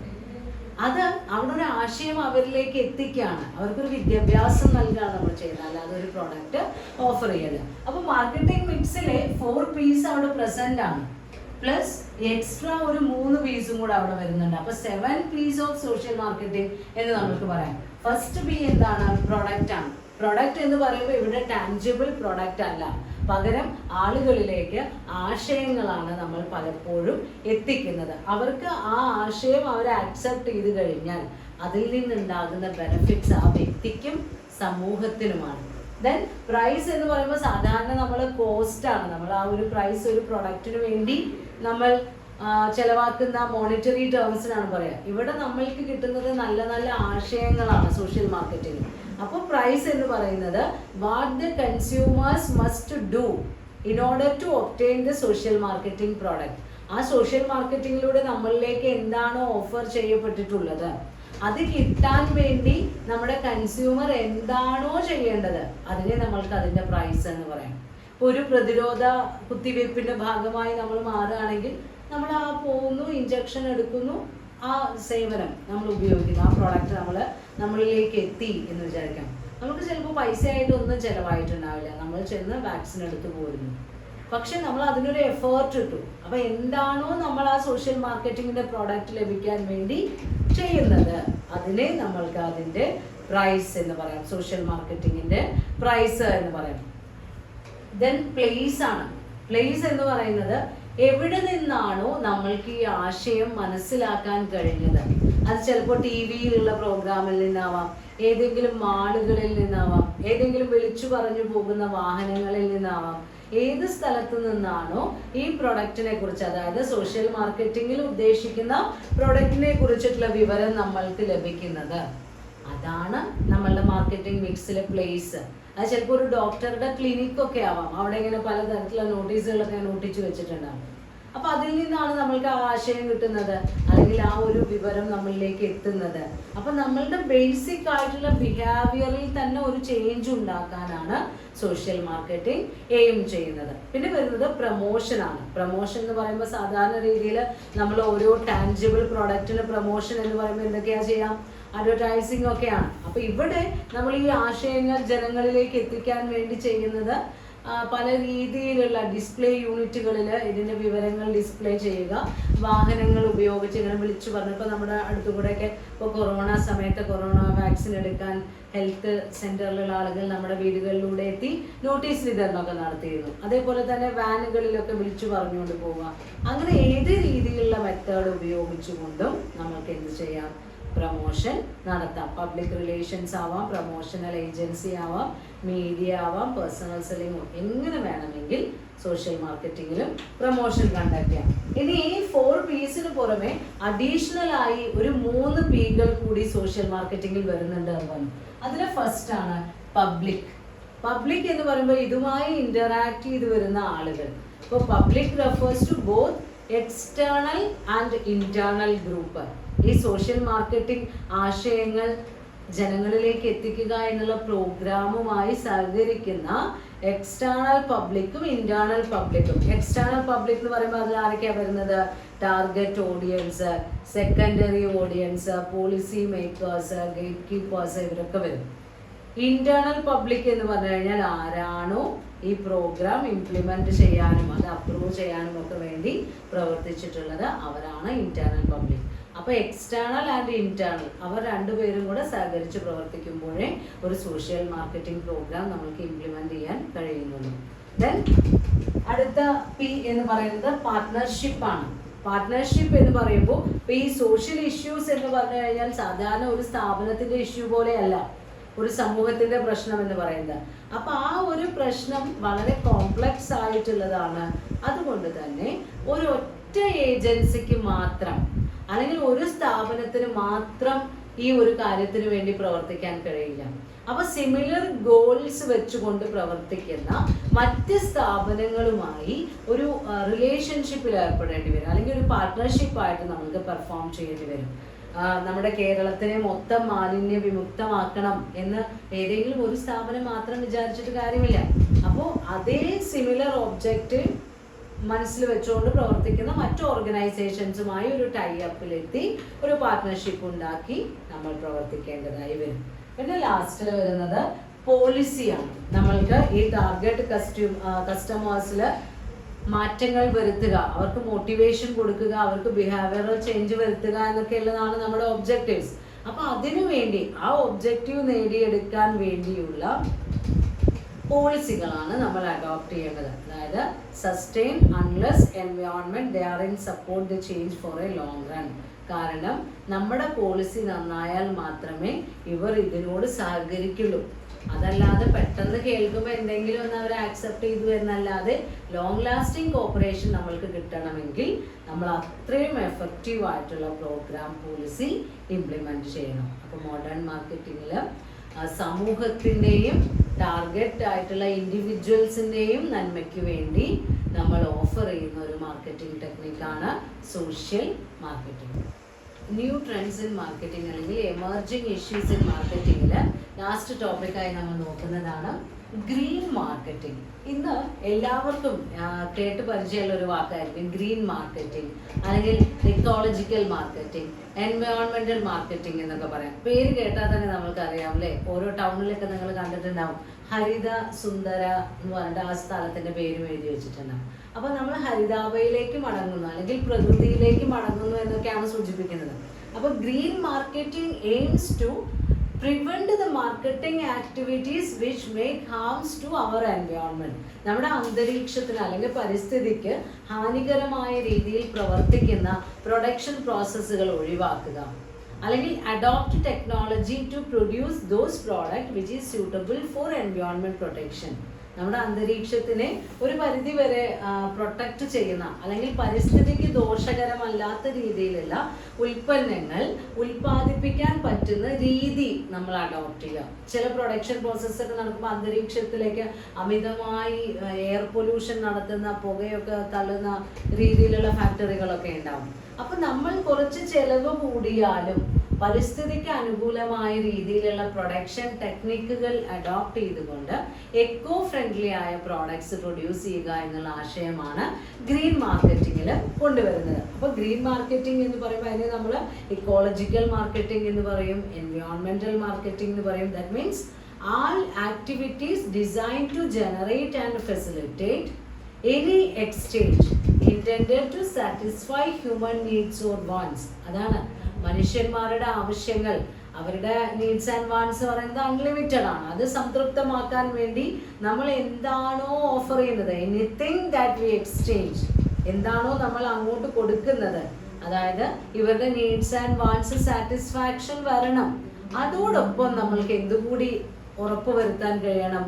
അത് അവിടെ ഒരു ആശയം അവരിലേക്ക് എത്തിക്കുകയാണ്, അവർക്കൊരു വിദ്യാഭ്യാസം നൽകുകയാണ് നമ്മൾ ചെയ്യുന്നത്, അല്ലാതെ ഒരു പ്രോഡക്റ്റ് ഓഫർ ചെയ്യല്. അപ്പോൾ മാർക്കറ്റിംഗ് മിക്സിലെ 4 P's അവിടെ പ്രസന്റ് ആണ്, പ്ലസ് എക്സ്ട്രാ ഒരു 3 P's കൂടെ അവിടെ വരുന്നുണ്ട്. അപ്പോൾ 7 P's ഓഫ് സോഷ്യൽ മാർക്കറ്റിംഗ് എന്ന് നമുക്ക് പറയാം. ഫസ്റ്റ് P എന്താണ്? പ്രൊഡക്റ്റ് ആണ്. പ്രൊഡക്റ്റ് എന്ന് പറയുമ്പോൾ ഇവിടെ ടാഞ്ചിബിൾ പ്രൊഡക്റ്റ് അല്ല, പകരം ആളുകളിലേക്ക് ആശയങ്ങളാണ് നമ്മൾ പലപ്പോഴും എത്തിക്കുന്നത്. അവർക്ക് ആ ആശയം അവർ ആക്സെപ്റ്റ് ചെയ്ത് കഴിഞ്ഞാൽ അതിൽ നിന്നുണ്ടാകുന്ന ബെനിഫിറ്റ്സ് ആ വ്യക്തിക്കും സമൂഹത്തിനുമാണ്. ദെൻ പ്രൈസ് എന്ന് പറയുമ്പോൾ സാധാരണ നമ്മൾ കോസ്റ്റാണ്, നമ്മൾ ആ ഒരു പ്രൈസ് ഒരു പ്രൊഡക്റ്റിന് വേണ്ടി നമ്മൾ ചെലവാക്കുന്ന മോണിറ്ററി ടേംസിനാണ് പറയുക. ഇവിടെ നമ്മൾക്ക് കിട്ടുന്നത് നല്ല നല്ല ആശയങ്ങളാണ് സോഷ്യൽ മാർക്കറ്റിംഗ്. അപ്പോൾ പ്രൈസ് എന്ന് പറയുന്നത് what the consumers must do in order to obtain the social marketing product. ആ സോഷ്യൽ മാർക്കറ്റിങ്ങിലൂടെ നമ്മളിലേക്ക് എന്താണോ ഓഫർ ചെയ്യപ്പെട്ടിട്ടുള്ളത് അത് കിട്ടാൻ വേണ്ടി നമ്മുടെ കൺസ്യൂമർ എന്താണോ ചെയ്യേണ്ടത് അതിനെ നമ്മൾക്ക് അതിൻ്റെ പ്രൈസ് എന്ന് പറയാം. ഒരു പ്രതിരോധ കുത്തിവയ്പ്പിൻ്റെ ഭാഗമായി നമ്മൾ മാറുകയാണെങ്കിൽ നമ്മൾ ആ പോകുന്നു, ഇഞ്ചക്ഷൻ എടുക്കുന്നു, ആ സേവനം നമ്മൾ ഉപയോഗിക്കുന്നു, ആ പ്രോഡക്റ്റ് നമ്മളിലേക്ക് എത്തി എന്ന് വിചാരിക്കാം. നമുക്ക് ചിലപ്പോൾ പൈസയായിട്ടൊന്നും ചിലവായിട്ടുണ്ടാവില്ല, നമ്മൾ ചെന്ന് വാക്സിൻ എടുത്ത് പോരുന്നു. പക്ഷെ നമ്മൾ അതിനൊരു എഫേർട്ട് ഇട്ടു. അപ്പോൾ എന്താണോ നമ്മൾ ആ സോഷ്യൽ മാർക്കറ്റിങ്ങിൻ്റെ പ്രോഡക്റ്റ് ലഭിക്കാൻ വേണ്ടി ചെയ്യുന്നത് അതിനെ നമ്മൾക്ക് അതിൻ്റെ പ്രൈസ് എന്ന് പറയാം, സോഷ്യൽ മാർക്കറ്റിങ്ങിൻ്റെ പ്രൈസ് എന്ന് പറയാം. ദെൻ പ്ലേസ് ആണ്. പ്ലേസ് എന്ന് പറയുന്നത് എവിടെ നിന്നാണോ നമ്മൾക്ക് ഈ ആശയം മനസ്സിലാക്കാൻ കഴിഞ്ഞത്. അത് ചിലപ്പോൾ ടി വിയിലുള്ള പ്രോഗ്രാമിൽ നിന്നാവാം, ഏതെങ്കിലും മാളുകളിൽ നിന്നാവാം, ഏതെങ്കിലും വിളിച്ചു പറഞ്ഞു പോകുന്ന വാഹനങ്ങളിൽ നിന്നാവാം. ഏത് സ്ഥലത്തു നിന്നാണോ ഈ പ്രൊഡക്റ്റിനെ കുറിച്ച്, അതായത് സോഷ്യൽ മാർക്കറ്റിങ്ങിൽ ഉദ്ദേശിക്കുന്ന പ്രൊഡക്റ്റിനെ കുറിച്ചിട്ടുള്ള വിവരം നമ്മൾക്ക് ലഭിക്കുന്നത്, അതാണ് നമ്മളുടെ മാർക്കറ്റിംഗ് മിക്സിലെ പ്ലേസ്. അത് ചിലപ്പോൾ ഒരു ഡോക്ടറുടെ ക്ലിനിക്കൊക്കെ ആവാം, അവിടെ ഇങ്ങനെ പലതരത്തിലുള്ള നോട്ടീസുകളൊക്കെ ഒട്ടിച്ചു വെച്ചിട്ടുണ്ടാവും. അപ്പൊ അതിൽ നിന്നാണ് നമ്മൾക്ക് ആ ആശയം കിട്ടുന്നത്, അല്ലെങ്കിൽ ആ ഒരു വിവരം നമ്മളിലേക്ക് എത്തുന്നത്. അപ്പൊ നമ്മളുടെ ബേസിക് ആയിട്ടുള്ള ബിഹേവിയറിൽ തന്നെ ഒരു ചേഞ്ച് ഉണ്ടാക്കാനാണ് സോഷ്യൽ മാർക്കറ്റിംഗ് എയിം ചെയ്യുന്നത്. പിന്നെ വരുന്നത് പ്രൊമോഷനാണ്. പ്രൊമോഷൻ എന്ന് പറയുമ്പോൾ സാധാരണ രീതിയിൽ നമ്മൾ ഓരോ ടാൻജിബിൾ പ്രോഡക്റ്റിന് പ്രൊമോഷൻ എന്ന് പറയുമ്പോൾ എന്തൊക്കെയാ ചെയ്യാം, അഡ്വർടൈസിങ് ഒക്കെയാണ്. അപ്പൊ ഇവിടെ നമ്മൾ ഈ ആശയങ്ങൾ ജനങ്ങളിലേക്ക് എത്തിക്കാൻ വേണ്ടി ചെയ്യുന്നത് പല രീതിയിലുള്ള ഡിസ്പ്ലേ യൂണിറ്റുകളിൽ ഇതിൻ്റെ വിവരങ്ങൾ ഡിസ്പ്ലേ ചെയ്യുക, വാഹനങ്ങൾ ഉപയോഗിച്ച് ഇങ്ങനെ വിളിച്ചു പറഞ്ഞു. ഇപ്പോൾ നമ്മുടെ അടുത്തുകൂടെയൊക്കെ ഇപ്പോൾ കൊറോണ സമയത്ത് കൊറോണ വാക്സിൻ എടുക്കാൻ ഹെൽത്ത് സെൻ്ററിലുള്ള ആളുകൾ നമ്മുടെ വീടുകളിലൂടെ എത്തി നോട്ടീസ് വിതരണമൊക്കെ നടത്തിയിരുന്നു. അതേപോലെ തന്നെ വാനുകളിലൊക്കെ വിളിച്ചു പറഞ്ഞുകൊണ്ട് പോവുക. അങ്ങനെ ഏത് രീതിയിലുള്ള മെത്തേഡ് ഉപയോഗിച്ചുകൊണ്ടും നമുക്ക് എന്ത് ചെയ്യാം, പ്രൊമോഷൻ നടത്താം. പബ്ലിക് റിലേഷൻസ് ആവാം, പ്രൊമോഷണൽ ഏജൻസി ആവാം, മീഡിയ ആവാം, പേഴ്സണൽ സെല്ലിംഗ്, എങ്ങനെ വേണമെങ്കിൽ സോഷ്യൽ മാർക്കറ്റിങ്ങിലും പ്രൊമോഷൻ കണ്ടക്ട് ചെയ്യാം. ഇനി ഈ 4 P'സിന് പുറമെ അഡീഷണൽ ആയി ഒരു 3 P'കൾ കൂടി സോഷ്യൽ മാർക്കറ്റിങ്ങിൽ വരുന്നുണ്ട് എന്ന് പറഞ്ഞു. അതിലെ ഫസ്റ്റ് ആണ് പബ്ലിക്. പബ്ലിക് എന്ന് പറയുമ്പോൾ ഇതുമായി ഇന്ററാക്ട് ചെയ്ത് വരുന്ന ആളുകൾ. ഇപ്പോൾ public refers to both external and internal group. ഈ സോഷ്യൽ മാർക്കറ്റിംഗ് ആശയങ്ങൾ ജനങ്ങളിലേക്ക് എത്തിക്കുക എന്നുള്ള പ്രോഗ്രാമുമായി സഹകരിക്കുന്ന എക്സ്റ്റേണൽ പബ്ലിക്കും ഇന്റേണൽ പബ്ലിക്കും. എക്സ്റ്റേണൽ പബ്ലിക് എന്ന് പറയുമ്പോൾ അതിൽ ആരൊക്കെയാണ് വരുന്നത്, target audience, secondary audience, policy makers, gate keepers, ഇവരൊക്കെ വരും. ഇന്റേണൽ പബ്ലിക് എന്ന് പറഞ്ഞു കഴിഞ്ഞാൽ ആരാണോ ഈ പ്രോഗ്രാം ഇംപ്ലിമെന്റ് ചെയ്യാനും അത് അപ്രൂവ് ചെയ്യാനും ഒക്കെ വേണ്ടി പ്രവർത്തിച്ചിട്ടുള്ളത്, അവരാണ് ഇന്റേണൽ പബ്ലിക്. അപ്പോൾ എക്സ്റ്റേണൽ ആൻഡ് ഇന്റേണൽ അവർ രണ്ടുപേരും കൂടെ സഹകരിച്ച് പ്രവർത്തിക്കുമ്പോഴേ ഒരു സോഷ്യൽ മാർക്കറ്റിംഗ് പ്രോഗ്രാം നമുക്ക് ഇംപ്ലിമെന്റ് ചെയ്യാൻ കഴിയുന്നുള്ളൂ. ദെൻ അടുത്ത പി എന്ന് പറയുന്നത് പാർട്ട്ണർഷിപ്പ് ആണ്. പാർട്ട്ണർഷിപ്പ് എന്ന് പറയുമ്പോൾ ഈ സോഷ്യൽ ഇഷ്യൂസ് എന്ന് പറഞ്ഞു കഴിഞ്ഞാൽ സാധാരണ ഒരു സ്ഥാപനത്തിന്റെ ഇഷ്യൂ പോലെയല്ല ഒരു സമൂഹത്തിന്റെ പ്രശ്നം എന്ന് പറയുന്നത്. അപ്പൊ ആ ഒരു പ്രശ്നം വളരെ കോംപ്ലക്സ് ആയിട്ടുള്ളതാണ്. അതുകൊണ്ട് തന്നെ ഒരു ഒറ്റ ഏജൻസിക്ക് മാത്രം അല്ലെങ്കിൽ ഒരു സ്ഥാപനത്തിന് മാത്രം ഈ ഒരു കാര്യത്തിന് വേണ്ടി പ്രവർത്തിക്കാൻ കഴിയില്ല. അപ്പൊ സിമിലർ ഗോൾസ് വെച്ചുകൊണ്ട് പ്രവർത്തിക്കുന്ന മറ്റ് സ്ഥാപനങ്ങളുമായി ഒരു റിലേഷൻഷിപ്പിൽ ഏർപ്പെടേണ്ടി വരും, അല്ലെങ്കിൽ ഒരു പാർട്ട്ണർഷിപ്പായിട്ട് നമുക്ക് പെർഫോം ചെയ്യേണ്ടി വരും. നമ്മുടെ കേരളത്തിനെ മൊത്തം മാലിന്യ വിമുക്തമാക്കണം എന്ന് ഏതെങ്കിലും ഒരു സ്ഥാപനം മാത്രം വിചാരിച്ചിട്ട് കാര്യമില്ല. അപ്പോൾ അതേ സിമിലർ ഒബ്ജക്റ്റ് മനസ്സിൽ വെച്ചുകൊണ്ട് പ്രവർത്തിക്കുന്ന മറ്റു ഓർഗനൈസേഷൻസുമായി ഒരു ടൈ അപ്പിലെത്തി ഒരു പാർട്ട്ണർഷിപ്പ് ഉണ്ടാക്കി നമ്മൾ പ്രവർത്തിക്കേണ്ടതായി വരും. പിന്നെ ലാസ്റ്റിൽ വരുന്നത് പോളിസിയാണ്. നമ്മൾക്ക് ഈ ടാർഗറ്റ് കസ്റ്റമേഴ്സിൽ മാറ്റങ്ങൾ വരുത്തുക, അവർക്ക് മോട്ടിവേഷൻ കൊടുക്കുക, അവർക്ക് ബിഹേവിയറൽ ചേഞ്ച് വരുത്തുക എന്നൊക്കെ ഉള്ളതാണ് നമ്മുടെ ഒബ്ജക്റ്റീവ്സ്. അപ്പൊ അതിനു വേണ്ടി ആ ഒബ്ജക്റ്റീവ് നേടിയെടുക്കാൻ വേണ്ടിയുള്ള പോളിസികളാണ് നമ്മൾ അഡോപ്റ്റ് ചെയ്യേണ്ടത്. അതായത് sustain unless environment they are in support the change for A long run. കാരണം നമ്മുടെ പോളിസി നന്നായാൽ മാത്രമേ ഇവർ ഇതിനോട് സഹകരിക്കുള്ളൂ. അതല്ലാതെ പെട്ടെന്ന് കേൾക്കുമ്പോൾ എന്തെങ്കിലും ഒന്ന് അവർ ആക്സെപ്റ്റ് ചെയ്തു എന്നല്ലാതെ ലോങ് ലാസ്റ്റിംഗ് കോപ്പറേഷൻ നമ്മൾക്ക് കിട്ടണമെങ്കിൽ നമ്മൾ അത്രയും എഫക്റ്റീവ് ആയിട്ടുള്ള പ്രോഗ്രാം പോളിസി ഇംപ്ലിമെന്റ് ചെയ്യണം. അപ്പോൾ മോഡേൺ മാർക്കറ്റിങ്ങിൽ സമൂഹത്തിൻ്റെയും ടാർഗറ്റ് ആയിട്ടുള്ള ഇൻഡിവിജ്വൽസിൻ്റെയും നന്മയ്ക്ക് വേണ്ടി നമ്മൾ ഓഫർ ചെയ്യുന്ന ഒരു മാർക്കറ്റിംഗ് ടെക്നിക്കാണ് social marketing. New trends in marketing അല്ലെങ്കിൽ എമർജിങ് ഇഷ്യൂസ് ഇൻ മാർക്കറ്റിംഗിൽ ലാസ്റ്റ് ടോപ്പിക്കായി നമ്മൾ നോക്കുന്നതാണ് ഗ്രീൻ മാർക്കറ്റിംഗ്. ഇന്ന് എല്ലാവർക്കും കേട്ട് പരിചയമുള്ള ഒരു വാക്കായിരിക്കും ഗ്രീൻ മാർക്കറ്റിംഗ്, അല്ലെങ്കിൽ ഇക്കോളജിക്കൽ മാർക്കറ്റിംഗ്, എൻവയോൺമെന്റൽ മാർക്കറ്റിംഗ് എന്നൊക്കെ പറയാം. പേര് കേട്ടാൽ തന്നെ നമ്മൾക്ക് അറിയാം അല്ലേ. ഓരോ ടൗണിലൊക്കെ നിങ്ങൾ കണ്ടിട്ടുണ്ടാവും ഹരിത സുന്ദര എന്ന് പറഞ്ഞിട്ട് ആ സ്ഥലത്തിന്റെ പേരും എഴുതി വെച്ചിട്ടുണ്ടാവും. അപ്പൊ നമ്മൾ ഹരിതാഭയിലേക്ക് മടങ്ങുന്നു അല്ലെങ്കിൽ പ്രകൃതിയിലേക്ക് മടങ്ങുന്നു എന്നൊക്കെയാണ് സൂചിപ്പിക്കുന്നത്. അപ്പൊ green marketing aims to prevent the marketing activities which make harms to our environment. നമ്മുടെ അന്തരീക്ഷത്തിന് അല്ലെങ്കിൽ പരിസ്ഥിതിക്ക് ഹാനികരമായ രീതിയിൽ പ്രവർത്തിക്കുന്ന പ്രൊഡക്ഷൻ പ്രോസസ്സുകൾ ഒഴിവാക്കുക, അല്ലെങ്കിൽ adopt technology to produce those product which is suitable for environment protection. നമ്മുടെ അന്തരീക്ഷത്തിനെ ഒരു പരിധി വരെ പ്രൊട്ടക്റ്റ് ചെയ്യുന്ന അല്ലെങ്കിൽ പരിസ്ഥിതിക്ക് ദോഷകരമല്ലാത്ത രീതിയിലുള്ള ഉൽപ്പന്നങ്ങൾ ഉൽപ്പാദിപ്പിക്കാൻ പറ്റുന്ന രീതി നമ്മൾ അഡോപ്റ്റ് ചെയ്യുക. ചില പ്രൊഡക്ഷൻ പ്രോസസ്സൊക്കെ നടക്കുമ്പോൾ അന്തരീക്ഷത്തിലേക്ക് അമിതമായി എയർ പൊല്യൂഷൻ നടത്തുന്ന പുകയൊക്കെ തള്ളുന്ന രീതിയിലുള്ള ഫാക്ടറികളൊക്കെ ഉണ്ടാവും. അപ്പൊ നമ്മൾ കുറച്ച് ചെലവ് കൂടിയാലും പരിസ്ഥിതിക്ക് അനുകൂലമായ രീതിയിലുള്ള പ്രൊഡക്ഷൻ ടെക്നിക്കുകൾ അഡോപ്റ്റ് ചെയ്തുകൊണ്ട് എക്കോ ഫ്രണ്ട്ലി ആയ പ്രോഡക്ട്സ് പ്രൊഡ്യൂസ് ചെയ്യുക എന്നുള്ള ആശയമാണ് ഗ്രീൻ മാർക്കറ്റിങ്ങിൽ കൊണ്ടുവരുന്നത്. അപ്പോൾ ഗ്രീൻ മാർക്കറ്റിംഗ് എന്ന് പറയുമ്പോൾ അതിനെ നമ്മൾ ഇക്കോളജിക്കൽ മാർക്കറ്റിംഗ് എന്ന് പറയും, എൻവയോൺമെന്റൽ മാർക്കറ്റിംഗ് എന്ന് പറയും. That means all activities design to generate and facilitate any exchange intended to satisfy human needs or wants. അതാണ് മനുഷ്യന്മാരുടെ ആവശ്യങ്ങൾ, അവരുടെ നീഡ്സ് ആൻഡ് വാണ്ട്സ് പറയുന്നത് അൺലിമിറ്റഡ് ആണ്. അത് സംതൃപ്തമാക്കാൻ വേണ്ടി നമ്മൾ എന്താണോ ഓഫർ ചെയ്യുന്നത്, എനിത്തിങ് ദാറ്റ് വി എക്സ്ചേഞ്ച്, എന്താണോ നമ്മൾ അങ്ങോട്ട് കൊടുക്കുന്നത്, അതായത് ഇവരുടെ നീഡ്സ് ആൻഡ് വാണ്ട്സ് സാറ്റിസ്ഫാക്ഷൻ വരണം. അതോടൊപ്പം നമ്മൾക്ക് എന്തുകൂടി ഉറപ്പുവരുത്താൻ കഴിയണം,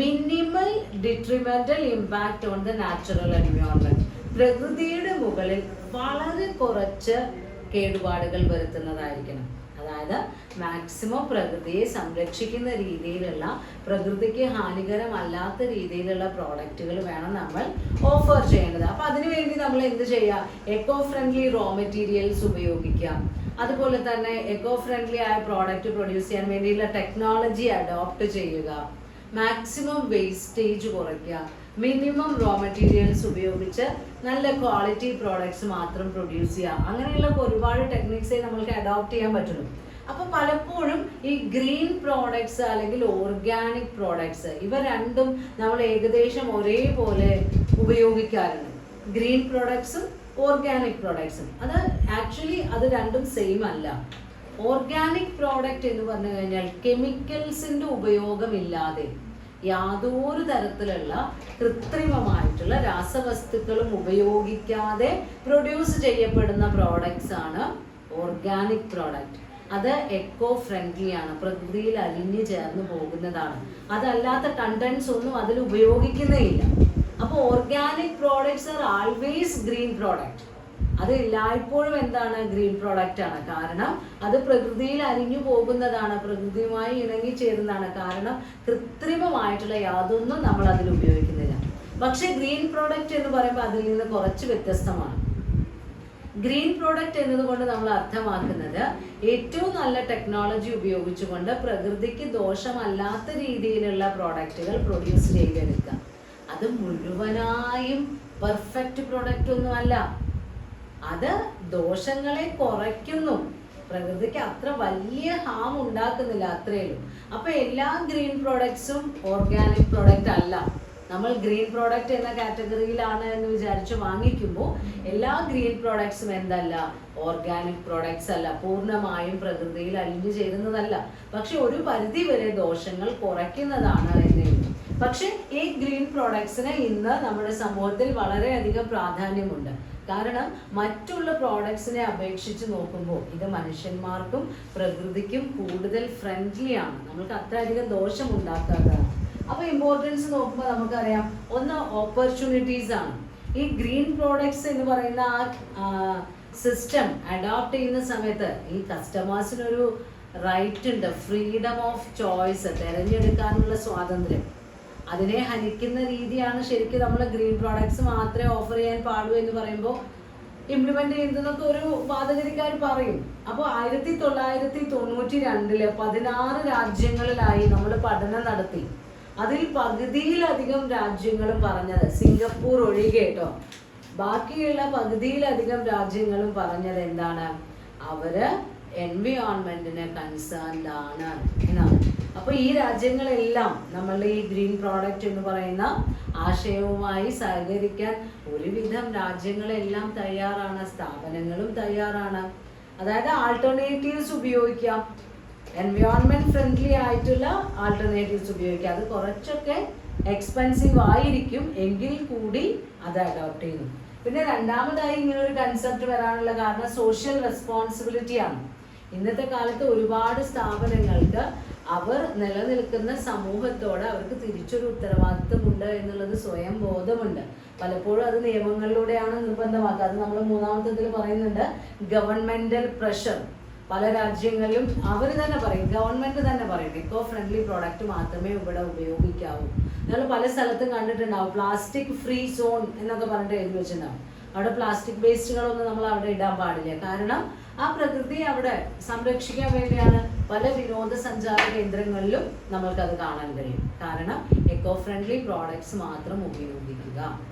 minimal detrimental impact on the natural environment. പ്രകൃതിയുടെ മുകളിൽ വളരെ കുറച്ച് കേടുപാടുകൾ വരുത്തുന്നതായിരിക്കണം. അതായത് മാക്സിമം പ്രകൃതിയെ സംരക്ഷിക്കുന്ന രീതിയിലുള്ള, പ്രകൃതിക്ക് ഹാനികരമല്ലാത്ത രീതിയിലുള്ള പ്രോഡക്റ്റുകൾ വേണം നമ്മൾ ഓഫർ ചെയ്യേണ്ടത്. അപ്പൊ അതിനുവേണ്ടി നമ്മൾ എന്ത് ചെയ്യുക, എക്കോ ഫ്രണ്ട്ലി റോ മെറ്റീരിയൽസ് ഉപയോഗിക്കാം. അതുപോലെ തന്നെ എക്കോ ഫ്രണ്ട്ലി ആയ പ്രോഡക്റ്റ് പ്രൊഡ്യൂസ് ചെയ്യാൻ വേണ്ടിയുള്ള ടെക്നോളജി അഡോപ്റ്റ് ചെയ്യുക, മാക്സിമം വേസ്റ്റേജ് കുറയ്ക്കുക, മിനിമം റോ മെറ്റീരിയൽസ് ഉപയോഗിച്ച് നല്ല ക്വാളിറ്റി പ്രോഡക്ട്സ് മാത്രം പ്രൊഡ്യൂസ് ചെയ്യുക. അങ്ങനെയുള്ള ഒരുപാട് ടെക്നിക്സേ നമ്മൾക്ക് അഡോപ്റ്റ് ചെയ്യാൻ പറ്റുള്ളൂ. അപ്പോൾ പലപ്പോഴും ഈ ഗ്രീൻ പ്രോഡക്ട്സ് അല്ലെങ്കിൽ ഓർഗാനിക് പ്രോഡക്ട്സ് ഇവ രണ്ടും നമ്മൾ ഏകദേശം ഒരേപോലെ ഉപയോഗിക്കാറുണ്ട്. ഗ്രീൻ പ്രോഡക്ട്സും ഓർഗാനിക് പ്രോഡക്ട്സും അത് ആക്ച്വലി അത് രണ്ടും സെയിം അല്ല. ഓർഗാനിക് പ്രോഡക്റ്റ് എന്ന് പറഞ്ഞു കഴിഞ്ഞാൽ കെമിക്കൽസിന്റെ ഉപയോഗമില്ലാതെ യാതൊരു തരത്തിലുള്ള കൃത്രിമമായിട്ടുള്ള രാസവസ്തുക്കളും ഉപയോഗിക്കാതെ പ്രൊഡ്യൂസ് ചെയ്യപ്പെടുന്ന പ്രോഡക്ട്സ് ആണ് ഓർഗാനിക് പ്രോഡക്റ്റ്. അത് എക്കോ ഫ്രണ്ട്ലി ആണ്, പ്രകൃതിയിൽ അലിഞ്ഞു ചേർന്ന് പോകുന്നതാണ്. അതല്ലാത്ത കണ്ടന്റ്സ് ഒന്നും അതിൽ ഉപയോഗിക്കുന്നേ ഇല്ല. അപ്പോൾ organic products R always green product. അത് എല്ലായ്പ്പോഴും എന്താണ്, ഗ്രീൻ പ്രോഡക്റ്റ് ആണ്. കാരണം അത് പ്രകൃതിയിൽ അലിഞ്ഞു പോകുന്നതാണ്, പ്രകൃതിയുമായി ഇണങ്ങി ചേരുന്നതാണ്. കാരണം കൃത്രിമമായിട്ടുള്ള യാതൊന്നും നമ്മൾ അതിൽ ഉപയോഗിക്കുന്നില്ല. പക്ഷെ ഗ്രീൻ പ്രോഡക്റ്റ് എന്ന് പറയുമ്പോൾ അതിൽ നിന്ന് കുറച്ച് വ്യത്യസ്തമാണ്. ഗ്രീൻ പ്രോഡക്റ്റ് എന്നതുകൊണ്ട് നമ്മൾ അർത്ഥമാക്കുന്നത് ഏറ്റവും നല്ല ടെക്നോളജി ഉപയോഗിച്ചുകൊണ്ട് പ്രകൃതിക്ക് ദോഷമല്ലാത്ത രീതിയിലുള്ള പ്രോഡക്റ്റുകൾ പ്രൊഡ്യൂസ് ചെയ്തെടുക്കുക. അത് മുഴുവനായും പെർഫെക്റ്റ് പ്രോഡക്റ്റ് ഒന്നുമല്ല, അത് ദോഷങ്ങളെ കുറയ്ക്കുന്നു, പ്രകൃതിക്ക് അത്ര വലിയ ഹാം ഉണ്ടാക്കുന്നില്ല, അത്രയുള്ളൂ. അപ്പൊ എല്ലാ ഗ്രീൻ പ്രോഡക്ട്സും ഓർഗാനിക് പ്രോഡക്റ്റ് അല്ല. നമ്മൾ ഗ്രീൻ പ്രോഡക്റ്റ് എന്ന കാറ്റഗറിയിലാണ് എന്ന് വിചാരിച്ച് വാങ്ങിക്കുമ്പോൾ എല്ലാ ഗ്രീൻ പ്രോഡക്ട്സും എന്തല്ല, ഓർഗാനിക് പ്രോഡക്ട്സ് അല്ല, പൂർണ്ണമായും പ്രകൃതിയിൽ അലിഞ്ഞു ചേരുന്നതല്ല. പക്ഷെ ഒരു പരിധി വരെ ദോഷങ്ങൾ കുറയ്ക്കുന്നതാണ് എന്നേ ഉള്ളൂ. പക്ഷെ ഈ ഗ്രീൻ പ്രോഡക്ട്സിന് ഇന്ന് നമ്മുടെ സമൂഹത്തിൽ വളരെയധികം പ്രാധാന്യമുണ്ട്. കാരണം മറ്റുള്ള പ്രോഡക്ട്സിനെ അപേക്ഷിച്ച് നോക്കുമ്പോൾ ഇത് മനുഷ്യന്മാർക്കും പ്രകൃതിക്കും കൂടുതൽ ഫ്രണ്ട്ലി ആണ്, നമ്മൾക്ക് അത്രയധികം ദോഷം ഉണ്ടാക്കാത്തതാണ്. അപ്പോൾ ഇമ്പോർട്ടൻസ് നോക്കുമ്പോൾ നമുക്കറിയാം, ഒന്ന് ഓപ്പർച്യൂണിറ്റീസ് ആണ്. ഈ ഗ്രീൻ പ്രോഡക്ട്സ് എന്ന് പറയുന്ന ആ സിസ്റ്റം അഡോപ്റ്റ് ചെയ്യുന്ന സമയത്ത് ഈ കസ്റ്റമേഴ്സിനൊരു റൈറ്റ് ഉണ്ട്, ഫ്രീഡം ഓഫ് ചോയ്സ്, തിരഞ്ഞെടുക്കാനുള്ള സ്വാതന്ത്ര്യം. അതിനെ ഹനിക്കുന്ന രീതിയാണ് ശരിക്കും നമ്മൾ ഗ്രീൻ പ്രോഡക്ട്സ് മാത്രമേ ഓഫർ ചെയ്യാൻ പാടൂ എന്ന് പറയുമ്പോൾ ഇംപ്ലിമെന്റ് ചെയ്യുന്നതൊക്കെ ഒരു വാദഗതിക്കാർ പറയും. അപ്പോൾ 1992 16 രാജ്യങ്ങളിലായി നമ്മൾ പഠനം നടത്തി. അതിൽ പകുതിയിലധികം രാജ്യങ്ങളും പറഞ്ഞത്, സിംഗപ്പൂർ ഒഴികെ കേട്ടോ, ബാക്കിയുള്ള പകുതിയിലധികം രാജ്യങ്ങളും പറഞ്ഞത് എന്താണ്, അവര് എൻവയോൺമെന്റിന് കൺസേൺഡ് ആണ് എന്നാണ്. അപ്പൊ ഈ രാജ്യങ്ങളെല്ലാം നമ്മളുടെ ഈ ഗ്രീൻ പ്രോഡക്റ്റ് എന്ന് പറയുന്ന ആശയവുമായി സഹകരിക്കാൻ ഒരുവിധം രാജ്യങ്ങളെല്ലാം തയ്യാറാണ്, സ്ഥാപനങ്ങളും തയ്യാറാണ്. അതായത് ആൾട്ടർനേറ്റീവ്സ് ഉപയോഗിക്കാം, എൻവയോൺമെന്റ് ഫ്രണ്ട്ലി ആയിട്ടുള്ള ആൾട്ടർനേറ്റീവ്സ് ഉപയോഗിക്കാം. അത് കുറച്ചൊക്കെ എക്സ്പെൻസീവ് ആയിരിക്കും, എങ്കിൽ കൂടി അത് അഡോപ്റ്റ് ചെയ്യുന്നു. പിന്നെ രണ്ടാമതായി ഇങ്ങനെ ഒരു കൺസെപ്റ്റ് വരാനുള്ള കാരണം സോഷ്യൽ റെസ്പോൺസിബിലിറ്റി ആണ്. ഇന്നത്തെ കാലത്ത് ഒരുപാട് സ്ഥാപനങ്ങൾക്ക് അവർ നിലനിൽക്കുന്ന സമൂഹത്തോട് അവർക്ക് തിരിച്ചൊരു ഉത്തരവാദിത്വമുണ്ട് എന്നുള്ളത് സ്വയം ബോധമുണ്ട്. പലപ്പോഴും അത് നിയമങ്ങളിലൂടെയാണ് നിർബന്ധമാക്കുക. അത് നമ്മൾ മൂന്നാമത്തെ പറയുന്നുണ്ട്, ഗവൺമെന്റൽ പ്രഷർ. പല രാജ്യങ്ങളിലും അവർ തന്നെ പറയും, ഗവൺമെന്റ് തന്നെ പറയും എക്കോ ഫ്രണ്ട്ലി പ്രോഡക്റ്റ് മാത്രമേ ഇവിടെ ഉപയോഗിക്കാവൂ. നിങ്ങൾ പല സ്ഥലത്തും കണ്ടിട്ടുണ്ടാവും പ്ലാസ്റ്റിക് ഫ്രീ സോൺ എന്നൊക്കെ പറഞ്ഞിട്ട് എഴുതി വെച്ചിട്ടുണ്ടാവും. അവിടെ പ്ലാസ്റ്റിക് വേസ്റ്റുകളൊന്നും നമ്മൾ അവിടെ ഇടാൻ പാടില്ല. കാരണം ആ പ്രകൃതി അവിടെ സംരക്ഷിക്കാൻ വേണ്ടിയാണ് പല വിനോദസഞ്ചാര കേന്ദ്രങ്ങളിലും നമ്മൾക്കത് കാണാൻ കഴിയും. കാരണം എക്കോ ഫ്രണ്ട്ലി പ്രോഡക്ട്സ് മാത്രം ഉപയോഗിക്കുക,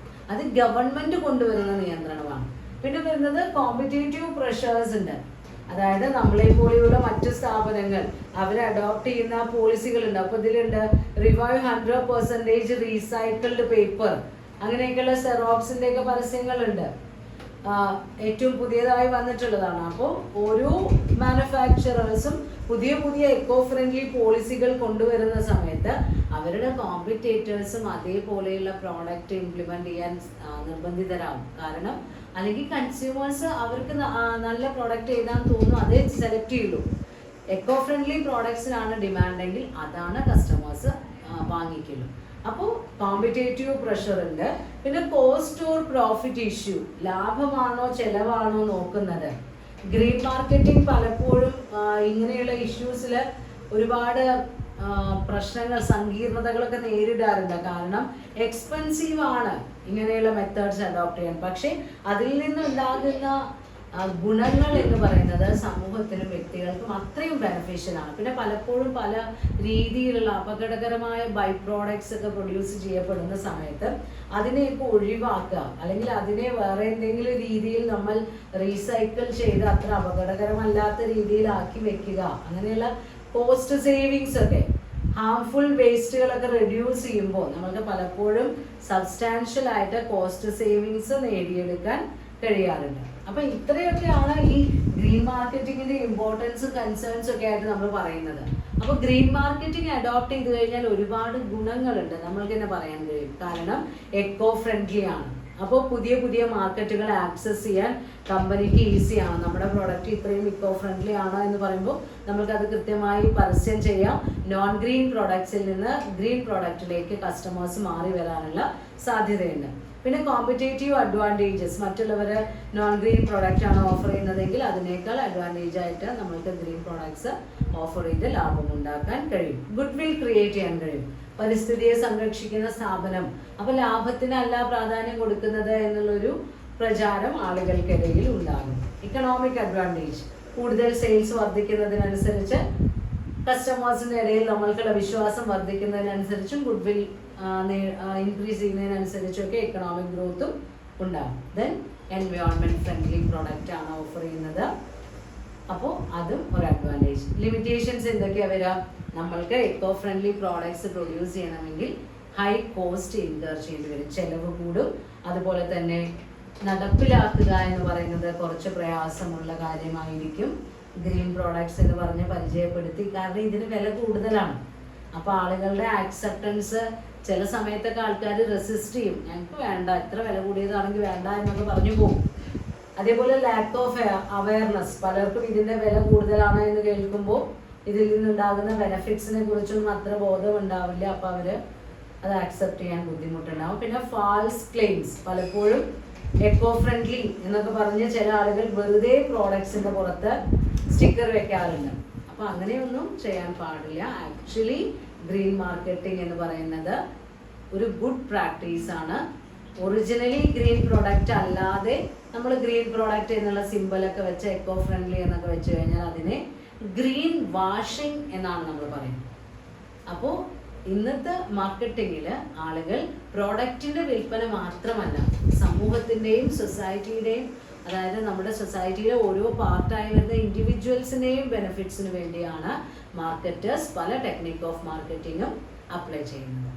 അത് ഗവൺമെന്റ് കൊണ്ടുവരുന്ന നിയന്ത്രണമാണ്. പിന്നെ വരുന്നത് കോമ്പറ്റേറ്റീവ് പ്രഷേഴ്സ് ഉണ്ട്. അതായത് നമ്മളെ പോലെയുള്ള മറ്റു സ്ഥാപനങ്ങൾ അവർ അഡോപ്റ്റ് ചെയ്യുന്ന പോളിസികളുണ്ട്. അപ്പൊ ഇതിലുണ്ട് റിവൈവ് 100% റീസൈക്കിൾഡ് പേപ്പർ, അങ്ങനെയൊക്കെയുള്ള സെറോക്സിന്റെ ഒക്കെ പരസ്യങ്ങളുണ്ട്. ഏറ്റവും പുതിയതായി വന്നിട്ടുള്ളതാണ്. അപ്പോൾ ഓരോ മാനുഫാക്ചറേഴ്സും പുതിയ പുതിയ എക്കോ ഫ്രണ്ട്ലി പോളിസികൾ കൊണ്ടുവരുന്ന സമയത്ത് അവരുടെ കോമ്പറ്റേറ്റേഴ്സും അതേപോലെയുള്ള പ്രോഡക്റ്റ് ഇംപ്ലിമെന്റ് ചെയ്യാൻ നിർബന്ധിതരാകും. കാരണം അല്ലെങ്കിൽ കൺസ്യൂമേഴ്സ് അവർക്ക് നല്ല പ്രോഡക്റ്റ് ഏതാന്ന് തോന്നുന്നു അതേ സെലക്ട് ചെയ്യുള്ളൂ. എക്കോ ഫ്രണ്ട്ലി പ്രോഡക്ട്സിനാണ് ഡിമാൻഡ് എങ്കിൽ അതാണ് കസ്റ്റമേഴ്സ് വാങ്ങിക്കുള്ളൂ. അപ്പോൾ കോമ്പറ്റേറ്റീവ് പ്രഷർ ഉണ്ട്. പിന്നെ കോസ്റ്റ് ഓർ പ്രോഫിറ്റ് ഇഷ്യൂ, ലാഭമാണോ ചെലവാണോ നോക്കുന്നത്. ഗ്രീൻ മാർക്കറ്റിംഗ് പലപ്പോഴും ഇങ്ങനെയുള്ള ഇഷ്യൂസിൽ ഒരുപാട് പ്രശ്നങ്ങൾ, സങ്കീർണതകളൊക്കെ നേരിടാറുണ്ട്. കാരണം എക്സ്പെൻസീവ് ആണ് ഇങ്ങനെയുള്ള മെത്തേഡ്സ് അഡോപ്റ്റ് ചെയ്യാൻ. പക്ഷെ അതിൽ നിന്നുണ്ടാകുന്ന ഗുണങ്ങൾ എന്ന് പറയുന്നത് സമൂഹത്തിനും വ്യക്തികൾക്കും അത്രയും ബെനഫിഷ്യൽ ആണ്. പിന്നെ പലപ്പോഴും പല രീതിയിലുള്ള അപകടകരമായ ബൈ പ്രോഡക്ട്സ് ഒക്കെ പ്രൊഡ്യൂസ് ചെയ്യപ്പെടുന്ന സമയത്ത് അതിനെയൊക്കെ ഒഴിവാക്കുക, അല്ലെങ്കിൽ അതിനെ വേറെ എന്തെങ്കിലും രീതിയിൽ നമ്മൾ റീസൈക്കിൾ ചെയ്ത് അത്ര അപകടകരമല്ലാത്ത രീതിയിലാക്കി വെക്കുക, അങ്ങനെയുള്ള കോസ്റ്റ് സേവിങ്സ് ഒക്കെ, ഹാംഫുൾ വേസ്റ്റുകളൊക്കെ റെഡ്യൂസ് ചെയ്യുമ്പോൾ നമുക്ക് പലപ്പോഴും സബ്സ്റ്റാൻഷ്യൽ ആയിട്ട് കോസ്റ്റ് സേവിങ്സ് നേടിയെടുക്കാൻ കഴിയാറുണ്ട്. അപ്പൊ ഇത്രയൊക്കെയാണ് ഈ ഗ്രീൻ മാർക്കറ്റിങ്ങിന്റെ ഇമ്പോർട്ടൻസും കൺസേൺസ് ഒക്കെ ആയിട്ട് നമ്മൾ പറയുന്നത്. അപ്പൊ ഗ്രീൻ മാർക്കറ്റിംഗ് അഡോപ്റ്റ് ചെയ്ത് കഴിഞ്ഞാൽ ഒരുപാട് ഗുണങ്ങളുണ്ട് നമ്മൾക്ക് തന്നെ പറയാൻ കഴിയും. കാരണം എക്കോ ഫ്രണ്ട്ലി ആണ്. അപ്പോൾ പുതിയ പുതിയ മാർക്കറ്റുകൾ ആക്സസ് ചെയ്യാൻ കമ്പനിക്ക് ഈസിയാണ്. നമ്മുടെ പ്രോഡക്റ്റ് ഇത്രയും ഇക്കോ ഫ്രണ്ട്ലി ആണ് എന്ന് പറയുമ്പോൾ നമുക്കത് കൃത്യമായി പരസ്യം ചെയ്യാം. നോൺ ഗ്രീൻ പ്രോഡക്ട്സിൽ നിന്ന് ഗ്രീൻ പ്രോഡക്റ്റിലേക്ക് കസ്റ്റമേഴ്സ് മാറി വരാനുള്ള സാധ്യതയുണ്ട്. പിന്നെ കോമ്പറ്റേറ്റീവ് അഡ്വാൻറ്റേജസ്, മറ്റുള്ളവർ നോൺ ഗ്രീൻ പ്രോഡക്റ്റ് ആണ് ഓഫർ ചെയ്യുന്നതെങ്കിൽ അതിനേക്കാൾ അഡ്വാൻറ്റേജ് ആയിട്ട് നമ്മൾക്ക് ഗ്രീൻ പ്രോഡക്ട്സ് ഓഫർ ചെയ്ത് ലാഭമുണ്ടാക്കാൻ കഴിയും. ഗുഡ് വിൽ ക്രിയേറ്റ് ചെയ്യാൻ കഴിയും. പരിസ്ഥിതിയെ സംരക്ഷിക്കുന്ന സ്ഥാപനം, അപ്പോൾ ലാഭത്തിനല്ല പ്രാധാന്യം കൊടുക്കുന്നത് എന്നുള്ളൊരു പ്രചാരം ആളുകൾക്കിടയിൽ ഉണ്ടാകും. ഇക്കണോമിക് അഡ്വാൻറ്റേജ്, കൂടുതൽ സെയിൽസ് വർദ്ധിക്കുന്നതിനനുസരിച്ച് കസ്റ്റമേഴ്സിൻ്റെ ഇടയിൽ നമ്മൾക്കുള്ള വിശ്വാസം വർദ്ധിക്കുന്നതിനനുസരിച്ചും ഗുഡ് വിൽ ഇൻക്രീസ് ചെയ്യുന്നതിനനുസരിച്ചൊക്കെ എക്കണോമിക് ഗ്രോത്തും ഉണ്ടാകും. ദെൻ എൻവയോൺമെന്റ് ഫ്രണ്ട്ലി പ്രോഡക്റ്റ് ആണ് ഓഫർ ചെയ്യുന്നത്, അപ്പോൾ അതും ഒരു അഡ്വാൻറ്റേജ്. ലിമിറ്റേഷൻസ് എന്തൊക്കെയാണ് വരിക? നമ്മൾക്ക് എക്കോ ഫ്രണ്ട്ലി പ്രോഡക്ട്സ് പ്രൊഡ്യൂസ് ചെയ്യണമെങ്കിൽ ഹൈ കോസ്റ്റ് ഇൻകർ ചെയ്യേണ്ടി വരും, ചെലവ് കൂടും. അതുപോലെ തന്നെ നടപ്പിലാക്കുക എന്ന് പറയുന്നത് കുറച്ച് പ്രയാസമുള്ള കാര്യമായിരിക്കും. ഗ്രീൻ പ്രോഡക്ട്സ് എന്ന് പറഞ്ഞ് പരിചയപ്പെടുത്തി, കാരണം ഇതിന് വില കൂടുതലാണ്. അപ്പോൾ ആളുകളുടെ ആക്സെപ്റ്റൻസ് ചില സമയത്തൊക്കെ ആൾക്കാർ റെസിസ്റ്റ് ചെയ്യും, ഞങ്ങൾക്ക് വേണ്ട, ഇത്ര വില കൂടിയതാണെങ്കിൽ വേണ്ട എന്നൊക്കെ പറഞ്ഞു പോകും. അതേപോലെ ലാക്ക് ഓഫ് അവയർനെസ്, പലർക്കും ഇതിൻ്റെ വില കൂടുതലാണ് എന്ന് കേൾക്കുമ്പോൾ ഇതിൽ നിന്നുണ്ടാകുന്ന ബെനഫിറ്റ്സിനെ കുറിച്ചൊന്നും അത്ര ബോധം ഉണ്ടാവില്ല. അപ്പോൾ അവർ അത് ആക്സെപ്റ്റ് ചെയ്യാൻ ബുദ്ധിമുട്ടുണ്ടാവും. പിന്നെ ഫാൾസ് ക്ലെയിംസ്, പലപ്പോഴും എക്കോ ഫ്രണ്ട്ലി എന്നൊക്കെ പറഞ്ഞ് ചില ആളുകൾ വെറുതെ പ്രോഡക്ട്സിൻ്റെ പുറത്ത് സ്റ്റിക്കർ വെക്കാറുണ്ട്. അപ്പോൾ അങ്ങനെയൊന്നും ചെയ്യാൻ പാടില്ല. ആക്ച്വലി ഗ്രീൻ മാർക്കറ്റിംഗ് എന്ന് പറയുന്നത് ഒരു ഗുഡ് പ്രാക്ടീസാണ്. ഒറിജിനലി ഗ്രീൻ പ്രോഡക്റ്റ് അല്ലാതെ നമ്മൾ ഗ്രീൻ പ്രോഡക്റ്റ് എന്നുള്ള സിമ്പിളൊക്കെ വെച്ച് എക്കോ ഫ്രണ്ട്ലി എന്നൊക്കെ വെച്ച് കഴിഞ്ഞാൽ അതിനെ ഗ്രീൻ വാഷിംഗ് എന്നാണ് നമ്മൾ പറയുന്നത്. അപ്പോൾ ഇന്നത്തെ മാർക്കറ്റിങ്ങിൽ ആളുകൾ പ്രോഡക്റ്റിൻ്റെ വിൽപ്പന മാത്രമല്ല, സമൂഹത്തിൻ്റെയും സൊസൈറ്റിയുടെയും, അതായത് നമ്മുടെ സൊസൈറ്റിയിലെ ഓരോ പാർട്ടായി വരുന്ന ഇൻഡിവിജ്വൽസിൻ്റെയും ബെനിഫിറ്റ്സിന് വേണ്ടിയാണ് മാർക്കറ്റേഴ്സ് പല ടെക്നിക്ക് ഓഫ് മാർക്കറ്റിങ്ങും അപ്ലൈ ചെയ്യുന്നത്.